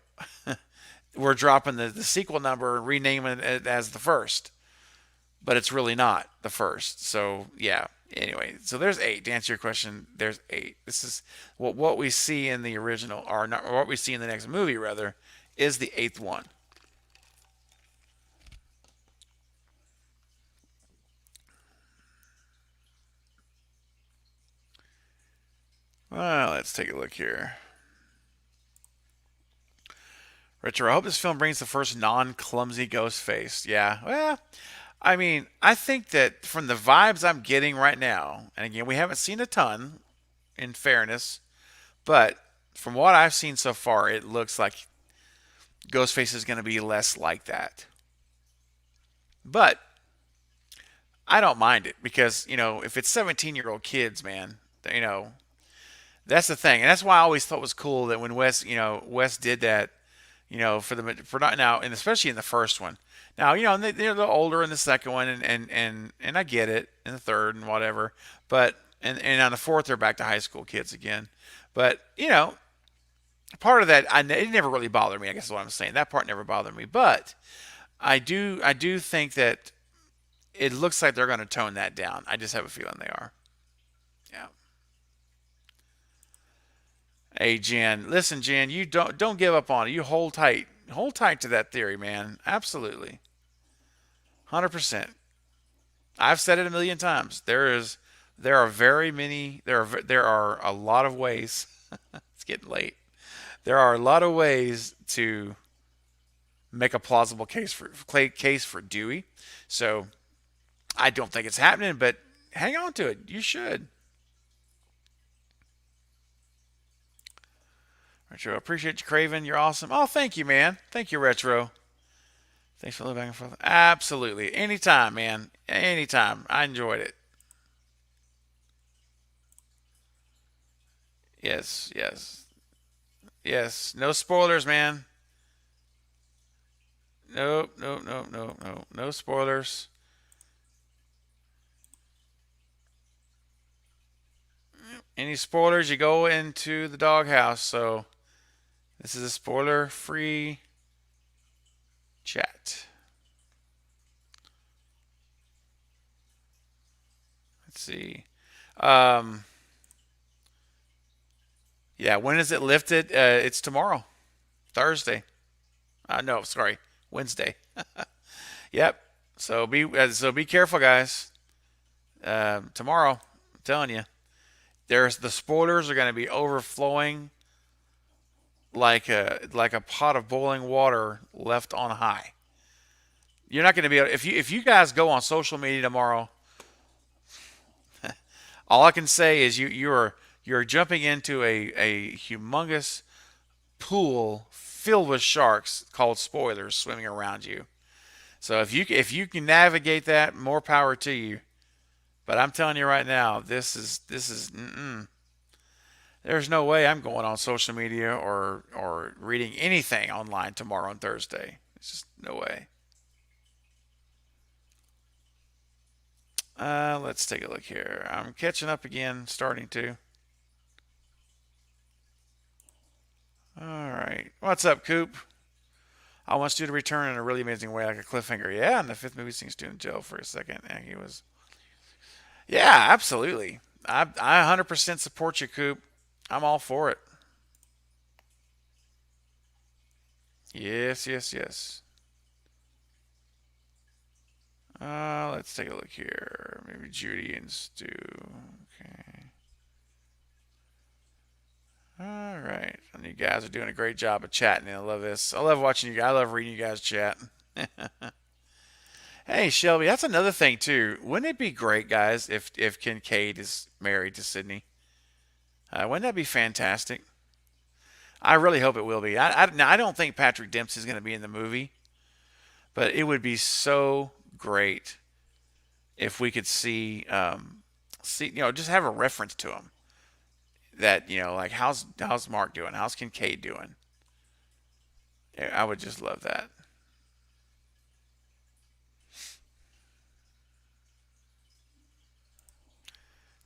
we're dropping the sequel number and renaming it as the first, but it's really not the first. So yeah. Anyway, so there's 8. To answer your question, there's 8. This is what we see in the original, or not, or what we see in the next movie rather, is the 8th one. Well, let's take a look here. Richard, I hope this film brings the first non-clumsy ghost face. Yeah, well, I mean, I think that from the vibes I'm getting right now, and again, we haven't seen a ton, in fairness, but from what I've seen so far, it looks like Ghostface is going to be less like that. But I don't mind it because, if it's 17-year-old kids, man, you know, that's the thing. And that's why I always thought it was cool that when Wes did that, for not now, and especially in the first one. Now, they're a little older in the second one, and I get it in the third and whatever. But and on the fourth, they're back to high school kids again. But part of that, it never really bothered me. I guess is what I'm saying. That part never bothered me. But I do think that it looks like they're going to tone that down. I just have a feeling they are. Yeah. Hey, Jen. Listen, Jen. You don't give up on it. You hold tight. Hold tight to that theory, man. Absolutely. 100%. I've said it a million times. There is There are very many. There are a lot of ways. It's getting late. There are a lot of ways to make a plausible case for Dewey. So I don't think it's happening, but hang on to it. You should. Retro, appreciate you, Craven. You're awesome. Oh, thank you, man. Thank you, Retro. Thanks for living back and forth. Absolutely. Anytime, man. Anytime. I enjoyed it. Yes, yes. Yes. No spoilers, man. Nope, nope, nope, nope, nope. No spoilers. Any spoilers, you go into the doghouse. So this is a spoiler-free chat. Let's see. Um, yeah, when is it lifted? It's tomorrow, Thursday. No, sorry, Wednesday. Yep. So be careful, guys. Tomorrow, I'm telling you, the spoilers are going to be overflowing like a pot of boiling water left on high. You're not going to be able, if you guys go on social media tomorrow. All I can say is you're jumping into a humongous pool filled with sharks called spoilers swimming around you. So if you can navigate that, more power to you. But I'm telling you right now, this is there's no way I'm going on social media or reading anything online tomorrow and Thursday. It's just no way. Let's take a look here. I'm catching up again, starting to. All right. What's up, Coop? I want you to return in a really amazing way, like a cliffhanger. Yeah, in the fifth movie, seeing Stu in jail for a second, and he was. Yeah, absolutely. I 100% support you, Coop. I'm all for it. Yes, yes, yes. Let's take a look here. Maybe Judy and Stu. Okay. All right. And you guys are doing a great job of chatting. I love this. I love watching you guys. I love reading you guys chat. Hey, Shelby, that's another thing too. Wouldn't it be great, guys, if Kincaid is married to Sydney? Wouldn't that be fantastic? I really hope it will be. Now, I don't think Patrick Dempsey is going to be in the movie, but it would be so great if we could see, just have a reference to him. That like how's Mark doing? How's Kincaid doing? Yeah, I would just love that.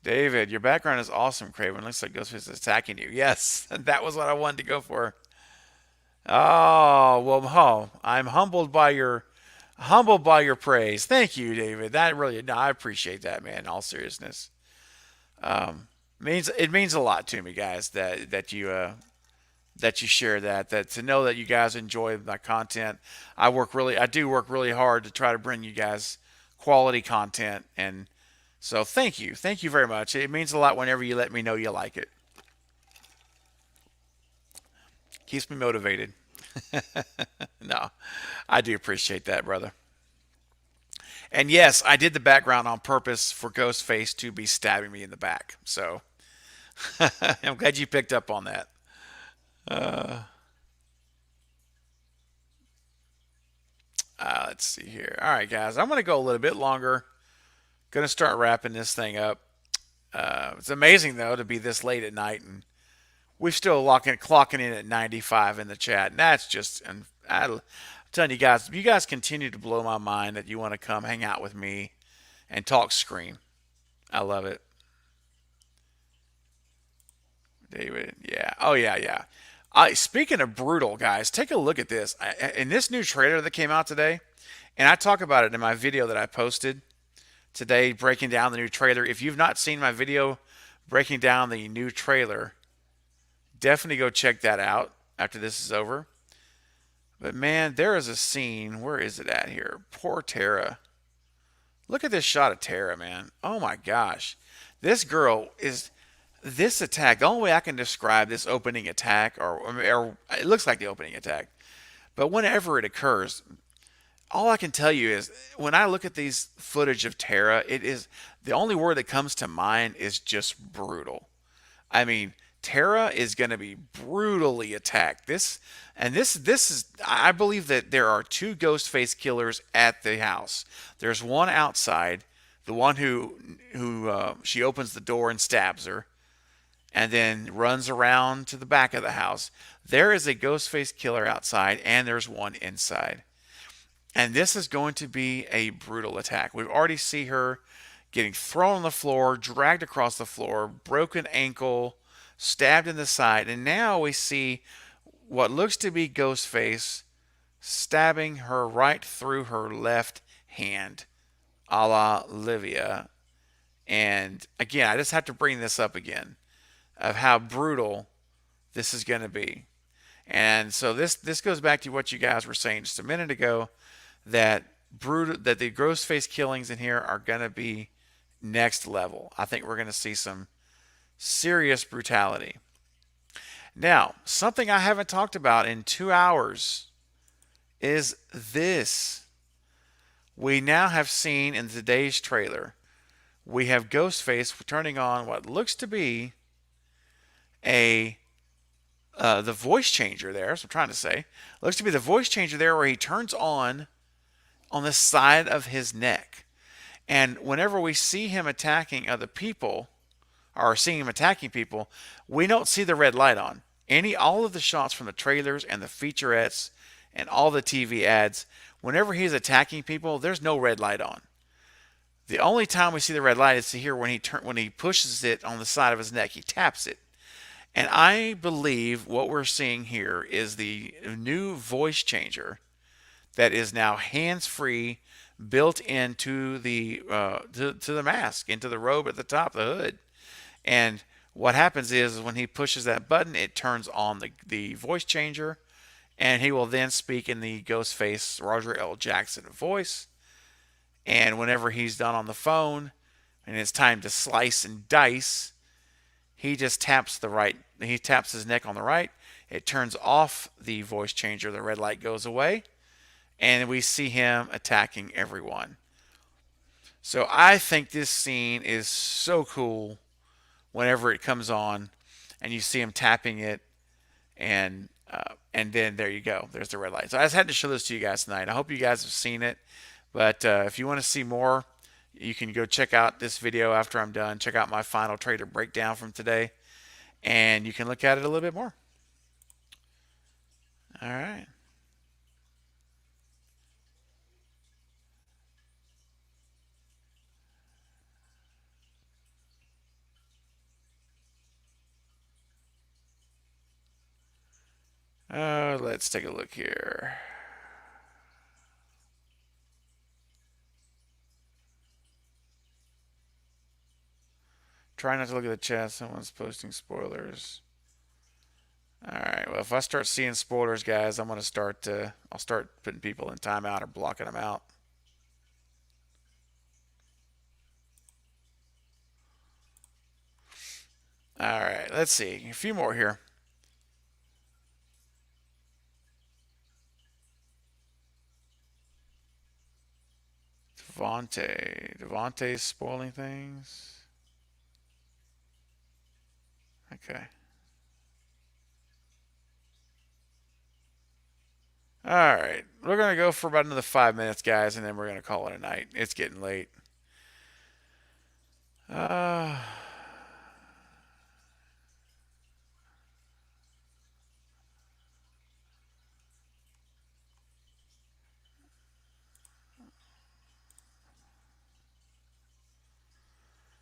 David, your background is awesome, Craven. Looks like Ghostface is attacking you. Yes, that was what I wanted to go for. Oh well, I'm humbled by your praise. Thank you, David. That really, no, I appreciate that, man. In all seriousness, it means a lot to me, guys. That you share that to know that you guys enjoy my content. I do work really hard to try to bring you guys quality content, and so thank you very much. It means a lot whenever you let me know you like it. Keeps me motivated. No, I do appreciate that, brother. And yes, I did the background on purpose for Ghostface to be stabbing me in the back. So I'm glad you picked up on that. Let's see here. All right, guys, I'm going to go a little bit longer. Going to start wrapping this thing up. It's amazing though to be this late at night, and we're still clocking in at 95 in the chat, and that's just. And I'm telling you guys, if you guys continue to blow my mind that you want to come hang out with me and talk Scream, I love it. David, yeah, oh yeah, yeah. Speaking of brutal, guys, take a look at this. In this new trailer that came out today, and I talk about it in my video that I posted today, breaking down the new trailer. If you've not seen my video breaking down the new trailer, definitely go check that out after this is over. But man, there is a scene. Where is it at here? Poor Tara. Look at this shot of Tara, man. Oh my gosh. This girl is this attack. The only way I can describe this opening attack, or it looks like the opening attack, but whenever it occurs, all I can tell you is when I look at these footage of Tara, it is the only word that comes to mind is just brutal. I mean, Tara is going to be brutally attacked. This is I believe that there are two ghost face killers at the house. There's one outside, the one who she opens the door and stabs her, and then runs around to the back of the house. There is a ghost face killer outside, and there's one inside. And this is going to be a brutal attack. We've already see her getting thrown on the floor, dragged across the floor, broken ankle, stabbed in the side, and now we see what looks to be Ghostface stabbing her right through her left hand, a la Livia. And again, I just have to bring this up again of how brutal this is going to be. And so this goes back to what you guys were saying just a minute ago, that the gross face killings in here are going to be next level. I think we're going to see some serious brutality. Now, something I haven't talked about in 2 hours is this. We now have seen in today's trailer, we have Ghostface turning on what looks to be the voice changer there. That's what I'm trying to say. Looks to be the voice changer there, where he turns on the side of his neck. And whenever we see him attacking other people, or seeing him attacking people, we don't see the red light on. All of the shots from the trailers and the featurettes and all the TV ads, whenever he's attacking people, there's no red light on. The only time we see the red light is to hear when he pushes it on the side of his neck, he taps it. And I believe what we're seeing here is the new voice changer that is now hands-free, built into the to the mask, into the robe at the top, the hood. And what happens is when he pushes that button, it turns on the voice changer, and he will then speak in the Ghostface Roger L. Jackson voice. And whenever he's done on the phone and it's time to slice and dice, he just taps his neck on the right. It turns off the voice changer. The red light goes away, and we see him attacking everyone. So I think this scene is so cool whenever it comes on and you see him tapping it, and then there you go. There's the red light. So I just had to show this to you guys tonight. I hope you guys have seen it. But if you want to see more, you can go check out this video after I'm done. Check out my final trailer breakdown from today, and you can look at it a little bit more. All right. Let's take a look here. Try not to look at the chat. Someone's posting spoilers. Alright, well, if I start seeing spoilers, guys, I'm going to I'll start putting people in timeout or blocking them out. Alright, let's see. A few more here. Devontae's spoiling things. Okay. Alright, we're going to go for about another 5 minutes, guys, and then we're going to call it a night. It's getting late.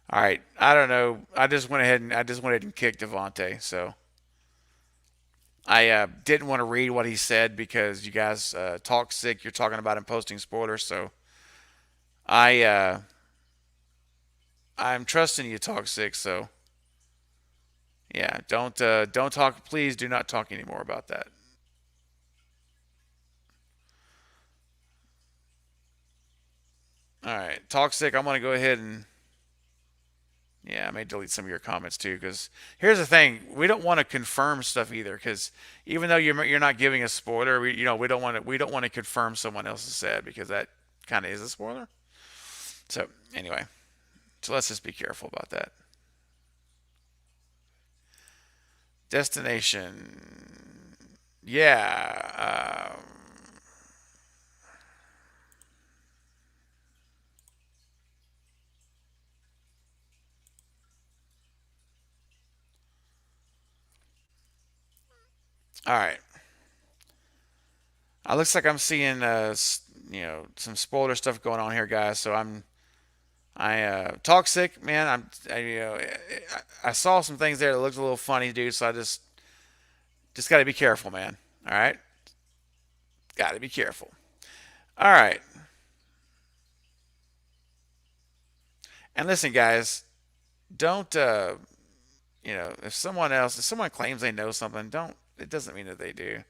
All right, I don't know. I just went ahead and kicked Devontae. So I didn't want to read what he said because you guys talk sick. You're talking about him posting spoilers. So I'm trusting you, talk sick. So yeah, don't talk. Please do not talk anymore about that. All right, talk sick. I'm gonna go ahead and Yeah, I may delete some of your comments too. Because here's the thing: we don't want to confirm stuff either. Because even though you're not giving a spoiler, we don't want to confirm someone else's said, because that kind of is a spoiler. So anyway, so let's just be careful about that. Destination. Yeah. All right. It looks like I'm seeing some spoiler stuff going on here, guys. So I toxic, man. I saw some things there that looked a little funny, dude. So I just got to be careful, man. All right, got to be careful. All right, and listen, guys, don't if someone claims they know something, don't. It doesn't mean that they do.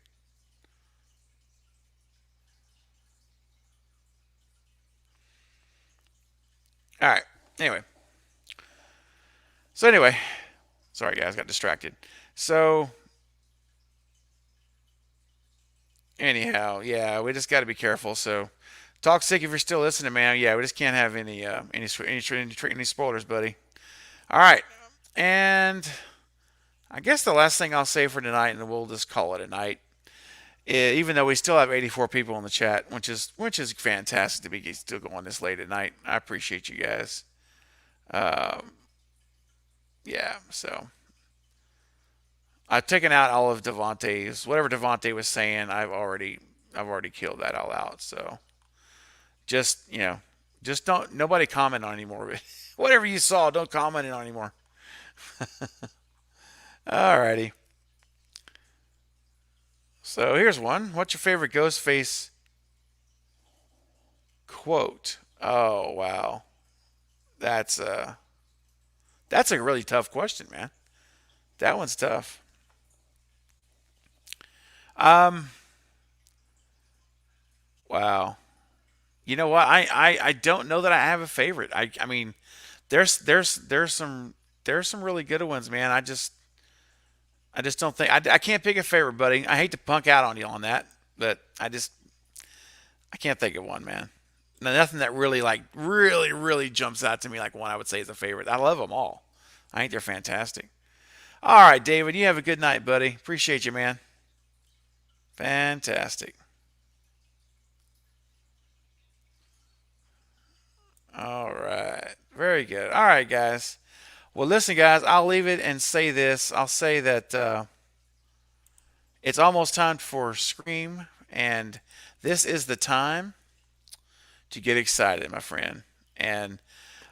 All right. Anyway, anyway, sorry guys, got distracted. So anyhow, yeah, we just got to be careful. So, toxic, if you're still listening, man, yeah, we just can't have any spoilers, buddy. All right, and I guess the last thing I'll say for tonight, and we'll just call it a night. Even though we still have 84 people in the chat, which is fantastic to be still going this late at night. I appreciate you guys. Yeah, so I've taken out all of Devontae's whatever Devontae was saying. I've already killed that all out. So just don't nobody comment on anymore. Whatever you saw, don't comment on anymore. Alrighty. So here's one. What's your favorite Ghostface quote? Oh wow, that's a that's a really tough question, man. That one's tough. Um, wow. You know what? I don't know that I have a favorite. I mean, there's some really good ones, man. I just don't think I can't pick a favorite, buddy. I hate to punk out on you on that, but I can't think of one, man. Nothing that really really jumps out to me like one I would say is a favorite. I love them all. I think they're fantastic. All right, David, you have a good night, buddy. Appreciate you, man. Fantastic. All right. Very good. All right, guys. Well, listen, guys, I'll leave it and say this. I'll say that it's almost time for Scream, and this is the time to get excited, my friend. And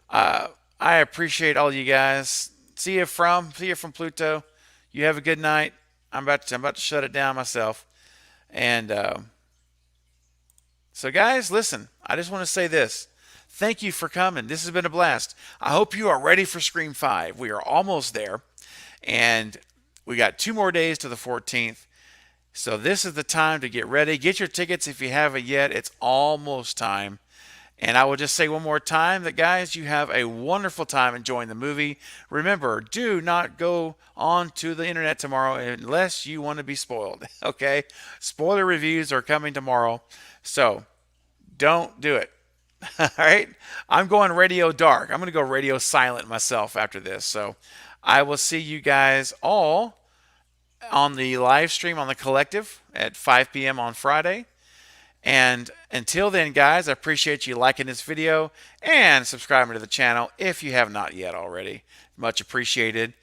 uh, I appreciate all you guys. See you from Pluto. You have a good night. I'm about to shut it down myself. And so, guys, listen. I just want to say this. Thank you for coming. This has been a blast. I hope you are ready for Scream 5. We are almost there. And we got 2 more days to the 14th. So this is the time to get ready. Get your tickets if you haven't yet. It's almost time. And I will just say one more time that, guys, you have a wonderful time enjoying the movie. Remember, do not go on to the internet tomorrow unless you want to be spoiled. Okay? Spoiler reviews are coming tomorrow. So don't do it. All right? I'm going radio dark. I'm going to go radio silent myself after this. So I will see you guys all on the live stream on the collective at 5 p.m. on Friday. And until then, guys, I appreciate you liking this video and subscribing to the channel if you have not yet already. Much appreciated.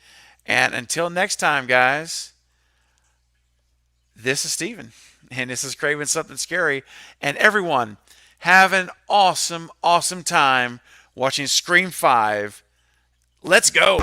And until next time, guys, this is Steven, and this is Craven Something Scary. And everyone, have an awesome, awesome time watching Scream 5. Let's go.